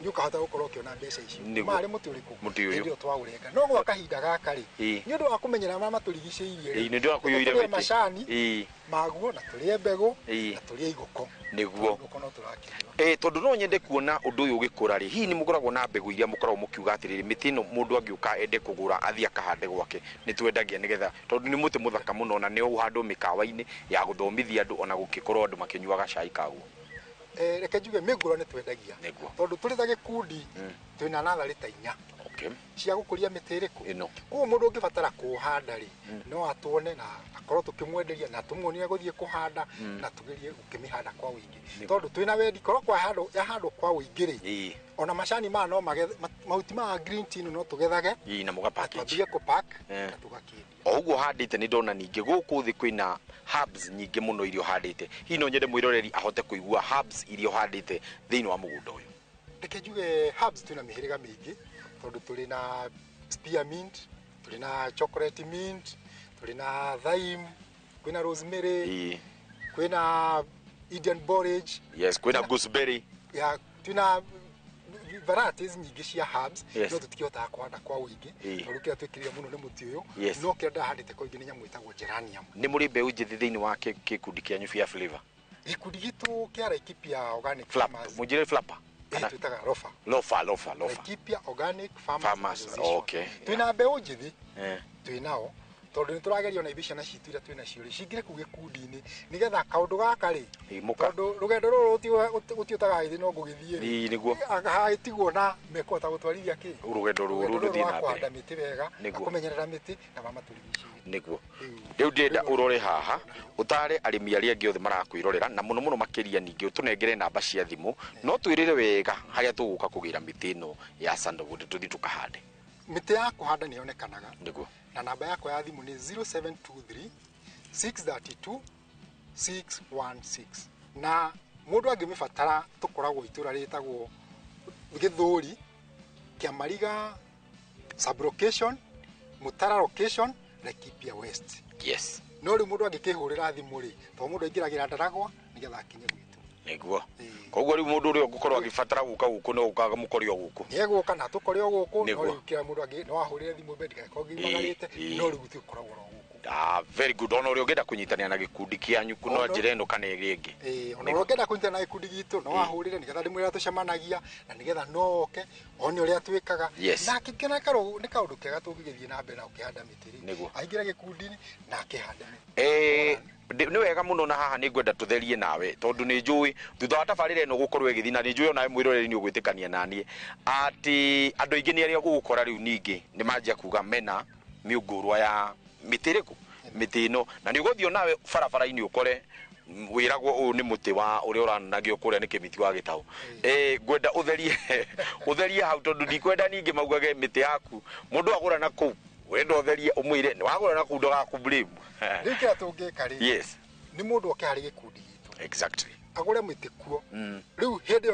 Speaker 5: nyuka hota gukorwo ukiona mbeca icio mari muti uriku ndio twaurenga no gwa kahinda gaka ri ni undu wa kumenyera mama turigiceirie
Speaker 1: ni ndio akuyoire miti
Speaker 5: macani maguo na turie mbegu na turie igoko
Speaker 1: niguo tondu no nyende kuona undu uyu ugikura ri hihi ni mukoragwo na mbegu iria mukoragwo mukiuga atiriri miti no mundu angiuka ende kugura athia kahande gwake ni twendagia nigetha tondu ni muti muthaka muno na ni uhandwo mikawa-ini ya guthomithia andu ona gukikorwo andu makinyuaga cai kaguo
Speaker 5: reke njuge miguro ni twendagia tondu turi ta gikundi twina nathari ta 4 cia gukuria miti iriku kuo mundu ungibatara kuhanda ri no atuone na akorwo tukimwenderia na tumuonie guthie kuhanda na tugerie ukimihanda kwa wingi tondu twina wendi korwo kwa handwo kwa wingi ri ona macani ma no mahuti ma green tea no tugethage
Speaker 1: na muga package
Speaker 5: tubie ku pack na tugakendia
Speaker 1: oguo handite ni ndona ninge guku thi kwina herbs nyinge muno irio handite hihi no nyende mwiroreri ahote kuigua herbs irio handite thiini wa mugunda uyu
Speaker 5: reke njuge herbs twina mihiriga mingi tondu turi na spearmint turi na chocolate mint turi na thyme kwina rosemary kwina Indian borage
Speaker 1: yes kwina gooseberry
Speaker 5: ya twina varieties nyingi cia herbs no tutikihota kuhanda kwa wingi tondu kira twikirire muno ni muti uyu no kenda handite kwa wingi ni nyamu itagwo geranium
Speaker 1: ni muri mbeu njithi thiini wa kikundi kianyu Fia Flavor
Speaker 5: gikundi gitu kia Laikipia Organic
Speaker 1: Farmers mujire flapper
Speaker 5: twitaga lofa Laikipia Organic Farmers
Speaker 1: okay
Speaker 5: twina mbeu njithi twinao tondu niturageria na ibisha na citu ira twina ciuri cingire ku gikundi-ini nigetha kaundu gaka ri tondu rugendo ruru utiutaga ithi no ngugithie
Speaker 1: ri niguo
Speaker 5: agahatigwo na mekota gutwarithia ki
Speaker 1: rugendo ruru ruthi na
Speaker 5: mbere miti wega kumenyerera miti na mama turigicire
Speaker 1: niguo riu ndenda urore haha utare arimi aria angi othe marakwirorera na muno muno makiria ningi utunengere namba cia thimu no twirire wega haria tuguka kugira miti ino ya sandalwood tuthi tukahande
Speaker 5: miti ya kuhanda ni yonekanaga
Speaker 1: niguo
Speaker 5: na namba yako ya thimu ni 0723 632 616 na mundu angimibatara tukoragwo itura ritagwo Githuri Kiamariga sub location Mutara location Laikipia West
Speaker 1: yes
Speaker 5: no ri mundu angikihurira thimu ri to mundu aingiragira Ndaragwa nigetha akinye gwitu
Speaker 1: niguo koguo ri mundu uri gukorwo agibatara guka guku no ukaga mukorio guku
Speaker 5: ni eguka na tukorio guku no ri kira mundu angi no ahurire thimu bendika kogimagarite no ri gutu koragwo guku
Speaker 1: very good ono uri ugenda kunyitania na gikundi kianyu kuno njira ino kana ringi
Speaker 5: ono ugenda kunyitania na gikundi gitu no ahurire nigetha ndimwira tucemanagia na nigetha noke oni uria twikaga na kikena karo ni kaundu kega tungigithie na mbere na ukihanda mitiri aingira gikundi-ini na akihanda
Speaker 1: ni wega muno na haha ni ngwenda tutherie nawe tondu ni njui thutha wa tabarira ino gukorwo igithi na ni njui ona mwiroreri ni ugwitikania nanie ati andu aingi ni aria gugukora riu ningi ni manjia kuga mena miungurwa ya mitiriku miti ino na ni guthio nawe barabara-ini ukore wiragwo uyu ni muti wa uria uranagio kuria ni kimiti wa Gitau ngwenda utherie hau tondu ndikwenda ningi maugage miti yaku mundu agura na ku wenda utherie umwire ni wagura na ku ndo gaku blame
Speaker 5: rikira tungika ri
Speaker 1: yes
Speaker 5: ni mundu oke hari gikundi gitu
Speaker 1: exactly
Speaker 5: agure miti kuo riu hindi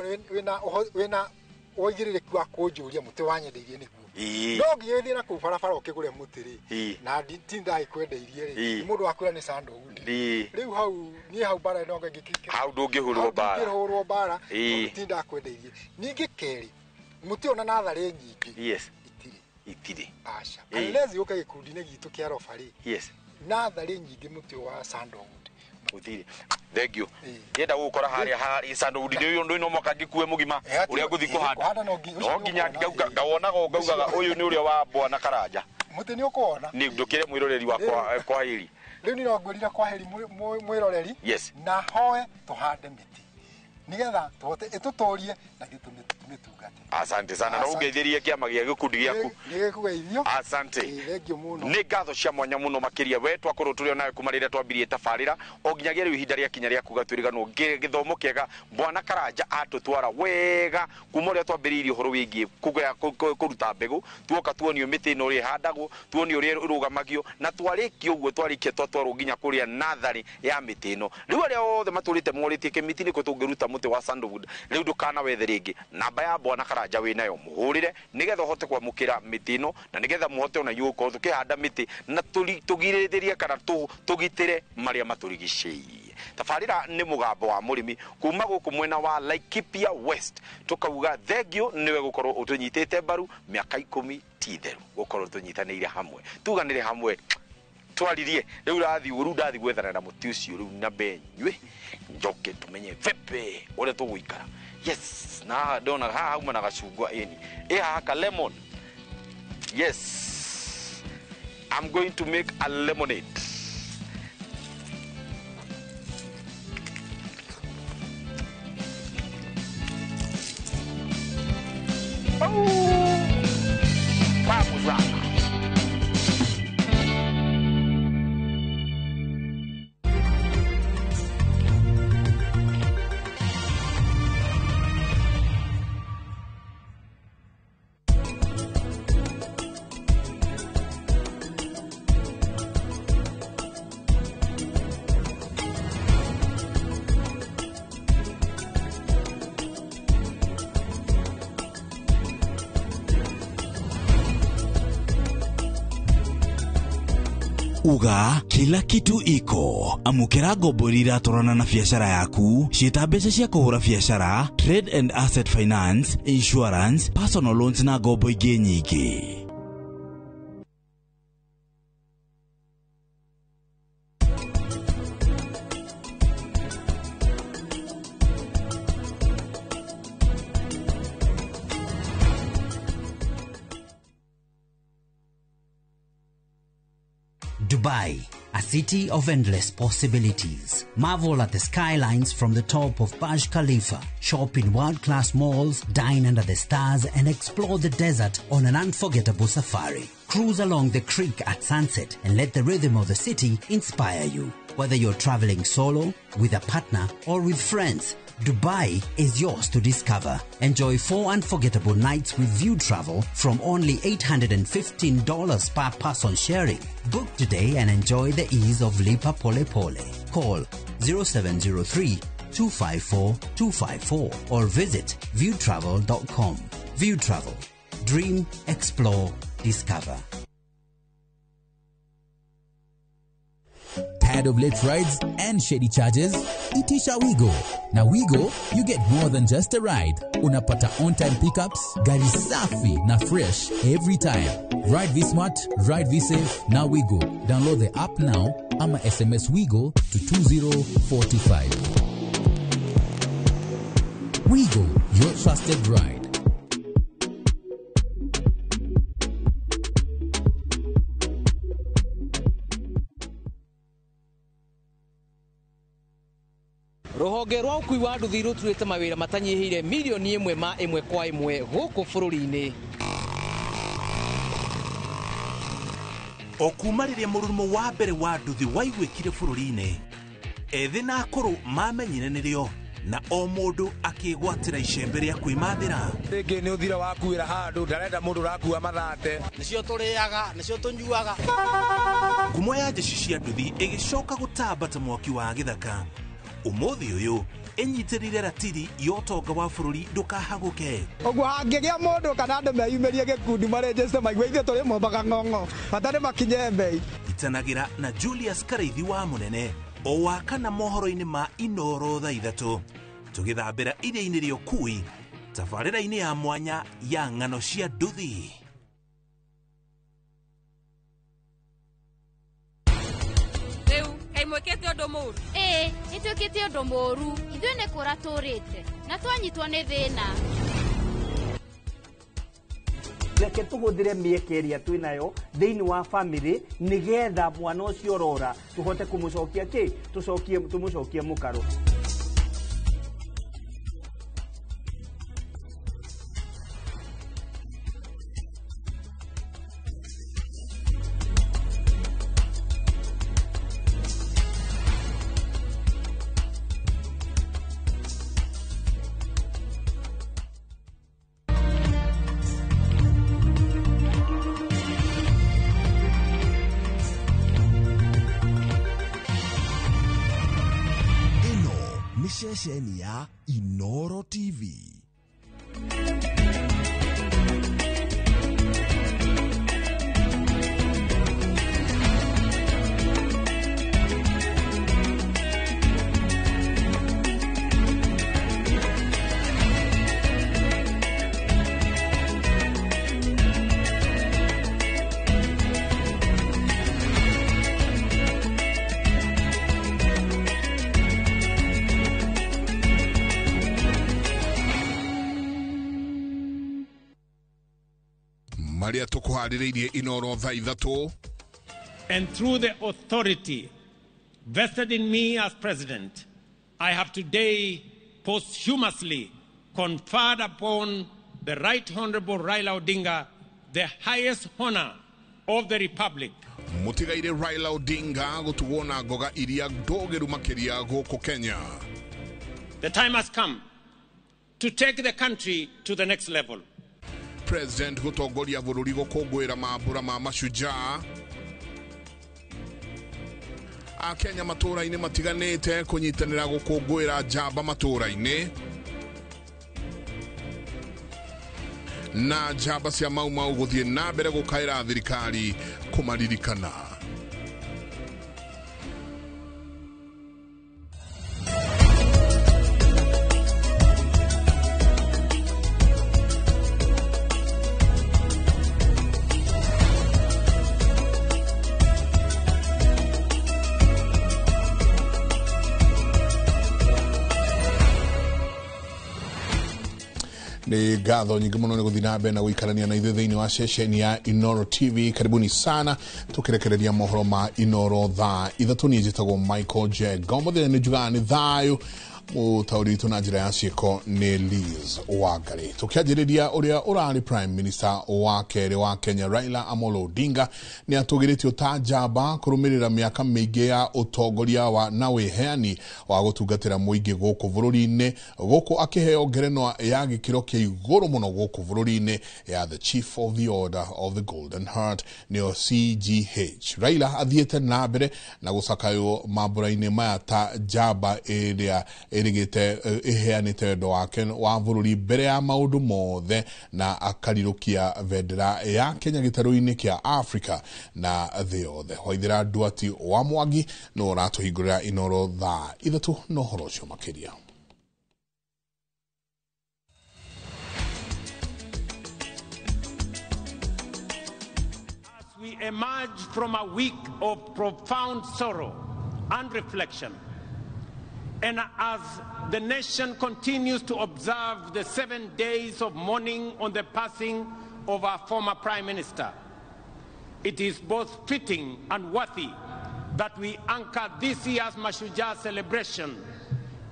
Speaker 5: wina oigirireku wa kunjuria muti wanyendeirie niguo no ngiyethie na ku barabara ukigure muti ri na tinda ikwendeirie ri mundu wakura ni sandalwood riu hau ni hau bara no ngikike
Speaker 1: hau ndungihurwo bara
Speaker 5: tinda kwendeirie ningi keri muti ona nathari nyingi
Speaker 1: yes itiri
Speaker 5: acha unless uka gikundi-ini gitu kia rofa ri
Speaker 1: yes
Speaker 5: nathari nyingi muti wa sandalwood
Speaker 1: uthiri thank you yenda gukora haria sandalwood ni uyu no moka ngikue mugima uria nguthi kuhanda no nginya ngawona ngaugaga uyu ni uria wa Bwana Karanja
Speaker 5: muti ni ukuona
Speaker 1: ni ndukire mwiroreri wakwa kwa hili
Speaker 5: riu ni no ngurira kwa hili mwiroreri na hoe tuhande miti nigetha tuhote itutorie na gitumitugathe
Speaker 1: asante sana no ungeithirie kiama gia gikundi giaku
Speaker 5: nigikugeithio
Speaker 1: asante ni ngatho cia mwanya muno makiria we twakorwo turi nawe kumarira twambirie tabarira o nginyagia riu ihinda ria kinya ria kuga twiriganwo githomo kiega Bwana Karanja atutwara wega kuma ria twambiririe horo wingi kuga kuruta mbegu tuoka tuonio miti no ri handagwo tuonio ri rugamagio na twarikio uguo twarikia twatwarwo nginya kuria nathari ya miti no riu aria othe maturite moritie kimiti ni kutungiruta muti wa sandalwood riu ndukana wethe ringi namba ya Bwana Karanja wi nayo muhurire nigetha hote kwamukira miti no na nigetha muhote ona yuko tukihanda miti na tugiriririe kana tugitire maria maturigiceirie tafarira ni mugambo wa murimi kuma guku mwena wa Laikipia West tukauga thengio niwe gukorwo utunyitite mbaru miaka 10 titheru gukorwo tunyitanire hamwe tuganire hamwe twaririe riu rathi uru ndathi gwethana na muti ucio riu na benywe njoke tumenye pepe ore tuguikara. Yes, na dona ha hauma na gacungwa eni haka lemon. Yes, I'm going to make a lemonade. Vamos lá.
Speaker 4: Uga kila kitu iko amukira goborira torana na biashara yaku ciita mbeca cia kuhura biashara, trade and asset finance, insurance, personal loans na gobo ingĩ nyingĩ.
Speaker 6: Dubai, a city of endless possibilities. Marvel at the skylines from the top of Burj Khalifa. Shop in world-class malls, dine under the stars, and explore the desert on an unforgettable safari. Cruise along the creek at sunset and let the rhythm of the city inspire you. Whether you're traveling solo, with a partner, or with friends, Dubai is yours to discover. Enjoy 4 unforgettable nights with View Travel from only $815 per person sharing. Book today and enjoy the ease of Lipa Pole Pole. Call 0703-254-254 or visit viewtravel.com. View Travel. Dream, explore, discover.
Speaker 13: Tired of late rides and shady charges? Itisha Wigo. Now Wigo, you get more than just a ride. Unapata on-time pickups, gari safi na fresh every time. Ride V-Smart, ride V-Safe, now Wigo. Download the app now, ama SMS Wigo to 2045. Wigo, your trusted ride.
Speaker 15: Ruhonge rwa ukui wa nduthi ruturite mawira matanyihire milioni 1 ma 1 kwa 1 guku bururi-ini.
Speaker 16: Okumariria murumo wa mbere wa nduthi waigwikire bururi-ini. Ethi na akuru mamenyire nirio na o mundu akigwatira icembe ria kwimathira.
Speaker 21: Ringi ni uthira wakuira handu ndarenda mundu rakua mathate.
Speaker 15: Nicio turiaga, nicio tunyuaga.
Speaker 16: Ngumo ya jeshi cia nduthi igicoka gutambata mwaki wa githaka. Umuthi uyu enyitirire ratiri yotonga wa bururi ndukahaguke.
Speaker 21: Ogwo hangigia mundu kana andu meyumerie gikundi marejeste maigwe ithe turi mombaga ng'ong'o batari makinye mbei.
Speaker 16: Itanagira na Julius Kareithi wa munene o wakana mohoro-ini ma Inoro thaa 3 tugithambira iria-ini ria ukui tabarĩra-ini ya mwanya ya ng'ano cia nduthi.
Speaker 33: Mwekete undu muru
Speaker 23: nitwikite undu muru ithuĩ nĩ kũra tũrĩte na twanyitwo nĩ thĩna.
Speaker 22: Reke tuhuthire mieke ĩrĩa twĩnayo thĩinĩ wa family nigetha mwana ũcio ũrora tuhote kumucokia tumucokie mũkaro.
Speaker 2: Shesheni ya Inoro TV.
Speaker 7: maria tukuhaririirie inoro thaa ithatu.
Speaker 14: And through the authority vested in me as president, I have today posthumously conferred upon the Right Honorable Raila Odinga the highest honor of the Republic.
Speaker 7: Mutigaire Raila Odinga gutuona goga iria dogeru makiria goko Kenya.
Speaker 14: The time has come to take the country to the next level.
Speaker 7: President gutongoria bururi gukungwira mambura ma mashujaa. Akenya matura-ini matiganite kunyitanira gukungwira njamba matura-ini. Na njamba cia Mau Mau guthie na mbere gukaira thirikari kumaririkana. Ni gatho nyingi muno ni guthina na guikarania na ithuĩ thĩinĩ wa ceceni ya Inoro TV. Karibuni sana tukirekereria mohoro ma Inoro thaa ithatu. Niĩ njĩtagwo Michael Jego. Mũthenya nĩ njugaga nĩ thayũ. Mũtaũri witũ na njĩra ya ciĩko nĩ Liz Wangari. Tũkĩanjĩrĩria ũrĩa ũrarĩ Prime Minister wa kerĩ wa Kenya Raila Amolo Odinga nĩ atũgĩrĩtio ta njamba kũrũmĩrĩra mĩaka mĩingĩ ya ũtongoria wa na wĩheani wa gũtungatĩra mũingĩ gũkũ bũrũri-inĩ, gũkũ akĩheo ngerenwa ya gĩkĩro kĩa igũrũ mũno gũkũ bũrũri-inĩ ya the Chief of the Order of the Golden Heart nĩyo CGH. Raila athiĩte na mbere na gũcakaywo mambũra-inĩ maya ta njamba ĩrĩa erigite iheanite wendo wake wa bũrũri mbere ya maũndũ mothe na akarirũkia bendera ya Kenya gĩtarũ-inĩ kĩa Africa na thĩ yothe. Waithĩra Nduati wa Mwangi no ũratũhingũrĩra Inoro thaa ithatu na ũhoro ũcio makĩria.
Speaker 14: As we emerge from a week of profound sorrow and reflection, and as the nation continues to observe the 7 days of mourning on the passing of our former Prime Minister, it is both fitting and worthy that we anchor this year's Mashujaa celebration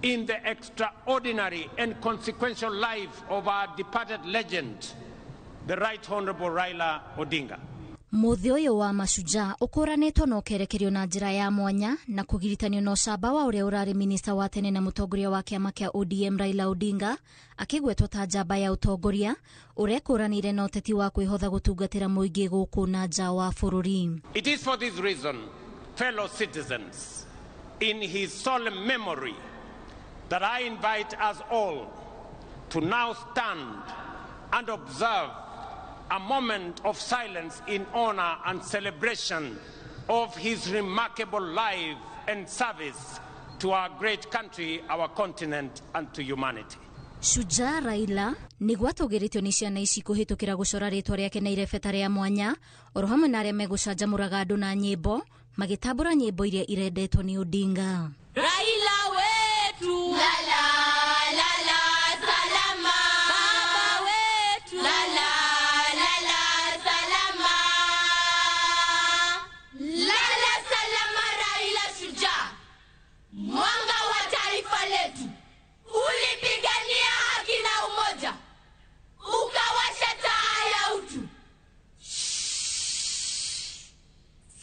Speaker 14: in the extraordinary and consequential life of our departed legend, the Right Honorable Raila Odinga.
Speaker 23: Muthi uyu wa Mashujaa ukuranitwo na ukerekerio na njira ya mwanya na kugiritanio na ucamba wa uria urari minista wa tene na mutongoria wa kiama kia ODM Raila Odinga akigwetwo ta njamba ya utongoria uria kuranire na uteti wa kwihotha gutungatira muingi guku na nja wa bururi.
Speaker 14: It is for this reason, fellow citizens, in his solemn memory that I invite us all to now stand and observe a moment of silence in honor and celebration of his remarkable life and service to our great country, our continent, and to humanity.
Speaker 23: Shujaa Raila niguo atugiritio ni ciana ici kuhitukira gucora ritwa riake na irebeta ria mwanya oro hamwe na aria megucanjamuraga andu na nyimbo magitambura nyimbo iria irendetwo ni Odinga.
Speaker 17: Raila wetu lala lala salama, baba wetu lala lala salama, lala salama. Raila shujaa, mwanga wa taifa letu, ulipigania haki na umoja, ukawasha taa ya utu.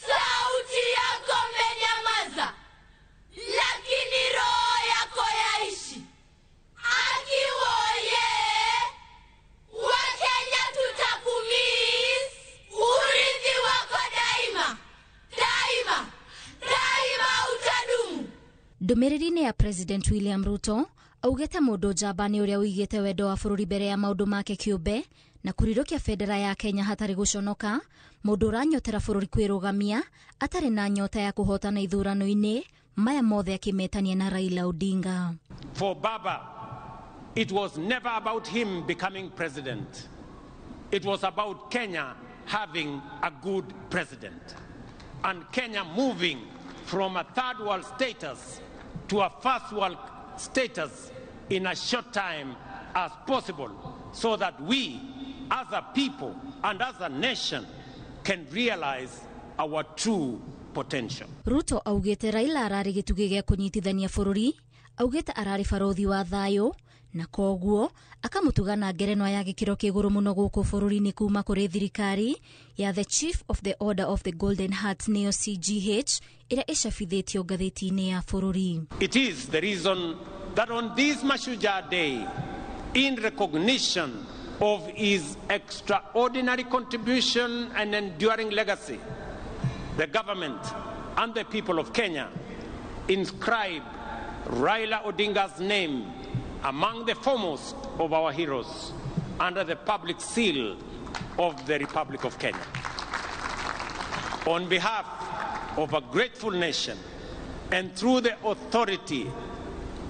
Speaker 17: Sauti yako menyamaza, lakini roho yako yaishi. Akiwoye Wakenya tutakumiss, urithi wako daima daima daima utadumu.
Speaker 23: Ndumiriri-ini ya President William Ruto augete mundu njamba ni uria uigite wendo wa bururi mbere ya maundu make kiumbe na kurirukia bendera ya Kenya hatari guconoka, mundu uranyotera bururi kwirugamia atari na nyota ya kuhotana ithurano-ini maya mothe akimetania na Raila Odinga.
Speaker 14: For Baba, it was never about him becoming president. It was about Kenya having a good president and Kenya moving from a third world status to a first world status in a short time as possible, so that we as a people and as a nation can realize our true potential.
Speaker 23: Ruto augete Raila arari gitugi gia kunyitithania bururi, augete arari barothi wa thayo, na koguo akamutuga na ngerenwa ya gikiro kiguru muno guku bururi-ini kuma kuri thirikari ya the Chief of the Order of the Golden Heart neo CGH ira icabithitio ngathiti-ini ya bururi.
Speaker 14: It is the reason that on this Mashujaa Day, in recognition of his extraordinary contribution and enduring legacy, the government and the people of Kenya inscribe Raila Odinga's name among the foremost of our heroes under the public seal of the Republic of Kenya. On behalf of a grateful nation and through the authority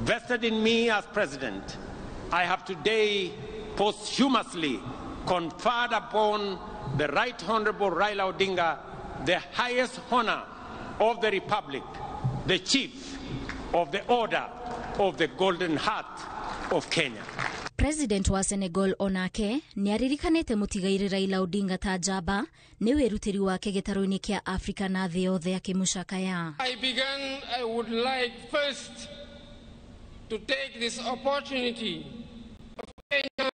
Speaker 14: vested in me as president, I have today posthumously conferred upon the Right Honorable Raila Odinga the highest honor of the Republic, the Chief of the Order of the Golden Heart of Kenya.
Speaker 23: President wa Senegal onake niaririkanite mutigairi Raila Odinga ta njamba ni wirutiri wake gitaro-ini kia Africa na thii yothe akimucakaya.
Speaker 3: I would like first to take this opportunity of Kenya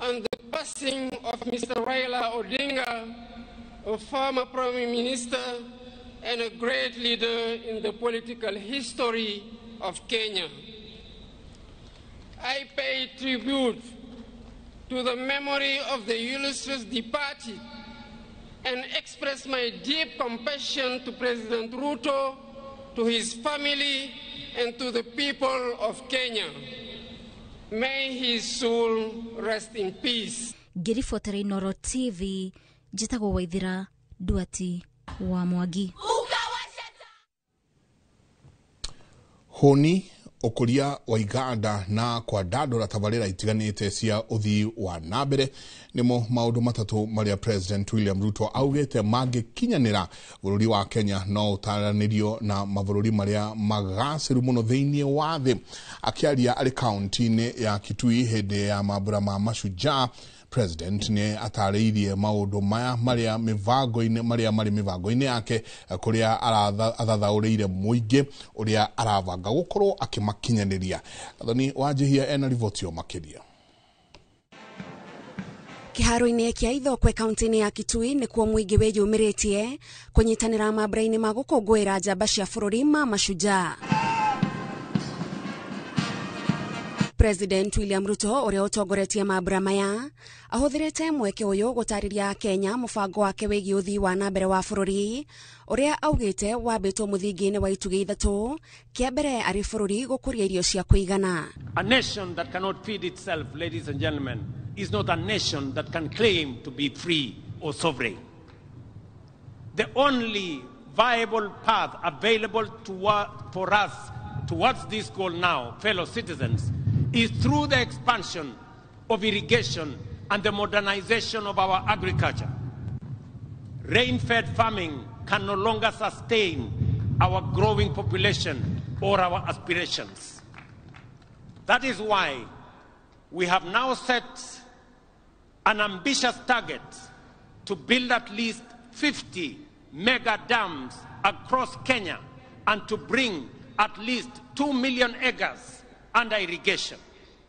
Speaker 3: and the passing of Mr. Raila Odinga, a former Prime Minister and a great leader in the political history of Kenya. I pay tribute to the memory of the illustrious departed and express my deep compassion to President Ruto, to his family, and to the people of Kenya. May his soul rest in peace.
Speaker 23: Ngirifotere Inoro TV, njitagwo Waithira Duati wa Mwangi.
Speaker 7: Honi ukuria wa iganda na kwa dadora tabarira itiganite cia uthii wa nambere nimo maundu matatu maria President William Ruto augete mangikinyanira bururi wa Kenya no utaranirio na mabururi maria magaciru muno thiini wa thi. Akiaria ari county-ini ya Kitui hende ya mabura ma Mashujaa, President ne atariirie maundu maya maria mivango-ini maria mari mivango-ini yake kuria athathauriire muingi uria aravanga gukorwo akimakinyaniria. Athoni wajihia ena rivotio makiria.
Speaker 18: Kiharo-ini kia Ithokwe kaunti-ini ya Kitui ni kuo muingi wiyumiritie kunyitanira mambura-ini ma gukungwira njamba cia bururi ma Mashujaa. President William Ruto uria utongoretie mambura maya ahuthirite mweke uyu gutariria Kenya mubango wake wigi uthii wa nambere wa bururi uria augite wambitwo muthingi-ini wa itugi ithatu kia mbere ari bururi gukuria irio cia kuigana.
Speaker 14: A nation that cannot feed itself, ladies and gentlemen, is not a nation that can claim to be free or sovereign. The only viable path available for us towards this goal now, fellow citizens, is through the expansion of irrigation and the modernization of our agriculture. Rain-fed farming can no longer sustain our growing population or our aspirations. That is why we have now set an ambitious target to build at least 50 mega dams across Kenya and to bring at least 2 million acres under irrigation.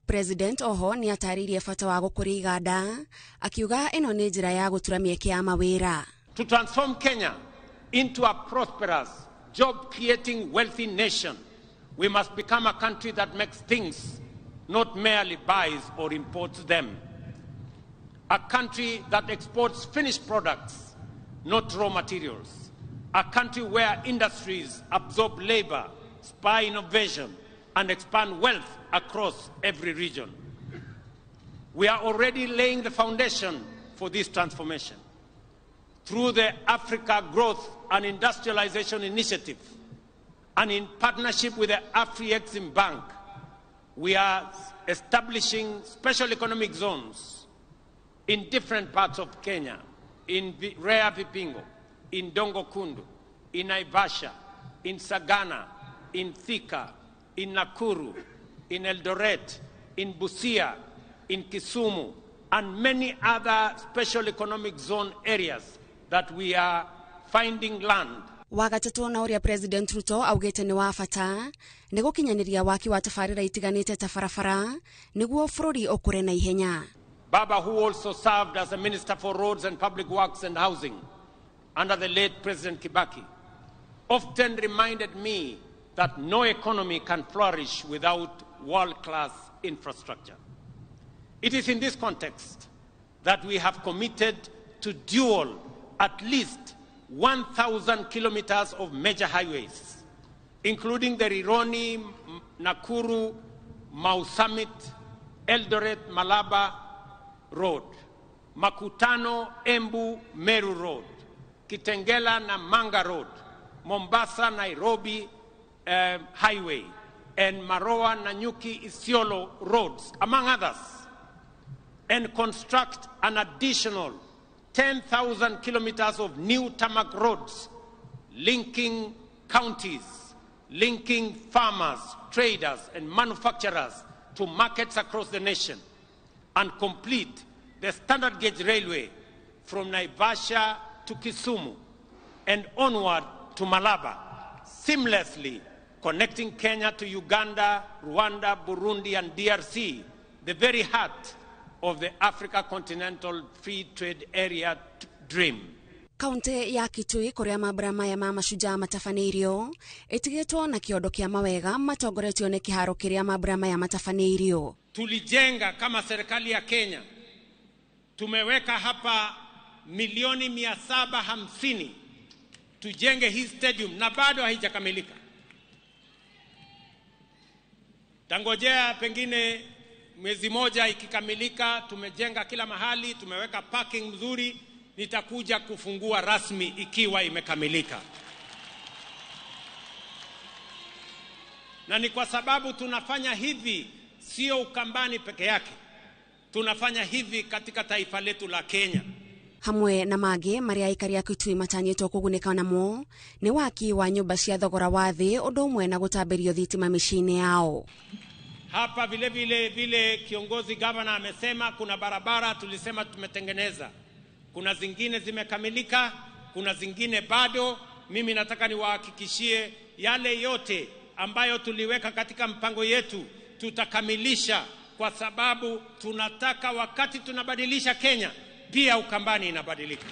Speaker 18: President oho ni ataririe bata wa gukuria iganda akiuga ino ni njira ya gutura mieke ya mawira.
Speaker 14: To transform Kenya into a prosperous, job-creating, wealthy nation, we must become a country that makes things, not merely buys or imports them. A country that exports finished products, not raw materials. A country where industries absorb labor, spur innovation, and expand wealth across every region. We are already laying the foundation for this transformation. Through the Africa Growth and Industrialization Initiative and in partnership with the Afri-Exim Bank, we are establishing special economic zones in different parts of Kenya, in Rea Vipingo, in Dongo Kundu, in Naivasha, in Sagana, in Thika, in Nakuru, in Eldoret, in Busia, in Kisumu, and many other special economic zone areas that we are finding land.
Speaker 18: Wagatatu na uria President Ruto augete ni wa bata ni gukinyaniria waki wa tafarira itiganite ta barabara niguo bururi ukure na ihenya.
Speaker 14: Baba, who also served as a Minister for Roads and Public Works and Housing under the late President Kibaki, often reminded me that no economy can flourish without world-class infrastructure. It is in this context that we have committed to dual at least 1,000 kilometers of major highways, including the Rironi, Nakuru, Mau Summit, Eldoret, Malaba Road, Makutano, Embu, Meru Road, Kitengela, Namanga Road, Mombasa, Nairobi Highway, and Maroa, Nanyuki, Isiolo roads, among others, and construct an additional 10,000 kilometers of new tarmac roads linking counties, linking farmers, traders, and manufacturers to markets across the nation, and complete the standard gauge railway from Naivasha to Kisumu and onward to Malaba, seamlessly connecting Kenya to Uganda, Rwanda, Burundi, and DRC, the very heart of the Africa Continental Free Trade Area dream.
Speaker 18: Kaunti ya Kitui kuria mabura maya ma mashujaa matabanirio itigetwo na kiondo kia mawega matongoretio ni kiharo kiria mabura maya matabanirio.
Speaker 14: Tulijenga kama serikali ya Kenya, tumeweka hapa milioni 750 tujenge hii stadium na bado haijakamilika. Tangojea pengine mwezi moja ikikamilika, tumejenga kila mahali, tumeweka parking mzuri, nitakuja kufungua rasmi ikiwa imekamilika. Na ni kwa sababu tunafanya hivi sio Ukambani peke yake. Tunafanya hivi katika taifa letu la Kenya.
Speaker 18: Hamwe na magi maria aikari ya Kitui matanyitwo kuguneka namo ni waki wa nyumba cia thogora wa thi undu umwe na gutambirio thitima mishini yao.
Speaker 14: Hapa vile kiongozi governor amesema kuna barabara tulisema tumetengeneza. Kuna zingine zimekamilika, kuna zingine bado. Mimi nataka niwahakikishie yale yote ambayo tuliweka katika mpango yetu tutakamilisha, kwa sababu tunataka wakati tunabadilisha Kenya pia Ukambani inabadilika.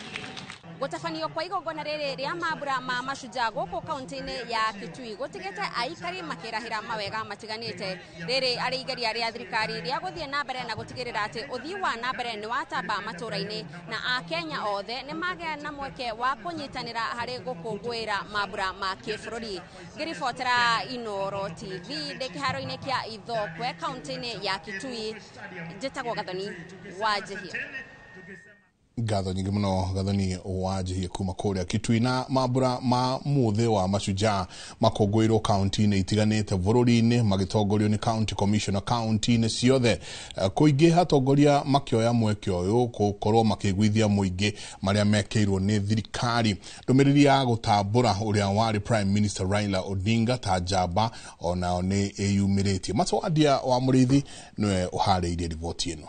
Speaker 18: Gutafanio kwa igongona riri ria mabura ma mashujaa guku kaunti-ini ya Kitui gutigete aikari makirahira mawega matiganite riri ari igeria ria thirikari ria guthie na mbere na gutigirira ati uthii wa na mbere ni watamba matura-ini na Akenya othe ni magea na mweke wa kunyitanira hari gukungwira mabura ma kibururi. Ngiribotera Inoro TV ndikiharo-ini kia Ithokwe kaunti-ini ya Kitui, njitagwo Gathoni wa Jehia.
Speaker 7: Gatho nyingi muno Gathoni wa Jehia kuma kuria Kitui. Na mabura ma muthe wa mashujaa makongwirwo kaunti-ini itiganite bururi-ini magitongorio ni county commissioner kaunti-ini ciothe. Kuingi hatongoria makioya mweke uyu gukorwo makigwithia muingi maria mekeirwo ni thirikari. Ndumiriri ya gutambura uria wari Prime Minister Raila Odinga ta njamba ona ni eyumiritie. Matwadia wa Murithi niwe uhariirie riboti ino.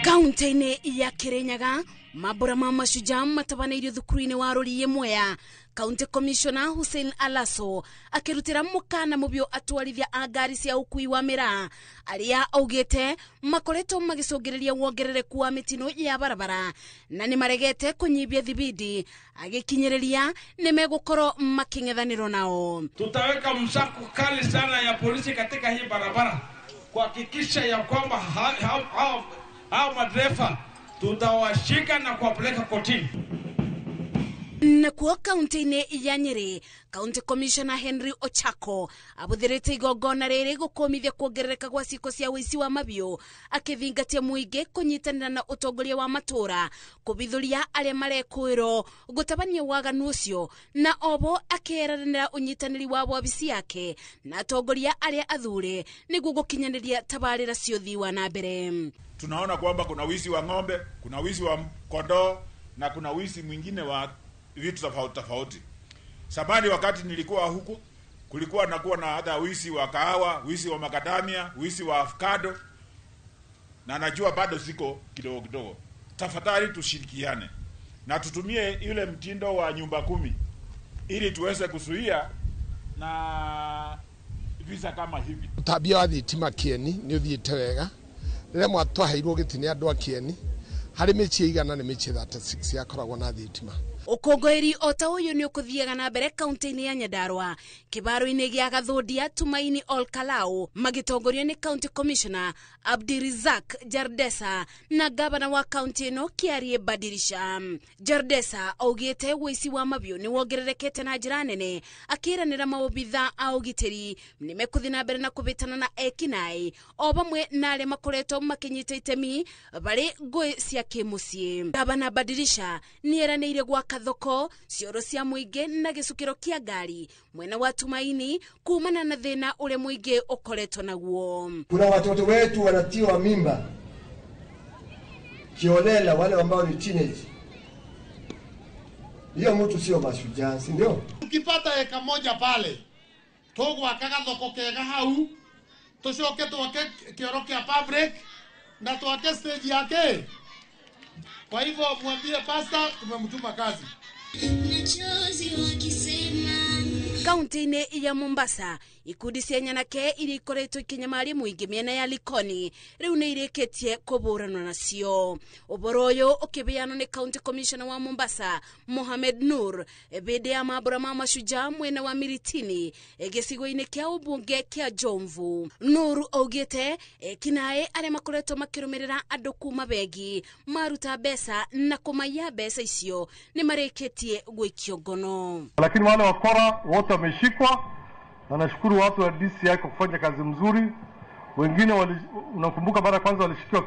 Speaker 11: Kaunti-ini ya Kirinyaga mabura ma mashujaa matabanirio thukuru-ini wa Ruriĩ Mwea. County Commissioner Hussein Alaso akirutira mukana mubio atwarithia a ngari cia ukui wa miraa aria augite makoretwo magicungiriria wongerereku wa mitino ya barabara na ni maregete kunyibia thibidi agikinyiriria ni megukorwo making'ethanirwo nao.
Speaker 12: Tutaweka msako kali sana ya polisi katika hii barabara kuhakikisha ya kwamba hao madereva tutawashika na kuwapeleka kotini.
Speaker 11: Na kuo kaunti-ini ya Nyeri, County Commissioner Henry Ochako abuthirite igongona riri gukomithia kuongerereka gwa ciiko cia wici wa mabio akithingatia muingi kunyitanira na utongoria wa matura kubithuria aria marekwirwo gutabania waganu ucio na obo akeranira unyitaniri wa wabici yake na atongoria aria athure niguo gukinyaniria tabarira cia uthii wa na mbere.
Speaker 19: Tunaona kwamba kuna wizi wa ng'ombe, kuna wizi wa kondoo na kuna wizi mwingine wa vitu tofauti tofauti. Samani wakati nilikuwa huku kulikuwa na hata wizi wa kahawa, wizi wa makadamia, wizi wa avocado, na najua bado ziko kidogo kidogo. Tafadhali tushirikiane na tutumie ile mtindo wa nyumba 10 ili tuweze kuzuia na visa kama hivi.
Speaker 8: Tabia wa thitima Kieni ni uthiite wega. Rĩrĩa mwatwaheirwo gĩtĩ andũ a Kieni, harĩ mĩciĩ igana nĩ mĩciĩ 36 yakoragwo na thitima.
Speaker 11: Ukongweri ota uyu ni ukuthiaga na mbere kaunti-ini ya Nyandarua, kibaro-ini gia Gathũdia Tumaini Olkalau magitongorio ni County Commissioner Abdirizak Jardesa na gavana wa kaunti ino Kiarie Badirisha. Jardesa augite wici wa mabio ni wongererekete na njira nene, akiranira maobitha a ugitiri ni mekuthi na mbere na kubitana na ekinai o bamwe na aria makoretwo makinyite itemi bari ngui cia kimucii. Gavana Badirisha ni eranĩire gwaka thoko, cioro cia muingi na gicukiro kia ngari mwena wa Tumaini kumana na thina ule muingi ukoretwo naguo.
Speaker 9: Kuna watoto wetu wanatiwa mimba kiolela, wale ambao ni teenage. Hiyo mtu sio mashujaa, si ndio?
Speaker 10: Ukipata eka moja pale togo akaga thoko kega hau, tushoke tuwake kioro kia fabric na tuwake stage yake. Kwa hivyo mwambie pasta tumemtuma kazi.
Speaker 11: Kaunti-ini ya Mombasa, ikundi cia nyanake iria ikoretwo ikinyamaria muingi miena ya Likoni riu ni irikitie kuburanwa nacio. Uboro uyu ukibeanwo ni County Commissioner wa Mombasa Mohamed Nur bindi ya mambura ma mashujaa mwena wa Miritini gicigo-ini kia ubunge kia Jomvu. Nur augite kinae aria makoretwo makirumirira andu kuma bengi maruta mbeca na kumaiya mbeca icio ni marikitie gwikio ngono.
Speaker 20: Lakini wale wakora wote wameshikwa, na nashukuru watu wa DCI kwa kufanya kazi mzuri. Wengine unakumbuka mara kwanza walishikiwa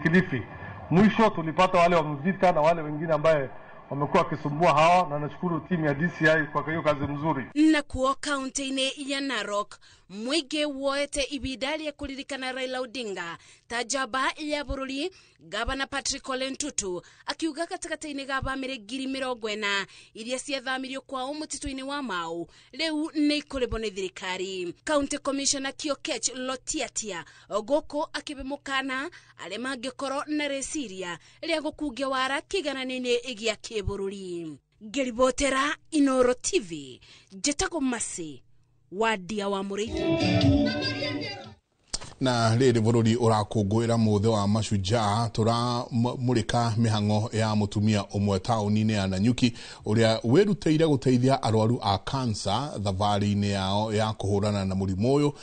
Speaker 20: Kilifi. Mwisho tulipata wale wa Mvita na wale wengine ambaye wamekuwa wakisumbua hawa, na nashukuru timu ya DCI kwa hiyo kazi mzuri.
Speaker 11: Na kuo kaunti-ini ya Narok, mwige woete ibidali ya kuririkana Raila Odinga tajaba ya bururi, gavana Patrick Ole Ntutu akiuga katakata-ini ga bamire 40,000 iria ciathamirio kwao mutitu-ini wa Mau riu ni ikuribwo ni thirikari. County Commissioner Kiokech Lotiatia goko akibemukana aria mangikorwo na reciria ria gukungia wara kiganani-ini igia kibururi. Geribotera Inoro TV, Jetago Masi wadia wa Muriithi.
Speaker 7: Na riri bururi urakungwira muthe wa mashujaa turamurika mihango ya mutumia umwe tauni-ini ya Nanyuki uria wiruteire guteithia arwaru a cancer thabari-ini yao ya kuhurana na murimu uyu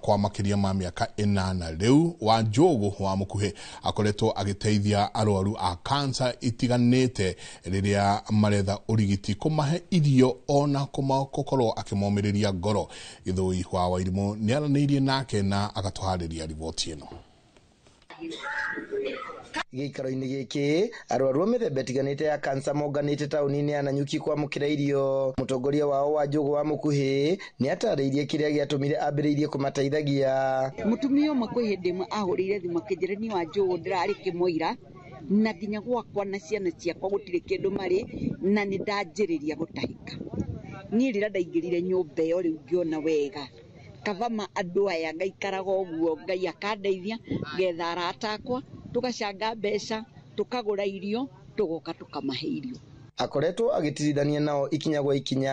Speaker 7: kwa makiria ma miaka 8. Riu wa Njogu wa Mukuhi akoretwo agiteithia arwaru a cancer itiganite riria maretha urigiti kumahe irio ona kumakorwo akimomiriria ngoro. Ithui wa Wairimu niaraniirie nake na agatwahari riboti ino.
Speaker 24: Gĩikaro-inĩ gĩkĩ arwaru mĩthemba ĩtiganĩte ya kansa monganĩte taũni-inĩ ya Nanyuki kwamũkĩra irio. Mũtongoria wao wa Njogu wa Mukuhi nĩ atarĩirie kĩrĩa gĩatũmire ambĩrĩirie kũmateithagia.
Speaker 25: Mũtumia ũmwe kwĩ hĩndĩ ĩmwe ahũrĩire thimũ akĩnjĩra ni wa Njogu ndĩrarĩ kĩmoira na nginya gwakwa na ciana ciakwa gũtirĩ kĩndũ marĩ na nĩ ndanjĩrĩria gũtahĩka. Niĩ rĩrĩa ndaingĩrire nyũmba ĩyo rĩu ngĩona wega kavama andũ aya ngaikaraga ũguo Ngai akandeithia ngetha arata akwa tugacanga mbeca tukagũra irio tugoka tukamahe irio.
Speaker 24: Akoretwo agĩtirithania nao ikinya gwa ikinya.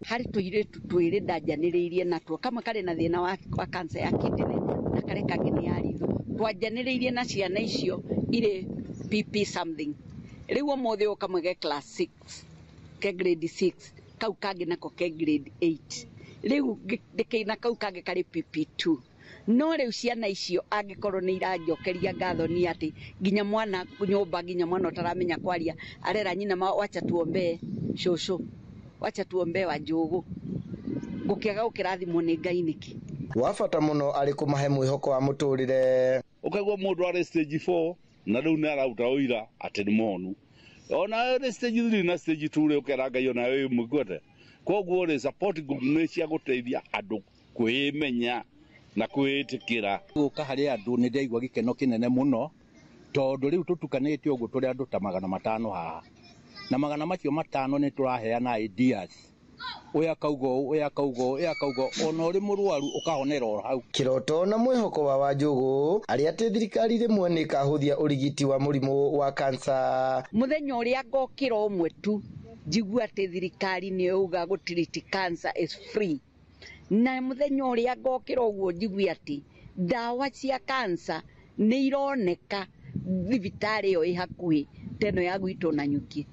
Speaker 25: Harĩ tũirĩtu twĩrĩ ndanjanĩrĩirie natuo, kamwe karĩ na thĩna wa kansa ya kidney na karĩ kangĩ nĩ ya ritho. Twanjanĩrĩirie na ciana icio irĩ PP something. Rĩu ũmũthĩ ũkamwe ge class 6 ke grade 6 kau kangĩ nako ke grade 8. Riu ndikina kau kange kari PP2 no riu ciana icio angikorwo ni iranjokeria ngatho ni ati nginya mwana nyumba nginya mwana utaramenya kwaria arera nyina wacha tuombe shosho wacha tuombe wa Njogu gukiaga ukirathimwo ni Ngai niki
Speaker 24: wafata muno ari kumahe mwihoko wa muturire.
Speaker 26: Ukaigwa mundu ari stage 4 na riu ni arauta uira ati ni monu ona ari stage 3 na stage 2 ri ukera Ngai ona we mugwete. Koguo ri support group ni cia guteithia andu kwimenya na kwitikira
Speaker 27: guka hari andu ni ndaigwa gikeno kinene muno tondu riu tutukanite uguo turi andu ta 500 haha na 500 macio 5 ni turaheana ideas oya kaugo ona uri murwaru ukahonera o hau.
Speaker 24: Kiroto na mwihoko wa Wanjugu aria ati thirikari rimwe ni kahuthia urigiti wa murimu wa kansa.
Speaker 25: Muthenya uria ngokira umwe tu njigua ati thirikari ni uga gutiriti cancer is free. Na muthenya uria ngokira uguo njigua ati dawa cia cancer ni ironeka thibitari yo ihakuhi teno ya gwito na nyuki.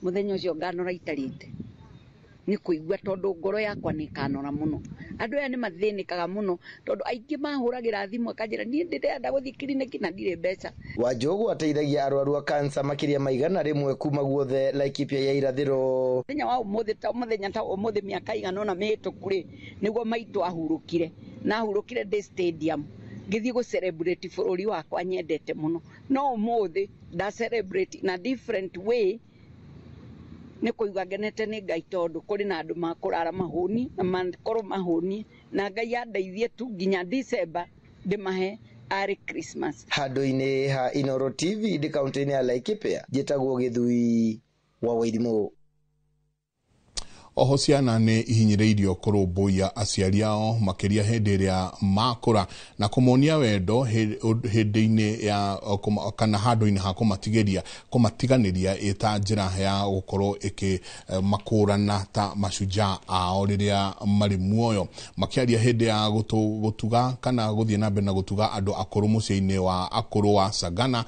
Speaker 25: Muthenya ucio nganora itarite ni kuigua tondu ngoro yakwa ni kanora muno. Andu aya ni mathinikaga muno tondu aingi mahuragira thimu akanjira nie ndirenda guthi kiriniki na ndire mbeca.
Speaker 24: Wanjugu ateithagia arwaru a kansa makiria maigana rimwe kuma guothe Laikipia ya irathiro.
Speaker 25: Muthenya wa muthenya ta umuthi miaka igana na mihituku ri niguo maitu ahurukire na ahurukire ndi stadium ngithii go celebrate bururi wakwa nyendete muno. No umuthi da celebrate na different way ni kuiga ngenete ni Ngai tondu kuri na andu makurara mahuni na makoro mahuni na Ngai andeithie tu nginya December ndimahe ari Christmas.
Speaker 24: Handu-ini ha Inoro TV ndi kaunti-ini ya Laikipia njitagwo Githui wa Wairimu.
Speaker 7: Oho ciana ni ihinyiriirio kurumbuia aciari ao makiria hindi iria makura na kumonia wendo hindi-ini ya kana handu-ini ha kumatiganiria ita njira ya gukorwo makurana ta mashujaa ao riria mari muoyo makiaria hindi ya gutuga kana guthie na mbere na gutuga andu akuru mucii-ini wa akuru wa Sagana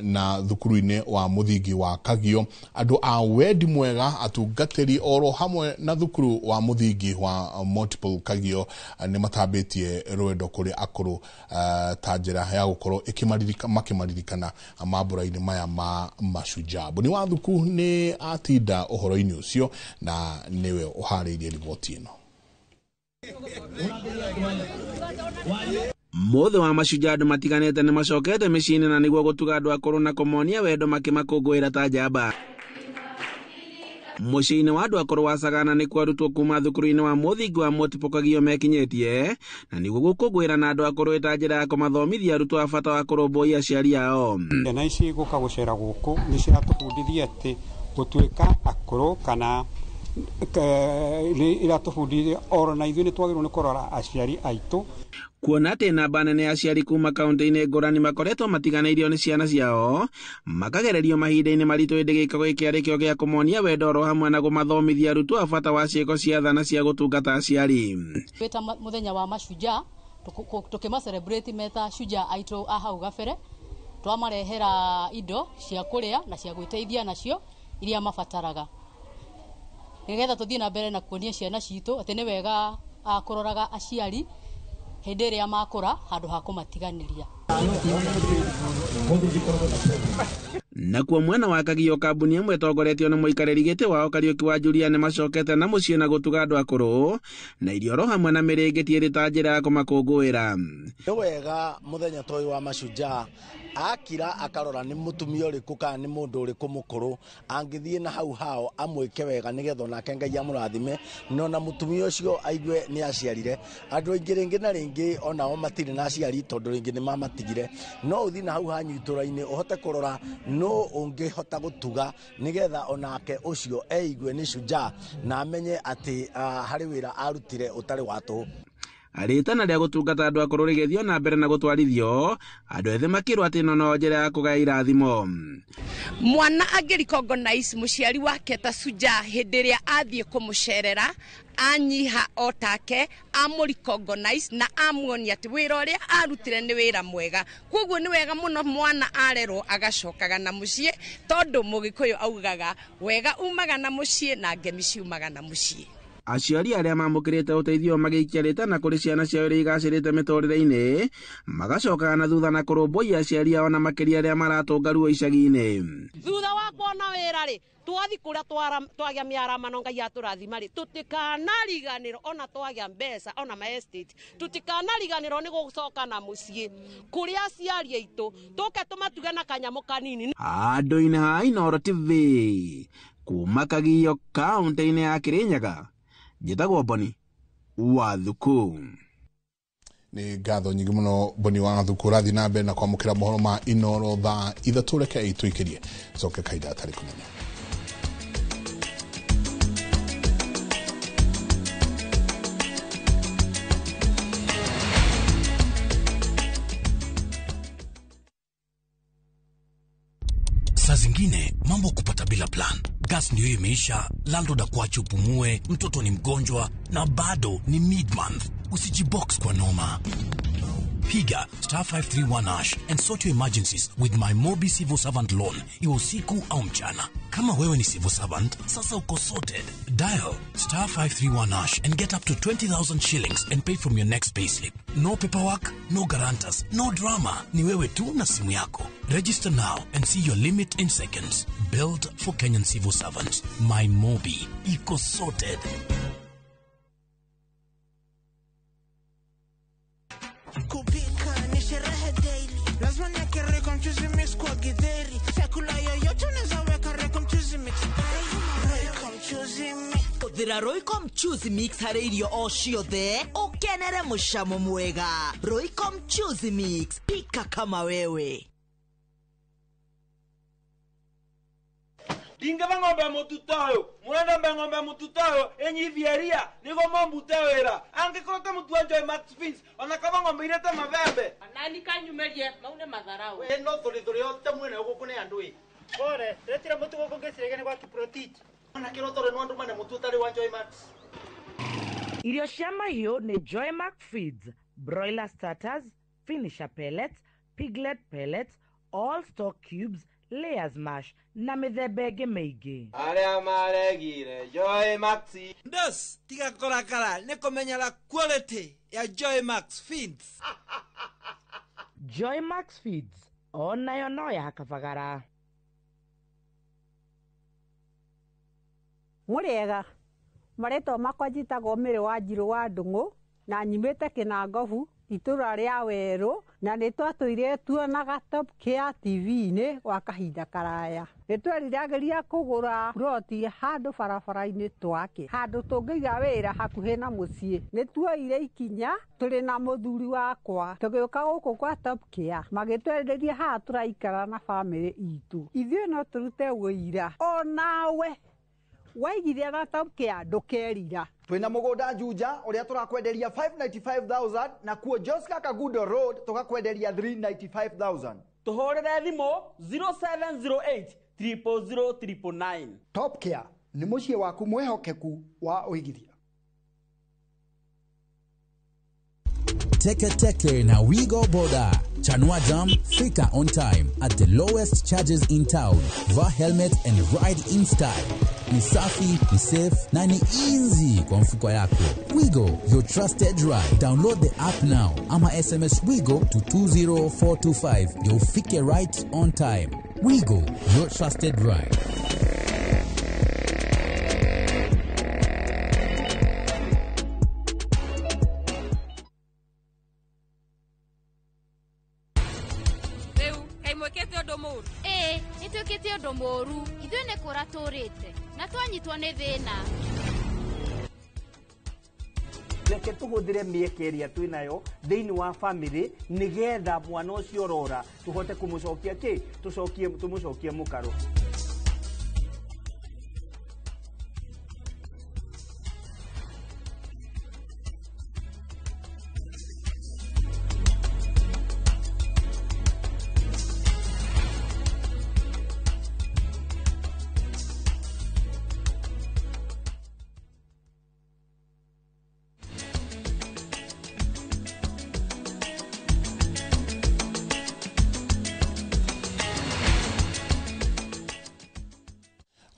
Speaker 7: na thukuru-ini wa muthingi wa Kagio andu a wendi mwega atungatiri oro hamwe na thukuru wa muthingi wa multiple Kagio ni matambitie rwendo kuri akuru ta njira ya gukorwo makimaririkana mambura-ini maya ma mashujaa. Buni wa thuku ni atinda uhoro-ini ucio na niwe uhariirie riboti ino.
Speaker 1: Mothe wa mashujaa andu matiganete ni macokete micini na niguo gutuga andu akuru na kumonia wendo makimakungwira ta njamba. Mucii-ini wa andu akuru wa Sagana ni kwarutwo kuma thukuru-ini wa muthingi wa multiple Kagio mekinyetie na niguo gukungwira na andu akuru ita njira ya kumathomithia arutwo a bata wa kurumbuia aciari ao.
Speaker 4: Na ici guka gucera guku ni ciratubundithia ati gutuika akuru kana iratubundithia oro na ithuĩ ni twagĩrĩirwo ni kurora aciari aitu.
Speaker 1: Kuona ati namba nene ya aciari kuma kaunti-ini ngũrani makoretwo matiganĩirio ni ciana ciao makagererio mahinda-ini maritu hĩndĩ gĩko gĩkĩ arĩ kĩo gĩa kũmonia wendo oro hamwe na kũmathomithia arutwo a bata wa ciĩko cia tha na cia gũtungata aciari.
Speaker 5: Weta muthenya wa mashujaa tukima celebrate meta shujaa aitu a hau gabere twamarehera indo cia kuria na cia gwĩteithia nacio iria mabataraga nigetha tuthie na mbere na kuonia ciana citu ati ni wega akuroraga aciari hindi iria makura handu ha kumatiganiria.
Speaker 1: Nakuo mwena wa Kagio kambuni imwe tongoretio ni muikariri giti wao Kariuki wa Julia ni macokete na mucii na gutuga andu akuru na irio ro hamwe na mirĩngĩti ĩrĩ ta njĩra ya kũmakũngũĩra.
Speaker 6: Ni wega muthenya toyu wa mashujaa akira akarora ni mutumia uriku kana ni mundu uriku mukuru angithie na hau hao amwike wega nigetha nake Ngai amurathime no na mutumia ucio aigue ni aciarire andu aingi ringi na ringi onao matiri na aciari tondu ringi ni mamatigire no uthi na hau hanyu itura-ini uhote kurora no ungihota gutuga nigetha onake ucio eigue ni shujaa na amenye ati hari wira arutire utari watu.
Speaker 1: Aritana ria gutungata andu akuru rigethio na mbere na gutwarithio andu ethe makirwa ati no njira ya kugaya irathimo.
Speaker 13: Mwana angĩrecognize muciari wake ta shujaa hĩndĩ ĩrĩa athiĩ kũmũcerera anyiha otake amũrecognize na amuonia ati wĩra ũrĩa arutire nĩ wĩra mwega. Koguo nĩ wega mũno mwana arerwo agacokaga na muciĩ tondu Mũgĩkũyũ augaga wega umaga na muciĩ na ngemi ciumaga na muciĩ.
Speaker 1: Aciari aria mamukirite uteithio magikiarite na kuri ciana ciao iria igacirite miturire-ini magacokaga na thutha na kurumbuia aciari ao na makiria aria maratunga ruo icagi-ini.
Speaker 33: Thutha wa kuona wĩra ri twathi kuria twagia miaramano Ngai aturathima ri tutikanariganirwo ona twagia mbeca ona ma estate tutikanariganirwo ni gucoka na muciĩ kuria aciari aitu tuke tumatuge na kanyamu kanini.
Speaker 1: Handu-ini ha Inoro TV kuma Kagio kaunti-ini ya Kirinyaga njitagwo Boni wa Thuku.
Speaker 7: Ni ngatho nyingi muno Boni wa Thuku rathi na mbere na kwamukira mohoro ma Inoro thaa ithatu reke tuikirie coke kaida atari kunene.
Speaker 2: bila plan. Gas ndio imeisha, landlord akuache upumue, mtoto ni mgonjwa na bado ni mid-month. Usijibox kwa noma. Piga *531# and sort your emergencies with my Mobi Civil Servant loan. Iwe usiku au mchana. Kama wewe ni civil servant, sasa uko sorted. Dial *531# and get up to 20,000 shillings and pay from your next payslip. No paperwork, no guarantors, no drama. Ni wewe tu na simu yako. Register now and see your limit in seconds. Built for Kenyan civil servants. My Mobi. Iko sorted.
Speaker 3: Kupika ni sherehe daily, lazima niweke reko mchuzi mix kwa githeri. Chakula yoyote unaweza weka reko mchuzi mix. Reko mchuzi mix.
Speaker 15: Kuthira Royco mchuzi mix harĩ irio o ciothe ukenere mucamo mwega. Royco mchuzi mix, pika kama wewe.
Speaker 12: Dinga ng'ombe mututayo murenda mbe ng'ombe mututayo enyivieria nigo mombutewera angikota mutua Joy Max Fins ona kama ng'ombe irete mabembe
Speaker 16: nani kanyumerie maune madharau
Speaker 12: we no thuri yote mwene guku ni andui
Speaker 16: bore retira mutu guku ngesirege ni kwa kiprotiti
Speaker 12: ona kiroto re nwandu mane mutu tari wa Joy Max.
Speaker 17: Irio cia mahiũ ni Joy Max Feeds, broiler starters, finisher pellets, piglet pellets, all stock cubes, layers mash na mithemba ĩngĩ mĩingĩ.
Speaker 12: Arĩa maregire Joy Max ndos tiga korakara nĩ kũmenyera quality ya Joy Max Feeds.
Speaker 17: Joy Max Feeds onayo no ya kabagara.
Speaker 21: Mũrĩega maretwo makwa njitagwo Mĩrĩ wa Njirũ wa Ndung'u na nyimĩte Kĩnangobu itũra rĩa Werũ na nĩ twatũire tuonaga Top Care TV-inĩ gwa kahinda karaya. Nĩ tweriragĩria kũgũra ploti handũ barabara-inĩ twake, handũ tũngĩiga wĩra hakuhĩ na mũciĩ. Nĩ tuoire ikinya tũrĩ na mũthuri wakwa tũgĩũka gũkũ kwa Top Care magĩtwerirĩria haha tũraikara na bamĩrĩ itũ. Ithuĩ no tũrute wĩira o nawe waigithia na Top Care ndũkerira.
Speaker 22: Twina mũgũnda Juja ũrĩa tũrakwenderia 595,000 na kuo Josca Kagudo Road tũgakwenderia 395,000.
Speaker 12: Tũhũrĩre thimũ 0708 000
Speaker 22: Top Care nĩ mũciĩ waku mwehokeku wa ũigithia.
Speaker 23: Teke na Wigo Boda. Chanua Jam, fika on time at the lowest charges in town. Vaa helmet and ride in style. Ni safi, ni safe, na ni easy kwa mfuko yako. Wigo, your trusted ride. Download the app now. Ama SMS Wigo to 20425. You'll fike right on time. Wigo, your trusted ride.
Speaker 28: Nĩtwĩkĩte ũndũ mũũru ithuĩ nĩ kũra tũrĩte na twanyitwo nĩ thĩna.
Speaker 29: Reke tũhũthĩre mĩeke ĩrĩa twĩnayo thĩinĩ wa famĩlĩ nĩgetha mwana ũcio ũrora tũhote kũmũcokia tũmũcokie mũkaro.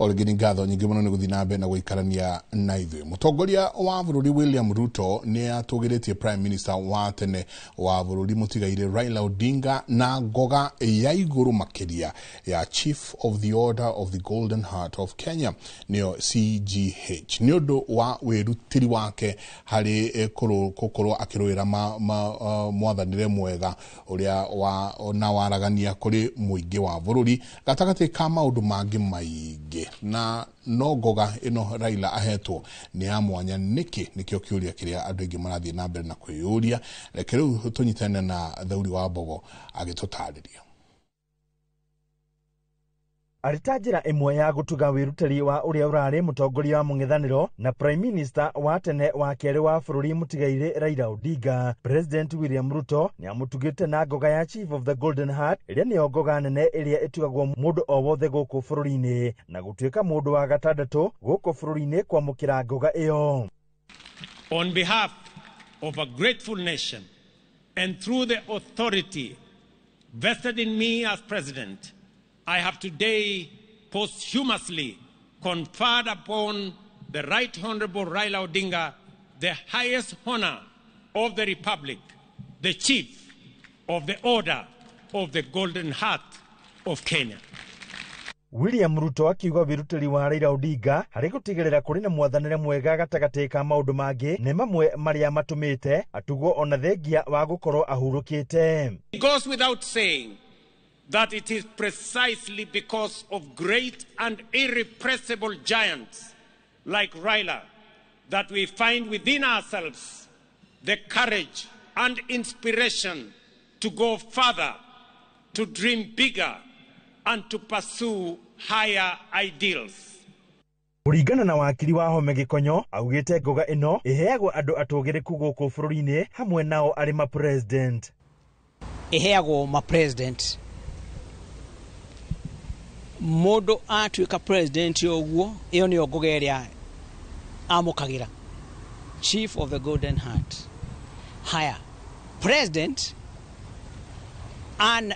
Speaker 7: Olegini ngatho nyingĩ mũno nĩ gũthiĩ na mbere na gũikarania na ithuĩ. Mũtongoria wa bũrũri William Ruto nĩ atũgĩrĩtie Prime Minister wa tene wa bũrũri mũtigaire Raila Odinga na ngoga ya igũrũ makĩria ya Chief of the Order of the Golden Heart of Kenya nĩyo CGH nĩ ũndũ wa wĩrutĩri wake harĩ gũkorwo akĩrũĩra mwathanĩre mwega ũrĩa na waragania kũrĩ mũingĩ wa bũrũri gatagatĩ ka maũndũ mangĩ maingĩ. Na no ngoga ino Raila ahetwo ni ya mwanya nikio kiuria kiria andu aingi marathie na mbere na kwiyuria. Reke riu tunyitane na Thauri wa Mbogo agitutariria.
Speaker 8: Aritajira imwe ya gutuga wiruteri wa uria urari mutongoria wa mung'ethaniro na Prime Minister wa tene wa keri wa bururi mutigaire Raila Odinga. President William Ruto ni amutugite na ngoga ya Chief of the Golden Heart iria ni ngoga nene iria itugagwo mundu o wothe guku bururi-ini na gutuika mundu wa gatandatu guku bururi-ini kwamukira ngoga iyo.
Speaker 9: On behalf of a grateful nation and through the authority vested in me as president, I have today posthumously conferred upon the Right Honorable Raila Odinga the highest honor of the Republic, the Chief of the Order of the Golden Heart of Kenya.
Speaker 8: William Ruto akiuga wiruteri wa Raila Odinga hari gutigirira kuri na mwathanire mwega gatagati ka maundu mangi ni mamwe maria matumite atugwo ona thengia wa gukorwo ahurukite.
Speaker 9: It goes without saying that it is precisely because of great and irrepressible giants like Raila that we find within ourselves the courage and inspiration to go further, to dream bigger, and to pursue higher ideals.
Speaker 8: Kuringana na wakili wa Home Gikonyo augite ngoga ino iheagwo andu atugiriku guku bururi-ini hamwe nao ari ma president.
Speaker 10: Iheagwo ma president. Mundu atuika president yoguo iyo ni ngoga iria amukagira. Chief of the Golden Heart. Haya. President and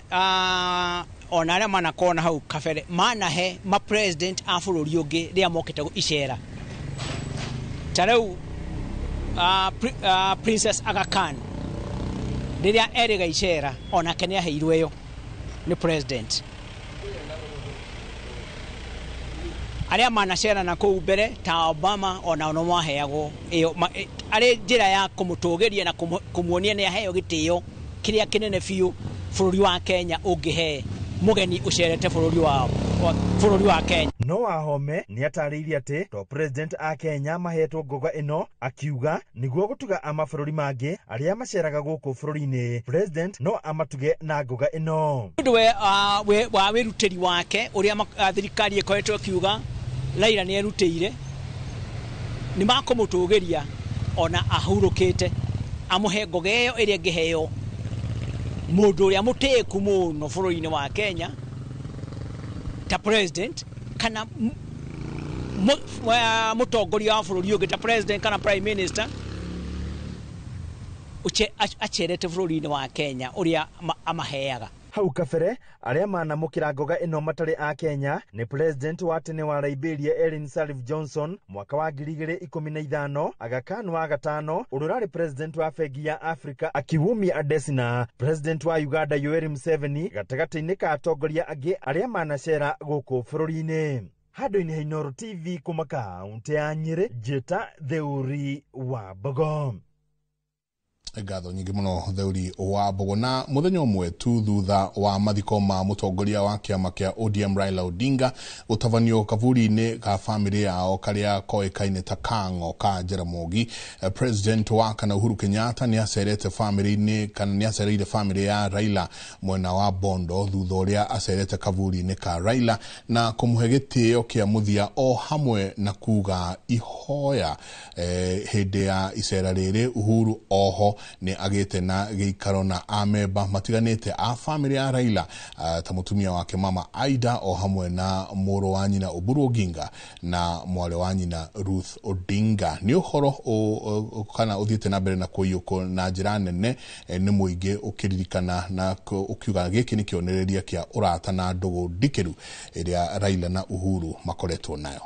Speaker 10: onare mana kona hau kafere mana he ma president a bururi ungi ria mokite icera tarau Princess Aga Khan riria eriga icera ona kenia heirwe yo ni president aria mana cera na kou mbere ta Obama ona ono maheagwo iyo ari njira ya kumutugiria na kumuonia ni aheo gitio kiria kinene fiu bururi wa Kenya ungihe mugeni ucerete bururi wa Kenya.
Speaker 8: No Wahome ni atariirie ati to president a Kenya mahetwo ngoga ino akiuga niguo gutuga amabururi mangi aria maceraga guku bururi-ini president no amatuge na ngoga ino.
Speaker 10: Ndwe wa wiruteri wake uria thirikari ikoretwo kiuga Raila ni erutire ni makumutugiria ona ahurukite amuhe ngoga iyo iria ngiheo mundu uria mutiku muno bururi-ini wa Kenya ta president kana mutongoria wa bururi ungi ta president kana prime minister acherete bururi-ini wa Kenya uria amaheaga.
Speaker 8: Hau kabere aria manamukira ngoga ino matari a Kenya ni president wa tene wa Liberia Ellen Sirleaf Johnson mwaka wa 2015, Aga Khan wa gatano ururari president wa Bengi ya Africa akiwumia Adesina, president wa Uganda Yoweri Museveni gatagati-ini ka atongoria angi aria manacera guku bururi-ini. Handu-ini Inooro TV kuma kaunti ya Nyeri, Jeta Theuri wa Bogo.
Speaker 7: Ngatho nyingi muno Theuri wa Bogo. Na muthenya umwe tu thutha wa mathiko ma mutongoria wa kiama kia ODM Raila Odinga utavanio kavuri-ini ka family yao karia koekaine ta Kang'o ka Jaramogi, president wa kana Uhuru Kenyatta ni acerete family-ini kana ni acereire family ya Raila mwena wa Bondo thutha uria acerete kavuri-ini ka Raila na kumuhe gitio kia muthia o hamwe na kuga ihoya hindi ya icera riri. Uhuru oho ni agite na giikaro na ameba matiganite a family ya Raila ta mutumia wake mama Aida o hamwe na muro wa nyina Oburu Oginga na mwale wa nyina Ruth Odinga. Ni uhoro kana uthiete na mbere na kuyuko na njira nene ni muingi ukiririkana na ukiuga giki ni kionereria kia urata na ndugu ndikiru iria Raila na Uhuru makoretwo nayo.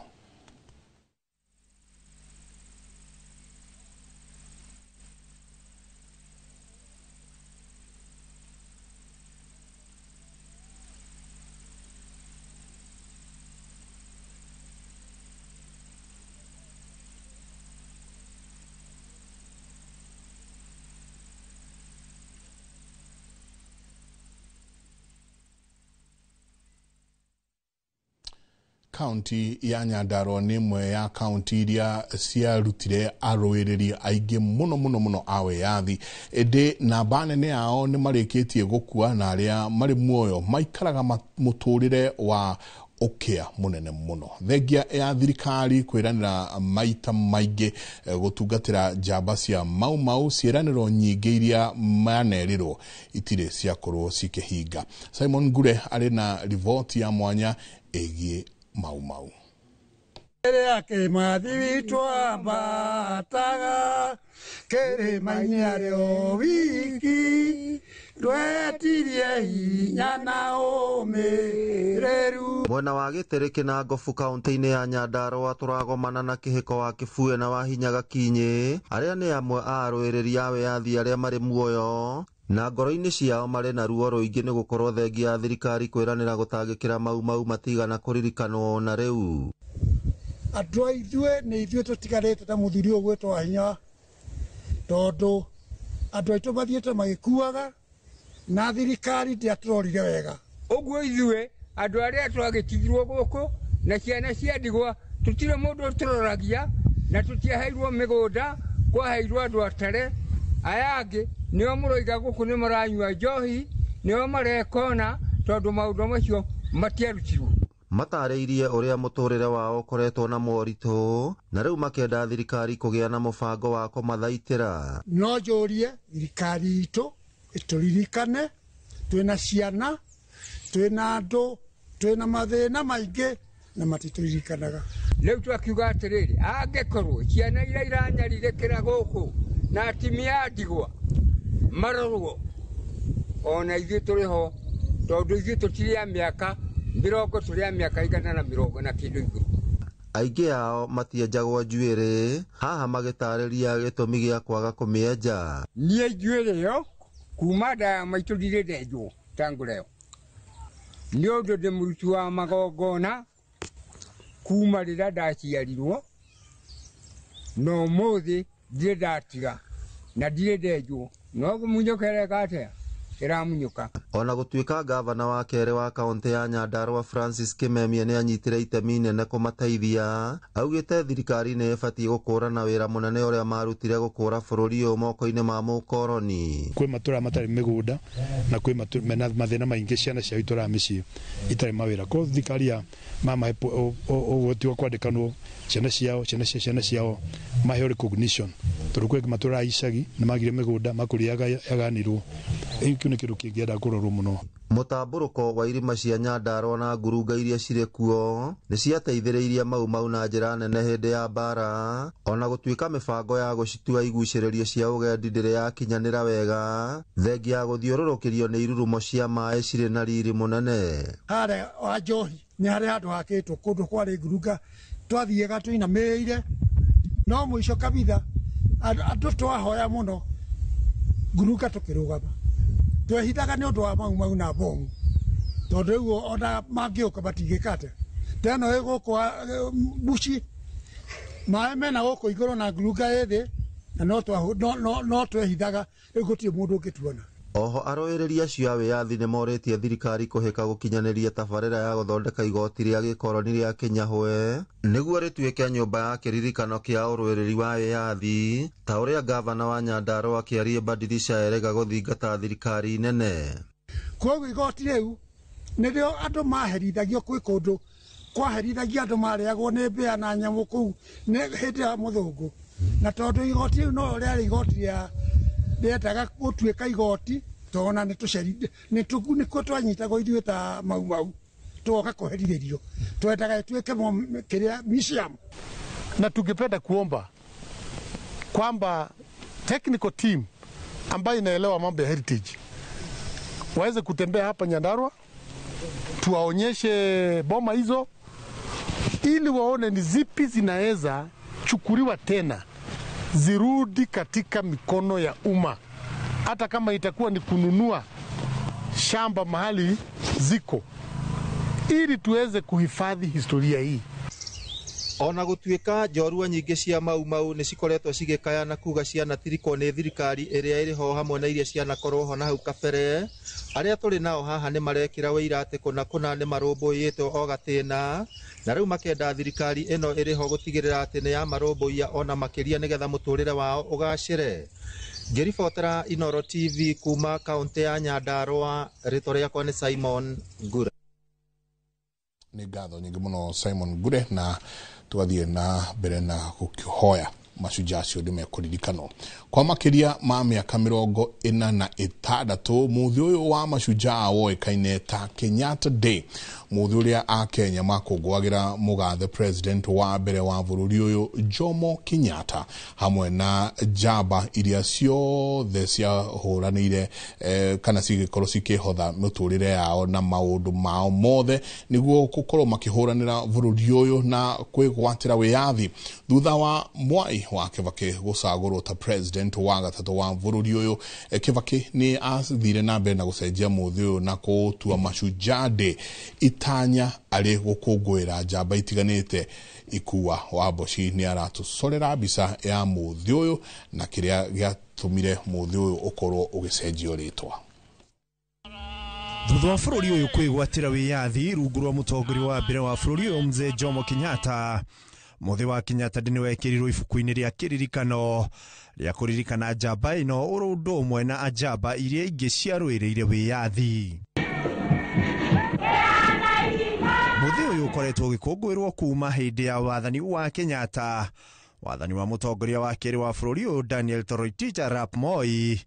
Speaker 7: County ya Nyandarua ni mwe ya county iria ciarutire aruiriri aingi muno awe yathi ende na banene yao ni marikitie gukua na aria mari muoyo maikaraga muturire wa ukia munene muno. Thengia ya thirikari kwiranira maita maingi gutungatira njamba cia Mau Mau, ciiraniro nyingi iria manerirwo itire ciakorwo cikihinga. Simon Ngure ari na rivoti ya mwanya egie Mau Mau.
Speaker 4: Yake madhivitwa bataga kere mainyare o wiki dwetirie hinya na umireru.
Speaker 11: Mwena wa Gitiri Kinangofu kaunti-ini ya Nyandarua turagomana na kihiko wa Kibue na Wahinya Gakinyi, aria ni amwe a arũĩrĩri a wĩyathi aria mari muoyo na ngoro-ini ciao mari na ruo ruingi ni gukorwo thengia ya thirikari kwiranira gutangikira Mau Mau matigana kuririkanwo na riu.
Speaker 4: Andũ a ithuĩ nĩ ithuĩ tũtigarĩte ta mũthuri ũyũ gwĩtwo Wahinya, tondũ andũ aitũ mathiĩte magĩkuaga na thirikari ndĩatũrorire wega.
Speaker 14: Ũguo ithuĩ andũ arĩa twagĩtigirwo gũkũ na ciana cia ndigwa tũtirĩ mũndũ tũroragia na tũtiaheirwo mĩgũnda, kwaheirwo andũ atare. Aya angĩ nĩo mũroiga gũkũ nĩ maranyua njohi, nĩo marekona tondũ maũndũ macio matiarutirwo.
Speaker 11: Matareirie uria muturire wao koretwo na moritũ na riu makenda thirikari kugia na mubango wa kumathaitira.
Speaker 4: No njũrie thirikari itũ ĩtũririkane, twĩna ciana, twĩna andũ, twĩna mathĩna maingĩ na matitũririkanaga.
Speaker 14: Rĩu twakiuga atĩrĩrĩ, angĩkorwo ciana iria iranyarirĩkĩra gũkũ na atimia a ndigwa marorwo, ona ithuĩ tũrĩ ho, tondũ ithuĩ tũtirĩ a mĩaka mirongo tũrĩ a mĩaka igana na mĩrongo na kĩndũ igũrũ.
Speaker 11: Aingĩ ao matienjagwo njuĩrĩ, haha magĩtarĩria gĩtũmi gĩa kwaga kũmĩenja.
Speaker 14: Niĩ njuĩrĩ ĩyo kuma nda maitũ ndirĩ ndenjwo tangu leo, nĩ ũndũ ndĩ mũruti wa magongona kuma rĩrĩa ndaciarirwo, na ũmũthĩ ndirĩ ndatiga na ndirĩ ndenjwo. No kũmunyũkĩreka atĩa iramunyuka.
Speaker 11: Ona gũtuĩka gavana wa kerĩ wa kaunti ya Nyandarua Francis Kimemia nĩ anyitire itemi inene kũmateithia, augĩte thirikari nĩ ĩbatiĩ gũkũrana wĩra mũnene ũrĩa marutire gũkũra bũrũri ũyũ moko-inĩ ma mũkoroni.
Speaker 18: Kwĩ matũra matarĩ mĩgũnda na kwĩ mena mathĩna maingĩ, ciana ciao itũra mĩciĩ itarĩ mawĩra. Kwa thirikari ya mama ũgũtiga kwandĩkanwo ciana ciao mahe recognition, tondũ kwĩ matũra icagi nĩ magire mĩgũnda makũria yaganirwo. Nĩ kĩndũ kĩngĩenda kũrorwo mũno.
Speaker 11: Mũtambũrũko wa irima cia Nyandarua na ngurunga iria cirĩ kuo nĩ ciateithĩrĩirie Mau Mau na njĩra nene hĩndĩ ya mbara, ona gũtuĩka mĩbango ya gũcitua igucĩrĩrio cia ũgendi ndĩrĩ yakinyanĩra wega, thengia ya gũthiũrũrũkĩrio nĩ irurumo cia maĩ cirĩ na riri mũnene.
Speaker 4: Harĩa wa Njohi nĩ harĩa handũ hakĩtwo kũndũ kwarĩ ngurunga, twathiĩga tũinamĩrĩire, no mũico kabitha andũ twahoya mũno ngurunga tũkĩrũgama. Twehithaga nĩ ũndũ wa Mau Mau na bomu, tondũ rĩu ona mangĩũka matingĩkate. Teno ĩgũkũ buci maĩ mena gũkũ igũrũ na ngurunga ĩthĩ, na no twehithaga, rĩu gũtirĩ mũndũ ũngĩtuona.
Speaker 11: Oho arũĩrĩri acio a wĩyathi nĩ morĩtie thirikari kũhĩka gũkinyanĩria tabarĩra ya gũthondeka igoti rĩa gĩkoroni rĩa Kĩnyahwe nĩguo rĩtuĩke nyũmba ya kĩririkano kĩa ũrũĩrĩri wa wĩyathi, ta ũrĩa gavana wa Nyandarua Kĩarie Badilisha erega gũthingata thirikari nene.
Speaker 4: Koguo igoti rĩu nĩrĩo andũ maherithagio, kwĩ kũndũ kwaherithagia andũ marĩagwo nĩ mbĩa na nyamũ kũu hĩndĩ ya mũthũngũ, na tondũ igoti rĩu no rĩarĩ igoti rĩendaga gũtuĩka igoti, tona nĩkuo twanyitagwo ithuĩ ta Mau Mau, tuoka kũherithĩrio, twendaga ituĩke kĩrĩa museum.
Speaker 19: Na tungependa kuomba kwamba technical team ambayo inaelewa mambo ya heritage waweze kutembea hapa Nyandarua, tuwaonyeshe boma hizo ili waone ni zipi zinaweza chukuliwa tena zirudi katika mikono ya umma, hata kama itakuwa ni kununua shamba mahali ziko, ili tuweze kuhifadhi historia hii.
Speaker 11: Ona gũtuĩka njorua nyingĩ cia Mau Mau nĩ cikoretwo cigĩkayana kuga cianatirikwo nĩ thirikari ĩrĩa ĩrĩ ho hamwe na iria cianakorwo ho na hau kabere, arĩa tũrĩ nao haha nĩ marekĩra wĩira atĩ kũna nĩ marũmbũiyĩtwo o gatĩna, na rĩu makenda thirikari ĩno ĩrĩ ho gũtigĩrĩra atĩ nĩ ya marũmbũiya ona makĩria nĩgetha mũtũrĩre wao ũgacĩre. Ngĩribotera Inooro TV kuma kaunti ya Nyandarua, rĩtwa rĩakwa nĩ Simon Ngure.
Speaker 7: Nĩ ngatho nyingĩ mũno Simon Gure, na twathie na mbere na gũkĩhoya mashujaa acio ndĩmekũririkanwo kwa makĩria ma mĩaka 46. Mũthĩ ũyũ wa mashujaa woĩkaine ta Kenyatta Day, mũthĩ ũrĩa Akenya makũngũagĩra mũgathe president wa mbere wa bũrũri ũyũ Jomo Kenyatta hamwe na njamba iria ciothe ciahũranĩire kana cigĩkorwo cikĩhotha mĩtũrĩre yao na maũndũ mao mothe nĩguo gũkorwo makĩhũranĩra bũrũri ũyũ na kwĩgwatĩra wĩyathi thutha wa Mwai wa Kibaki gũcagũrwo ta president wa gatatũ wa bũrũri ũyũ. Kibaki nĩ athire na mbere na gũcenjia mũthĩ ũyũ na kũtua Mashujaa Day itanya arĩ gũkũngũĩra njamba itiganĩte. Ikua wa Boshi nĩ aratũcorera mbica ya mũthĩ ũyũ na kĩrĩa gĩatũmire mũthĩ ũyũ ũkorwo ũgĩcenjio rĩtwa.
Speaker 1: Thutha wa bũrũri ũyũ kwĩgwatĩra wĩyathi rungu rwa mũtongoria wa mbere wa bũrũri ũyũ Mzee Jomo Kenyatta, mũthĩ wa Kenyatta Day nĩwekĩrirwo ibuku-inĩ rĩa kĩririkano rĩa kũririkana njamba ĩno ũrĩ ũndũ ũmwe na njamba iria ingĩ ciarũĩrĩire wĩyathi. Mũthĩ ũyũ ũkoretwo ũgĩkũngũĩrwo kuma hĩndĩ ya wathani wa Kenyatta, wathani wa mũtongoria wa kerĩ wa bũrũri ũyũ Daniel Toroitich arap Moi,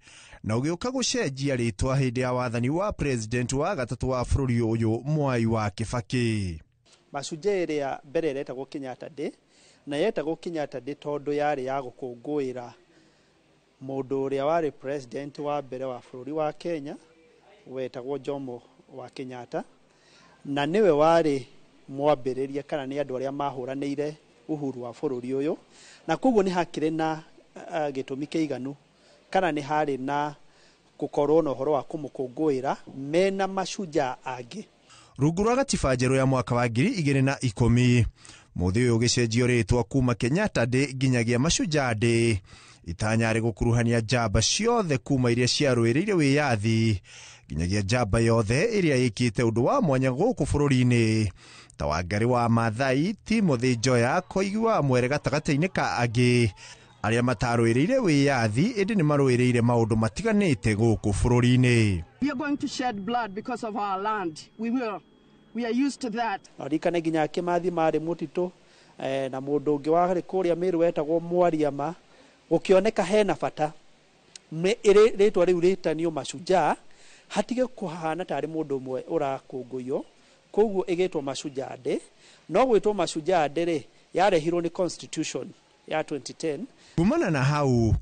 Speaker 1: na ũgĩũka gũcenjia rĩtwa hĩndĩ ya wathani wa president wa gatatũ wa bũrũri ũyũ Mwai wa Kibaki.
Speaker 29: Mashujaa ĩrĩa mbere ĩretagwo Kenyatta Day, na yetagwo Kenyatta Day tondũ yarĩ ya gũkũngũĩra mũndũ ũrĩa warĩ president wa mbere wa bũrũri wa Kenya wetagwo Jomo wa Kenyatta, na niwe warĩ mwambĩrĩria kana nĩ andũ arĩa mahũranĩire uhuru wa bũrũri ũyũ, na koguo nĩ hakĩrĩ na gĩtũmi kĩiganu kana nĩ harĩ na gũkorwo na ũhoro wa kũmũkũngũĩra mena mashujaa angĩ.
Speaker 1: Rungu rwa gatiba njerũ ya mwaka wa 2010, mũthĩ ũyũ ũgĩcenjio rĩtwa kuma Kenyatta Day nginyagia Mashujaa Day, itanya rĩ gũkuruhania njamba ciothe kuma iria ciarũĩrĩire wĩyathi nginyagia njamba yothe ĩrĩa ĩkĩte ũndũ wa mwanya gũkũ bũrũri-inĩ ta Wangari wa Maathai, Timothy Njoya, Koigi wa Mwere gatagatĩ-inĩ ka angĩ arĩa matarũĩrĩire wĩyathi ĩndĩ nĩ marũĩrĩire maũndũ matiganĩte gũkũ bũrũri-inĩ.
Speaker 5: We are going to shed blood because of our land. We are used to that.
Speaker 29: Arikane nginya Kimathi marĩ mũtitũ na mũndũ ũngĩ warĩ kũrĩa Meru wetagwo Mwariama, gũkĩoneka hena bata rĩtwa rĩu rĩtanio Mashujaa hatige kũhana tarĩ mũndũ ũmwe ũrakũngũio, koguo ĩgĩtwo Mashujaa Day. No gwĩtwo Mashujaa Day yarehirwo nĩ constitution ya 2010.
Speaker 1: Kumana na hau,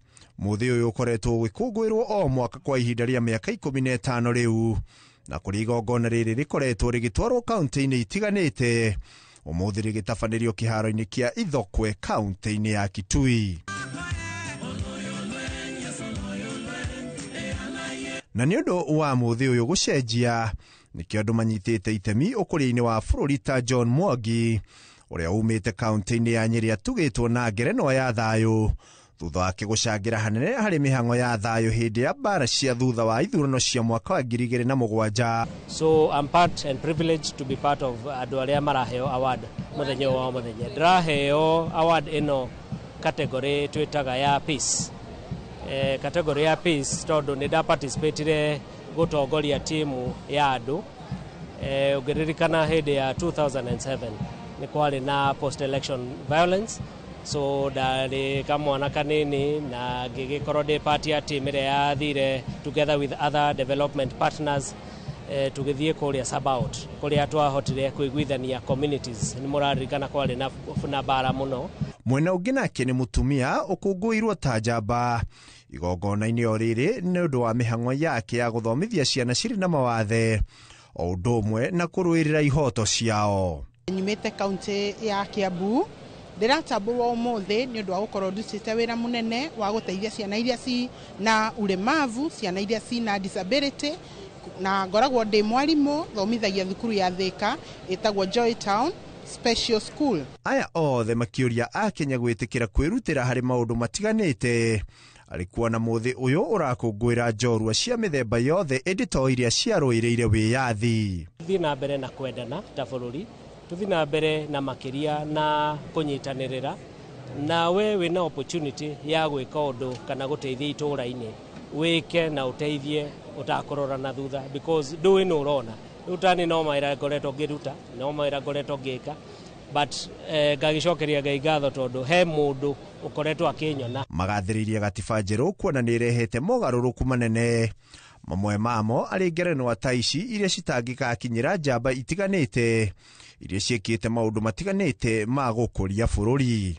Speaker 1: mũthĩ ũyũ ũkoretwo ũgĩkũngũĩrwo o mwaka kwa ihinda rĩa mĩaka 15 rĩu, na kũrĩ igongona rĩrĩ rĩkoretwo rĩgĩtwarwo kaunti-inĩ itiganĩte, ũmũthĩ rĩgĩtabanĩrio kĩharo-inĩ kĩa Ithokwe kaunti-inĩ ya Kitui. Na nĩ ũndũ wa mũthĩ ũyũ gũcenjia, nĩkĩo andũ manyitĩte itemi ũkũria-inĩ wa bũrũri ta John Mwangi ũrĩa umĩte kaunti-inĩ ya Nyeri atugĩtwo na ngerenwa ya thayũ thutha wake gũcangĩra hanene harĩ mĩhang'o ya thayũ hĩndĩ ya mbara cia thutha wa ithurano cia mwaka wa 2007.
Speaker 6: So I'm part and privileged to be part of andũ arĩa maraheo award mũthenya wa mũthenya. Ndiraheo award ĩno category twĩtaga ya peace. Category ya peace tondũ nĩ ndaparticipatire gũtongoria timu ya andũ ũngĩririkana hĩndĩ ya 2007 nĩ kwarĩ na post election violence, so ndarĩ kamwana kanini na ngĩgĩkorwo ndĩ part ya team ĩrĩa yathire together with other development partners tũgĩthiĩ kũrĩa Sabaot kũrĩa twahotire kũiguithania communities. Nĩ mũraririkana kwarĩ na bara mũno.
Speaker 1: Mwena ũngĩ nake nĩ mũtumia ũkũngũĩirwo ta njamba igongona-inĩ o rĩrĩ nĩ ũndũ wa mĩhang'o yake ya gũthomithia ciana cirĩ na mawathe o ũndũ ũmwe na kũrũĩrĩra ihoto ciao.
Speaker 13: Nyumĩte kaunti ya Kiambu, ndiratambũrwo ũmũthĩ nĩ ũndũ wa gũkorwo ndutĩte wĩra mũnene wa gũteithia ciana iria ci na ulemavu, ciana iria ci na disability, na ngoragwo ndĩ mwarimũ thomithagia thukuru ya Thika ĩtagwo Joy Town Special School.
Speaker 1: Aya othe makĩũria Akenya gwĩtĩkĩra kwĩrutĩra harĩ maũndũ matiganĩte arĩ kuona mũthĩ ũyũ ũrakũngũĩra njorua cia mĩthemba yothe ĩndĩ to iria ciarũĩrĩire wĩyathi.
Speaker 6: Thiĩ na mbere na kwendana ta bũrũri, tũthiĩ na mbere na makĩria na kũnyitanĩrĩra, na we wĩna opportunity ya gwĩka ũndũ kana gũteithia itũũra-inĩ wĩke na ũteithie ũtakũrora na thutha, because ndũĩ nĩ ũrona ruta no maira ngoretwo ngiruta no maira ngoretwo ngika but ngagicokeria Ngai ngatho tondu he mundu ukoretwo akinyona.
Speaker 1: Magathiririe gatiba njeru kuona ni irehete mogaruruku manene, mamwe mamo ari ngerenwa ta ici iria citangikakinyira njamba itiganite iria ciekite maundu matiganite ma gukuria bururi.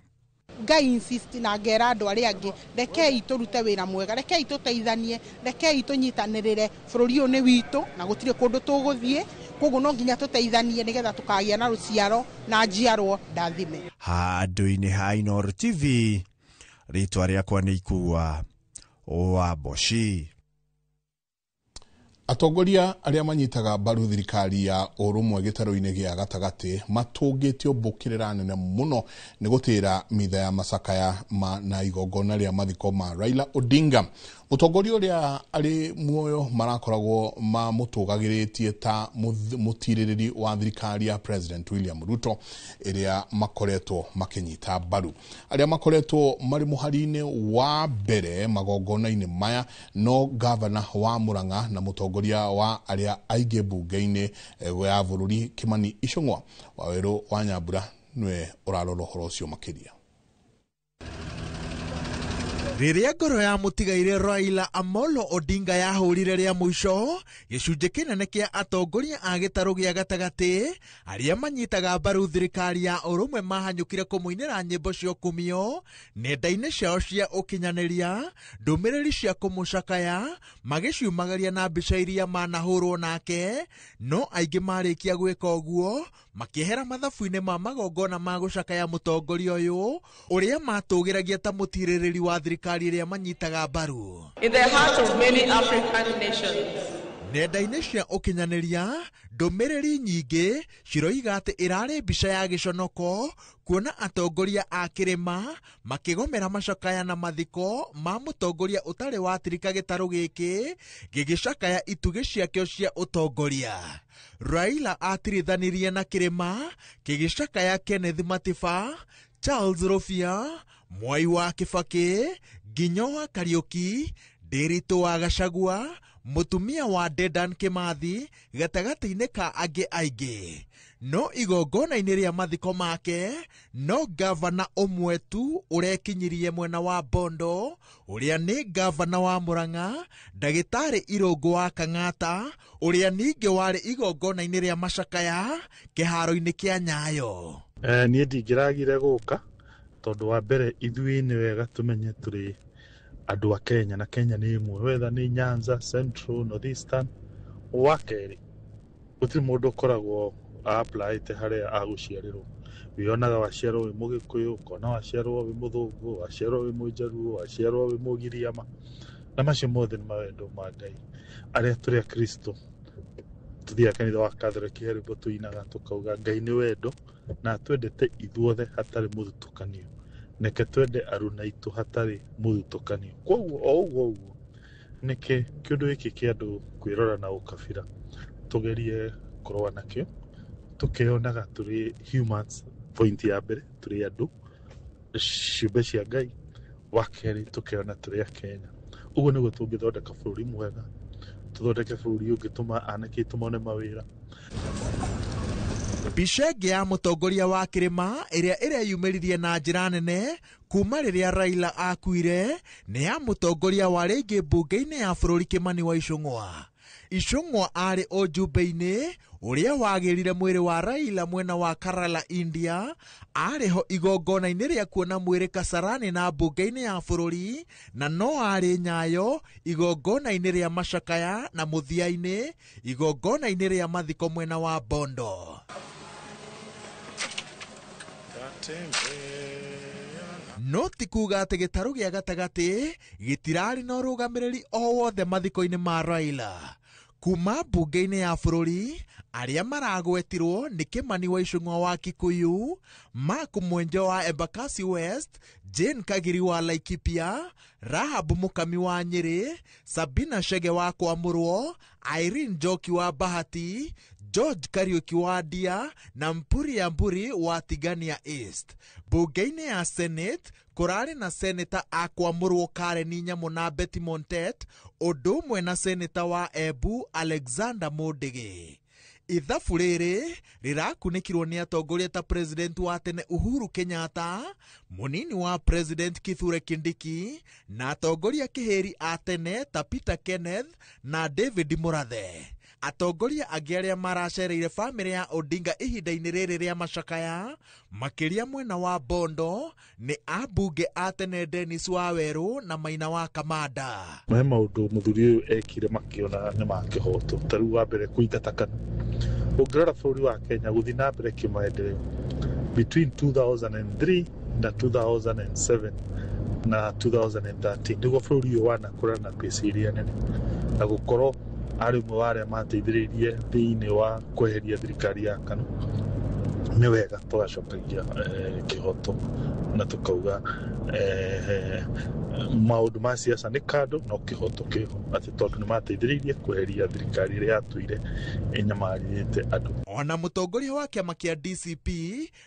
Speaker 13: Ngai insist na ngera andu aria angi rekei turute wira mwega, rekei tuteithanie, rekei tunyitanirire, bururi uyu ni witu na gutire kundu tuguthie, koguo no nginya tuteithanie nigetha tukagia na ruciaro na njiarwo ndathime.
Speaker 1: Handu-ini ha Inooro TV, ritwa riakwa ni Ikua wa Boshi.
Speaker 7: Atongoria aria manyitaga mbaru thirikari ya urumwe gitaro-ini gia gatagati matungitio mbukirira nene muno ni gutira mitha ya macakaya na igongona ria mathiko ma Raila Odinga. Mutongoria uria ari muoyo marakoragwo mamutugagiritie ta mutiririri wa thirikari ya President William Ruto iria makoretwo makinyita mbaru. Aria makoretwo mari muharine wa mbere magongona-ini maya no governor wa Murang'a na mutongoria wa aria aige bunge-ini ya bururi Kimani Ichung'wa. Waweru wa Nyambura nwe urarora horo ucio makiria.
Speaker 2: Riria ngoro ya mutigaire Raila Amolo Odinga yahurire ria muico, gicunje kinene kia atongoria a gitaru gia gatagati aria manyitaga mbaru thirikari ya urumwe mahanyukire kumuinira nyimbo cia kumio nenda-ini ciao cia ukinyaniria, ndumiriri cia kumucakaya magiciumagaria na mbica iria manahurwo nake, no aingi marikia gwika uguo makihera mathabu-ini ma magongona ma gucakaya mutongoria uyu uria matugiragia ta mutiririri wa thirikari iria manyitaga mbaru.
Speaker 3: In the heart of many African nations,
Speaker 2: nenda-ini cia ukinyaniria ndumiriri nyingi ciroiga ati irari mbica ya giconoko kuona atongoria a kirima makigomera macakaya na mathiko ma mutongoria utari watirika gitaru giki gigicakaya itugi ciakio cia utongoria. Raila atirithanirie na kirima kigicakaya Kenneth Matiba, Charles Rofia, Mwai wa Kibaki, Nginyo wa Kariuki, Ndiritu wa Gachagua, mutumia wa Dedan Kimathi gatagati-ini ka angi aingi. No igongona-ini ria mathiko make no gavana umwe tu urekinyirie mwena wa Bondo uria ni gavana wa Murang'a Ndagitari Irungu wa Kang'ata uria ningi wari igongona-ini ria macakaya kiharo-ini kia Nyayo.
Speaker 15: Nie ndingiragire guka tondu wa mbere ithui ni wega tumenye turi andu a Kenya na Kenya ni imwe, whether ni Nyanza, Central, Northeastern, wa keri gutiri mundu ukoragwo applyite haria aguciarirwo. Wionaga waciarwo wi Mugikuyu, ukona waciarwo wi Muthungu, waciarwo wi Mujaruo, waciarwo wi Mugiriama, na macio mothe ni mawendo ma Ngai. Aria turi a Kristo tuthia kanitha wa Catholic herimbo tuinaga tukauga Ngai ni wendo na twendete ithuothe hatari muthutukanio, neke twende aruna itu hatari muthutukanio. Koguo uguo neke kiundu giki kia andu kwirora na ukabira tugerie kurwa nakio tukionaga turi humans. Point ya mbere turi andu ciumbe cia Ngai, wa keri tukiona turi a Kenya. Uguo niguo tungithondeka bururi mwega, tuthondeke bururi ungituma anake tumone mawira.
Speaker 2: Mbica ĩngĩ ya mutongoria wa kirima iria ireyumĩririe na njĩra nene kuma rĩrĩa Raila akuire nĩ ya mutongoria wa rĩngĩ mbunge-inĩ ya bũrũri Kimani wa Ichung'wa. Ichung'wa arĩ ũjumbe-inĩ uria wagĩrire mwĩrĩ wa Raila mwena wa Kerala, India, arĩho igongona-inĩ rĩa kuona mwĩrĩ Kasarani na mbunge-inĩ ya bũrũri, na no arĩ Nyayo igongona-inĩ rĩa macakaya, na mũthia-inĩ igongona-inĩ rĩa mathiko mwena wa Bondo. No ti kuga atĩ gĩtarũ gĩa gatagati gĩtirarĩ na ũrũgamĩrĩri o wothe mathiko-inĩ ma Raila. Kuma mbunge-inĩ ya bũrũri arĩa maragwetirwo nĩ Kimani wa Ichung'wa wa Kikuyu, Mark Mwenjo wa Embakasi West, Jane Kagiri wa Laikipia, Rahab Mukami wa Nyeri, Sabina Chege wa Kwamurwo, Irene Njoki wa Bahati, George Kariuki wa Ndia na Mpuri ya Mburi wa Tigania East. Mbunge-inĩ ya Senate kurari na seneta a Kwamurwo Karen Nyamu na Betty Montet, ũndũ ũmwe na seneta wa Embu Alexander Mũndĩgĩ. Ithabu rĩrĩ rĩrakunĩkirwo nĩ atongoria ta president wa tene Uhuru Kenyatta, munini wa president Kithure Kindiki na atongoria kĩhĩri a tene ta Peter Kenneth na David Murathe. Atongoria angĩ arĩa maracereire bamĩrĩ ya Odinga ihinda-inĩ rĩrĩ rĩa macakaya makĩria mwena wa Bondo nĩ ambunge a tene Dennis Waweru na Maina wa Kamanda.
Speaker 15: He maũndũ mũthuri ũyũ ekire makĩona nĩ ma kĩhoto. Tarĩu wa mbere kũingata kana ũngĩrora bũrũri wa Kenya gũthiĩ na mbere kĩmaendeleo between 2003 na 2007 na 2013 nĩguo bũrũri ũyũ wanakũra na pace iria nene na gũkorwo arĩ ũmwe wa arĩa mateithĩrĩirie thĩinĩ wa kweheria thirikari ya KANU. Nĩ wega tũgacokagia kĩhoto na tũkauga maũndũ ma siasa nĩ kando no kĩhoto kĩho atĩ tondũ nĩ mateithĩrĩirie kweheria thirikari ĩrĩa yatũire ĩnyamarĩte andũ.
Speaker 2: Ona mũtongoria wa kĩama kĩa DCP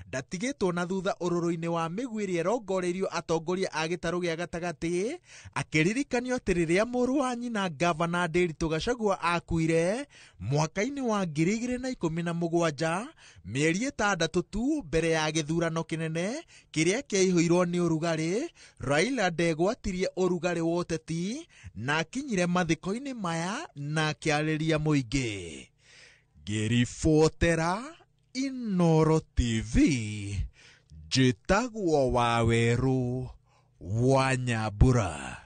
Speaker 2: ndatigĩtwo na thutha ũrũrũ-inĩ wa mĩguĩ ĩrĩa ĩrongoreirio atongoria a gĩtarũ gĩa gatagatĩ, akĩririkanio atĩ rĩrĩa mũrũ wa nyina Gavana Nderitu Gachagua akuire mwaka-inĩ wa 2017, mĩeri 6 tu mbere ya gĩthurano kĩnene kĩrĩa kĩaihũirwo nĩ ũrugarĩ, Raila ndegwatirie ũrugarĩ wa ũteti na akinyire mathiko-inĩ maya na akĩarĩria mũingĩ. Ngĩribotera Inooro TV, njĩtagwo Waweru wa Nyambura.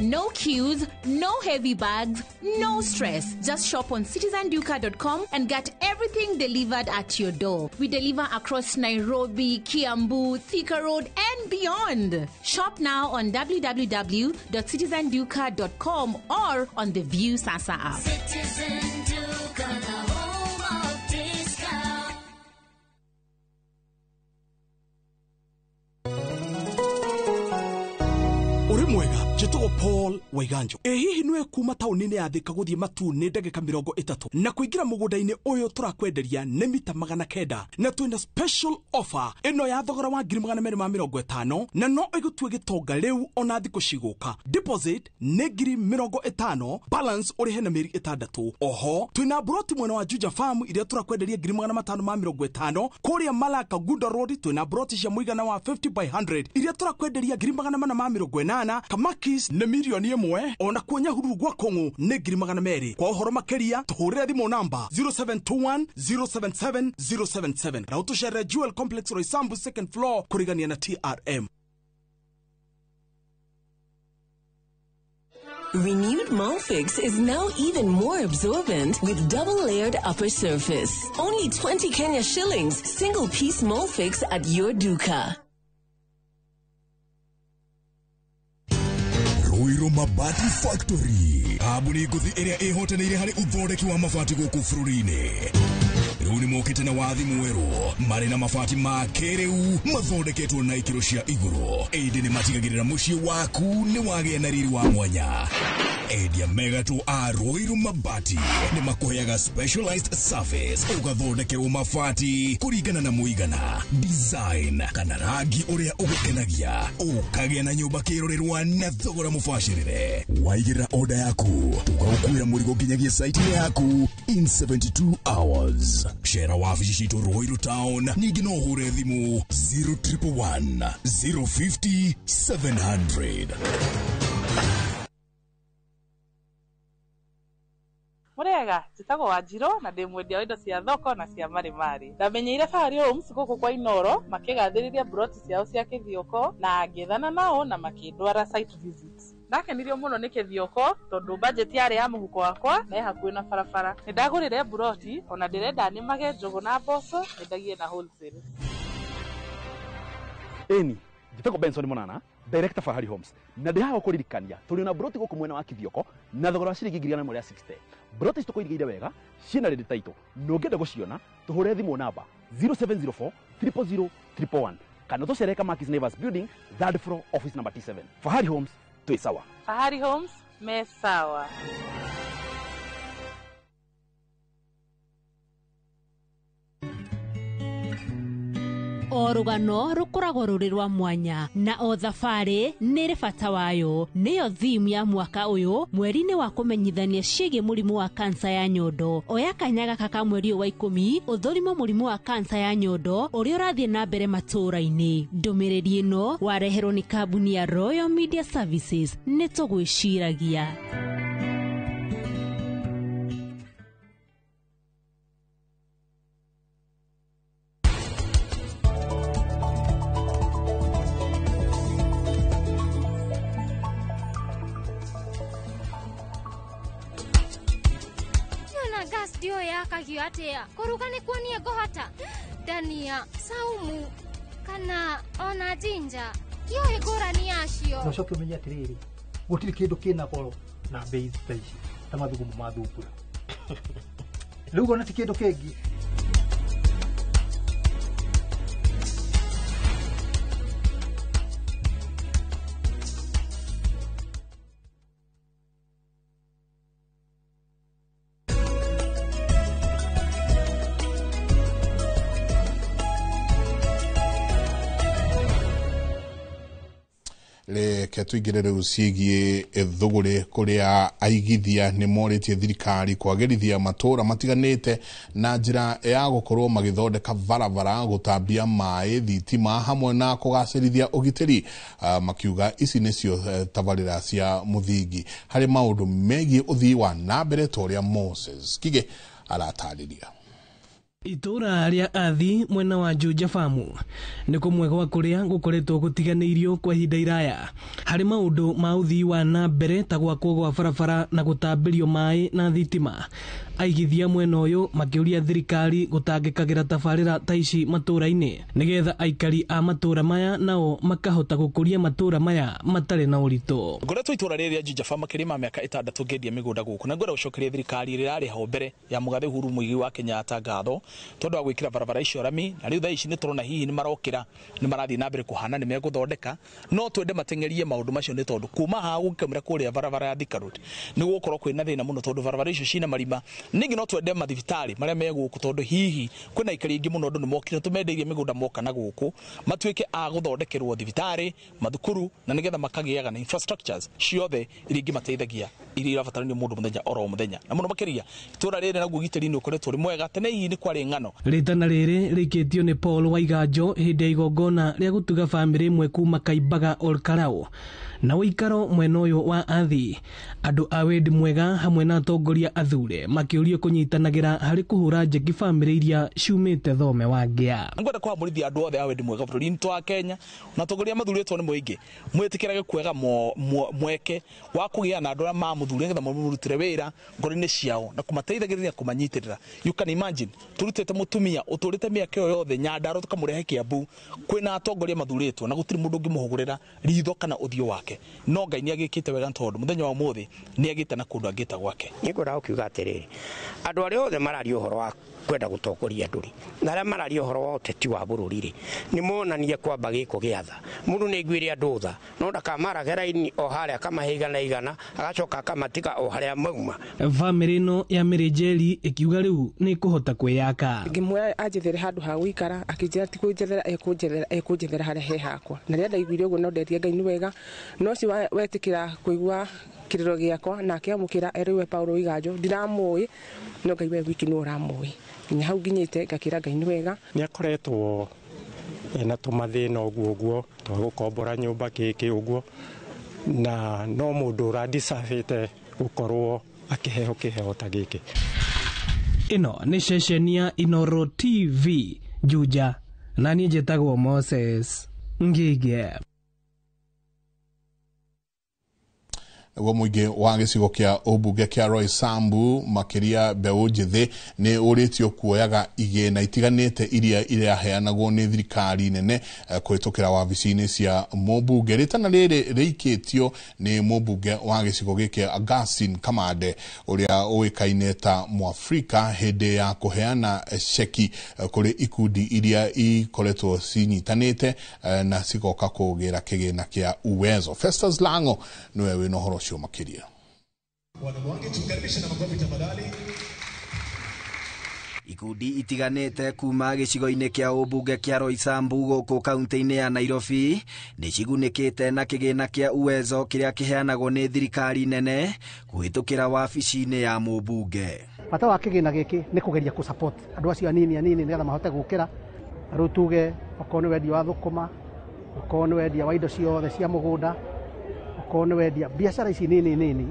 Speaker 12: No queues, no heavy bags, no stress. Just shop on citizenduka.com and get everything delivered at your door. We deliver across Nairobi, Kiambu, Thika Road, and beyond. Shop now on www.citizenduka.com or on the View Sasa app.
Speaker 16: Citizen Duka, the home of discount.
Speaker 17: Uri mwega, njĩtagwo Paul Waiganjo. Hihi nĩwe kuma taũni-inĩ ya Thika gũthiĩ Matune ndagĩka 30 na kũingĩra mũgũnda-inĩ ũyũ tũrakwenderia nĩ mita 900 na twĩna special offer ĩno ya thogora wa 250 na no ĩgũtue gĩtonga rĩu ona thikũ cigũka. Deposit nĩ 50,000, balance ũrĩhe na mĩeri 6. Oho twĩna broti mwena wa Juja Farm iria tũrakwenderia 550 kũrĩa Malaka Gunda Road twĩna broti cia mũigana wa 50/100 iria tũrakwenderia 480. Kamakis nĩ milioni 1 ona kuonya hururu gwa Kongo nĩ 200,000. Kwa ũhoro makĩria tũhũrĩre thimũ namba 0721 077 077 na ũtũcerere Jewel Complex Roysambu 2nd floor kũrigania na TRM.
Speaker 20: Renewed Molfix is now even more absorbent with double-layered upper surface. Only 20 Kenya shillings, single-piece Molfix at your duka.
Speaker 21: Ruiru Mabati Factory, kambuni nguthi ĩrĩa ĩhotanĩire harĩ ũthondeki wa mabati gũkũ bũrũri-inĩ. Rĩu nĩ mokĩte na wathi mwerũ marĩ na mabati ma kĩrĩu mathondeketwo na ikĩro cia igũrũ. Ĩndĩ nĩ matigagĩrĩra mũciĩ waku nĩ wagĩa na riri wa mwanya. Endia megatũ a Ruiru Mabati nĩ makũheaga specialized service ũgathondekerwo mabati kũringana na mũigana, design kana rangi ũrĩa ũgũkenagia, ũkagĩa na nyũmba kĩrorerwa na thogora mũbacĩrĩre. Waigĩrĩra order yaku ũgagũkuĩra mũrigo nginyagia site yaku in 72 hours. Shera wabici citũ Ruiru Town, ningĩ no ũhũre thimũ 0111 050 700.
Speaker 3: Murega, njĩtagwo Wanjirũ na ndĩ mwendia wa indo cia thoko na cia marĩ. Ndamenyeire Fahari Homes gũkũ kwa Inooro makĩgathĩrĩria broti ciao cia Kĩthioko na ngĩthana nao na makĩndwara site visits. Ndakenirio mũno nĩ Kĩthioko tondũ budget yarĩ ya mũhuko wakwa na hakuhĩ na barabara. Nĩndagũrire broti ona ndĩrenda nĩmage njũgũ na mboco nyendagie na wholesale.
Speaker 24: Eni, njĩtagwo Benson Monana, Director Fahari Homes. Na ndĩhaga kũririkania tũrĩ na broti gũkũ mwena wa Kĩthioko na thogora wa ciringi 160. Broti tũkũirigĩire wega, ciĩna ready title. No ngenda gũciona, tũhũre thimũ namba 0704 000 111 kana tũcerere Kamakis Naivas Building, 3rd floor, office number T7. Fahari Homes, twĩ sawa.
Speaker 3: Fahari Homes, me sawa.
Speaker 8: o rugano rukoragwo ruri rwa mwanya na o thabarĩ nĩ bata wayo. Nĩyo theme ya mwaka ũyũ mweri-inĩ wa kũmenyithania ciĩgiĩ mũrimũ wa kansa ya nyondo. Oya kanya gaka ka mweri wa 10 ũthũrimo mũrimũ wa kansa ya nyondo ũrĩa ũrathiĩ na mbere matũũra-inĩ. Ndũmĩrĩri ĩno wareherwo nĩ kambuni ya Royal Media Services. Nĩ tũgwĩciragia.
Speaker 9: Dio ya kagio atia kuruga ni kuonie gohota Dania saumu kana ona jinja kio igurani yacio
Speaker 10: no coke menya atiriri gutiri kindu kina goro na bei taici ta mathugumo ma thukura riu gona ti kindu kingi
Speaker 7: Reke tuigire riu ciigie thuguri kuria aigithia ni moritie thirikari kwagerithia matura matiganite na njira ya gukorwo magithondeka barabara gutambia mai thitima hamwe na kugacirithia ugitiri makiuga ici nicio tabarira cia muthingi hari maundu megie uthii wa nambere toria Moses Kige aratariria.
Speaker 22: Itura ria athi mwena wa Juja Famu ni kumwe gwa kuria gukoretwo gutiganeirio kwa ihinda iraya hari maundu ma uthii wa nambere ta gwakwo gwa barabara na gutambirio mai na thitima. Aigithia mwena uyu makiuria thirikari gutangikagira tabarira ta ici matura-ini nigetha aikari a matura maya nao makahota gukuria matura maya matare na urito.
Speaker 23: Ngoretwo itura riri Juja Famu kirima miaka 6 ngendia migunda guku na ngora ucokeria thirikari rirari ho mbere ya Mugathe Uhuru Muigai wa Kenyatta ngatho tondu wa gwikira barabara icio rami na riu thaa ici ni turona hihi ni marokira ni marathi na mbere kuhana ni meguthondeka no twende matengerie maundu macio ni tondu kuma ha gukemera kuria barabara ya Thika Road ni gukorwo kwina thina muno tondu barabara icio cina marima ningi no twende mathibitari maria me guku tondu hihi kwina ikari ingi muno ndu ni mokire tumendeirie migunda moka na guku matuike a guthondekerwo thibitari mathukuru na nigetha makagiaga na infrastructures ciothe iringi mateithagia iria irabatarania mundu muthenya oro muthenya na muno makiria itura riri na gugitiri ni ukoretwo ri mwega tene hihi ni kwari ngano.
Speaker 22: Ritana riri rikitio ni Paul Waiganjo hindi igongona ria gutuga family imwe kuma Kaimbaga Olkarau na uikaro mwena uyu wa athi andu a wendi mwega hamwe na atongoria athure makiurio kunyitanagira hari kuhura njeki family iria ciumite thome wa Ngĩa.
Speaker 23: Ngwenda kuhamurithia andu othe a wendi mwega bururi-ini twa Kenya na atongoria mathuritwo ni muingi mwitikirage kwega mweke wa kugia na andu aria mamuthure ngetha mamurutire wira ngoro-ini ciao na kumateithagiriria kumanyitirira. You can imagine turutete mutumia uturite miaka iyo yothe Nyandaro tukamurehe Kiambu kwina atongoria mathuritwo na gutiri mundu ngimuhugurira ritho kana uthio wake no Ngai ni agikite wega tondu muthenya wa muthi ni agite na kundu agita gwake.
Speaker 25: Ngora ukiuga atiriri andu aria othe marari uhoro wa kwenda gutongoria nduri na aria marari uhoro wa uteti wa bururi ri ni monanie kwamba giko giatha mundu ni ngwire andu tha no ndakamara geraini o haria kamahiga na igana agacoka akamatika o haria mauma.
Speaker 22: Family no ya Mirejeli ikiuga riu ni kuhota kwiyaka
Speaker 26: ngimwe ajethera handu ha guikara akijira ti kunjethera ekunjethera haria he hakwa na ria ndaiguire uguo no ndetie Ngai ni wega no ci wetikira kuigua kiriro giakwa na akiamukira eriwe Paul Waiganjo ndiramui no Ngai we wiki no ramui nya hau nginyite ngakira Ngai ni wega
Speaker 10: ni akoretwo ena tumathina uguo twa gukombora nyumba kiki uguo na no mundu uradisafite gukorwo akiheo kiheo ta giki.
Speaker 22: Ino ni ceceni ya Inoro TV Juja na ni njitagwo Moses Ngige.
Speaker 7: Naguo muingi wa gicigo kia ubunge kia Roysambu makiria mbeu njithi ni uritio kuoyaga igena itiganite iria iraheanagwo ni thirikari nene kuhitukira wabici-ini cia mubunge. Ritana riri riikitio ni mubunge wa gicigo giki Augustine Kamande uria uikaine ta Mwafrika hindi ya kuheana ceki kuri ikundi iria ikoretwo cinyitanite na cigoka kugira kigina kia Uwezo. Festus Lango niwe wina horo cio makiria.
Speaker 21: Wanawake tukaribisha na makofi tafadhali.
Speaker 4: Ikundi itiganite kuma gicigo-ini kia ubunge kia Roysambu guku kaunti-ini ya Nairobi ni cigunikite na kigina kia Uwezo kiria kiheanagwo ni thirikari nene kuhitukira wabici-ini ya mubunge.
Speaker 5: Bata wa kigina giki ni kugeria ku support andu acio anini nigetha mahote gukira rutuge okorwo ni wendia wa thukuma, okorwo ni wendia wa indo ciothe cia mugunda, okorwo ni wendia biashara ici nini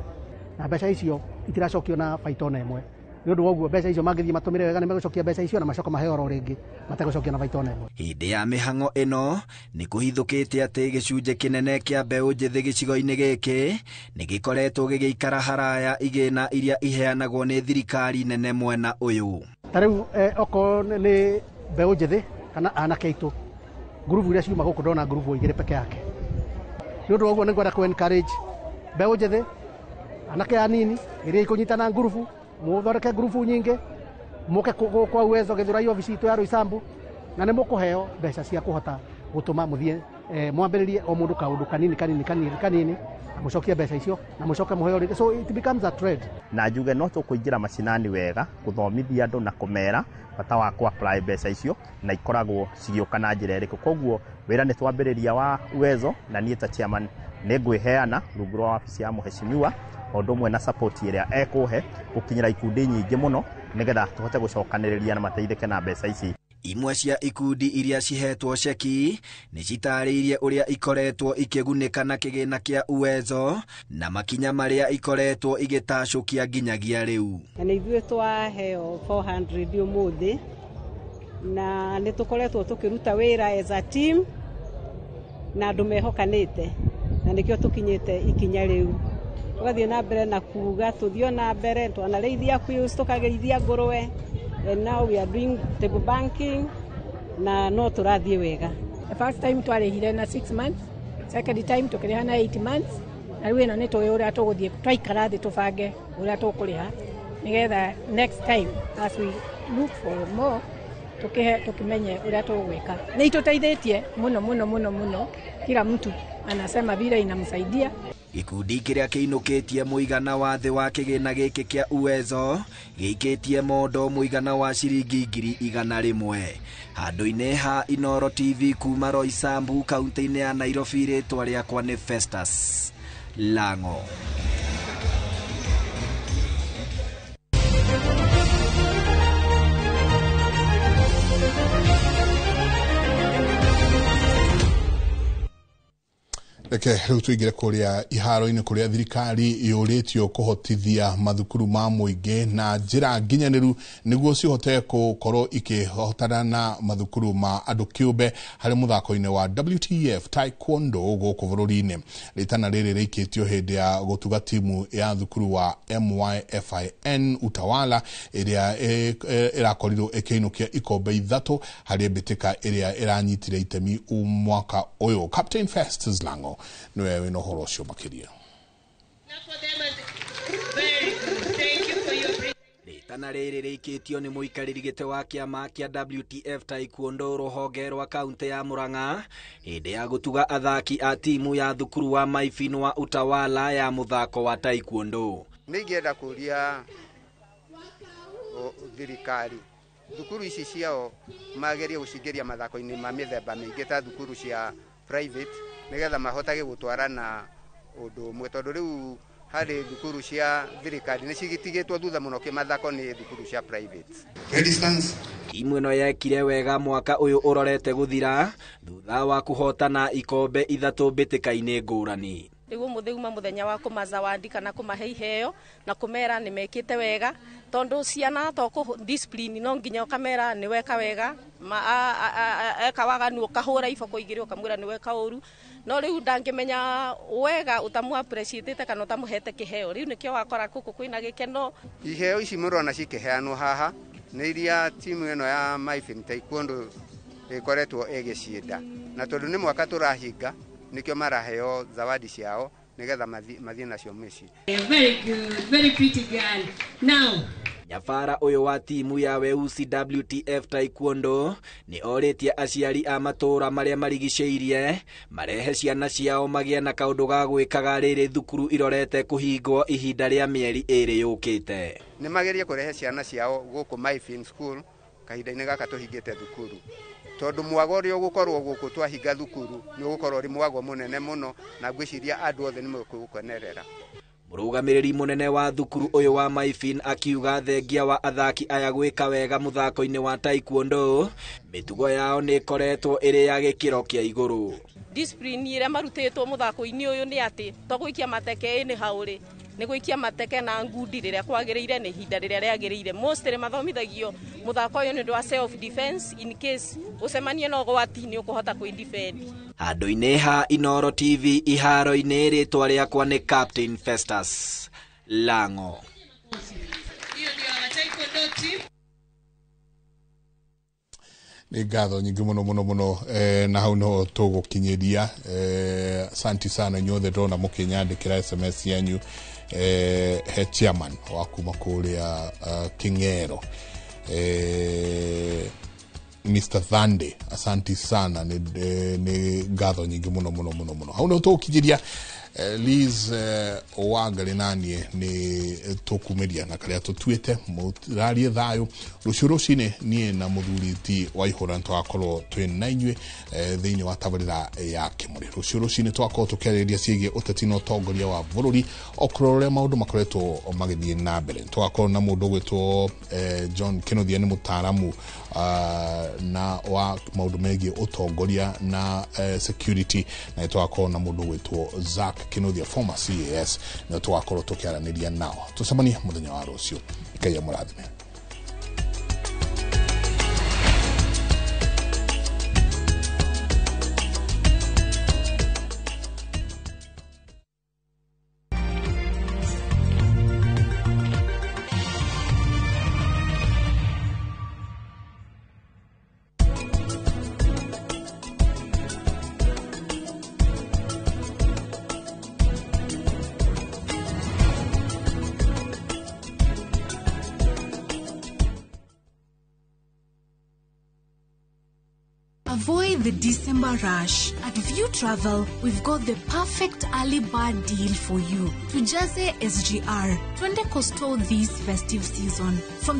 Speaker 5: na mbeca icio itiracokio na baita ona imwe. Ni undu woguo mbeca icio mangithii matumire wega ni megucokia mbeca icio na macoka maheo oro ringi mategucokia na baita ona imwe.
Speaker 4: Hindi ya mihango ino ni kuhithukite ati gicunje kinene kia mbeu njithi gicigo-ini giki ni gikoretwo gigiikara haraya igina iria iheanagwo ni thirikari nene mwena uyu.
Speaker 5: Tariu okorwo ni mbeu njithi kana anake aitu ngurubu iria ciuma guku ndona ngurubu igire peke yake. Ni undu woguo ni ngwenda ku encourage mbeu njithi anake anini iria ikunyitana ngurubu muthondeke ngurubu nyingi muke kwa Uwezo githurai ofici itu ya Roysambu na ni mukuheo mbeca cia kuhota gutuma muthie mwambiririe o mundu kaundu kanini na mucokie mbeca icio na mucoke muheo ringi, so it becomes a trade.
Speaker 11: Na njuge no tukuingira macinani wega kuthomithia andu na kumera bata wa ku apply mbeca icio na ikoragwo cigioka na njira iriku. Koguo wira ni twambiriria wa Uwezo na nie ta chairman ni ngwiheana rungu rwa wabici ya muheshimiwa ondu mwe na support iria ekuhe gukinyira ikundi nyingi muno nigetha tuhote gucokaniriria na mateithike na mbeca ici.
Speaker 4: Imwe cia ikundi iria cihetwo ceki ni citariirie uria ikoretwo ikigunika na kigina kia Uwezo na makinya maria ikoretwo igitacukia nginyagia riu.
Speaker 14: Na ithuĩ twaheo 400 umuthi na nĩ tukoretwo tukiruta wira as a team na andu mehokanite na nikio tukinyite ikinya riu. Tugathie na mbere na kuga tuthio na mbere twanarithia quiz tukageithia ngurwe, and now we are doing table banking na no turathie wega.
Speaker 18: The first time twarehire na 6 months, second time tukireha na 8 months, na riu ino ni tuwe uria tuguthie twaikara thi tubange uria tukuriha nigetha next time as we look for more tukimenye uria tugwika. Ni ituteithĩtie muno kila mtu anasema vile inamsaidia.
Speaker 4: Gikundi kiria kiinukitie muigana wa thi wa kigina giki kia Uwezo giikitie mondo muigana wa ciringi 100,000 handu-ini ha Inoro TV kuma Roysambu kaunti-ini ya Nairobi. Ritwa riakwa ni Festus Lango.
Speaker 7: Riu tuigire kuria iharo-ini kuria thirikari yuritio kuhotithia mathukuru ma muingi na njira nginyaniru niguo cihote gukorwo ikihotana na mathukuru ma andu kiumbe hari muthako-ini wa WTF Taekwondo guku bururi-ini. Ritana riri rikitio hindi ya gutuga timu ya thukuru wa MYFIN Utawala iria irakorirwo ikiinukia ikombe 3 hari mbitika iria iranyitire itemi mwaka uyu. Captain Festus Lango niwe wina horo cio makiria.
Speaker 4: Ritana riri rikitio ni muikariri gite wa kiama kia WTF Taekwondo ruhonge rwa kaunti ya Murang'a hindi ya gutuga athaki a timu ya thukuru wa MYFIN wa Utawala ya muthako wa Taekwondo.
Speaker 19: Ningienda kuria thirikari thukuru ici ciao magerie gucingiria mathako-ini ma mithemba mingi ta thukuru cia private nigetha mahotage gutwarana undu umwe, tondu riu hari thukuru cia thirikari ni cigitigitwo thutha muno kimathako ni thukuru cia private.
Speaker 4: Timu ino yekire wega mwaka uyu urorete guthira thutha wa kuhotana ikombe 3 mbitika-ini ngurani.
Speaker 27: Riu muthiguma muthenya wa kumazawadi kana kumahe iheo na kumera ni mekite wega tondu ciana to ku discipline no nginya kamera ni weka wega eka waganu ukahura ifoko igiri ukamwira ni weka uru no riu ndangimenya wega utamu appreciate kana utamuhete kiheo. Riu nikio wakora kuku kwina gikeno.
Speaker 19: Iheo ici murona cikeheanwo haha ni iria timu ino ya MYFIN Taekwondo ikoretwo igicienda na tondu ni mwaka turahinga nikio maraheo zawadi ciao nigetha mathie nacio muci.
Speaker 28: Very good, very pretty girl. Now
Speaker 4: nyabara uyu wa timu ya Weusi WTF Taekwondo ni oritie aciari a matura maria marigiceirie marehe ciana ciao magia na kaundu ga gwikaga riri thukuru irorete kuhingwo ihinda ria mieri 2 yukite.
Speaker 19: Ni magerie kurehe ciana ciao guku Myfin School kahinda-ini gaka tuhingite thukuru. Tondu mwago uri ugukorwo guku twahinga thukuru ni ugukorwo uri mwago munene muno na ngwiciria andu othe ni mekugukenerera.
Speaker 4: Murugamiriri munene wa thukuru uyu wa Myfin akiuga thengia wa athaki aya gwika wega muthako-ini wa Taekwondo mitugo yao ni koretwo iri ya gikiro kia iguru.
Speaker 27: Discipline ire marutitwo muthako-ini uyu ni ati to gwikia mateke ni hauri ni gwikia mateke na ngundi riria kwagiriire ni hinda riria riagiriire. Mostly mathomithagio muthako uyu ni wa self defense in case ucemanie no gwati ni ukuhota kwi defend.
Speaker 4: Handu-ini ha Inoro TV iharo-ini ritwa riakwa ni Captain Festus Lango.
Speaker 7: Ni ngatho nyingi muno na hau no tugukinyiria. Asanti sana nyothe ndona mukinyandikira SMS yanyu. He chairman wa kuma kuria Kingero, Mr. Thande, asanti sana. Ni ngatho nyingi muno hau no tugukinyiria. Liz Owagale nanie ni tukumeria na karia tutuite murarie thayo rucurocine nie na muthuriti wa ihura twakorwo twina inywe thiini wa tabarira ya Kimuri. Rucurocine twakorwo tukeriria ciege uteti no tongoria wa bururi okrore maundu makoretwo magithie na mbere. Twakorwo na mundu gwitwo John Kenothia ni mutaramu na wa maundu megi utongoria na security, na twakorwo na mundu gwitwo Zach Kenothia former CAS na twakorwo tukiaraniria nao. Tucemanie muthenya wa rucio. Ngai amurathime.
Speaker 1: Avoid the December rush. At View Travel, we've got the perfect early bird deal for you. Tujaze SGR. Twende Coastal this festive season. From the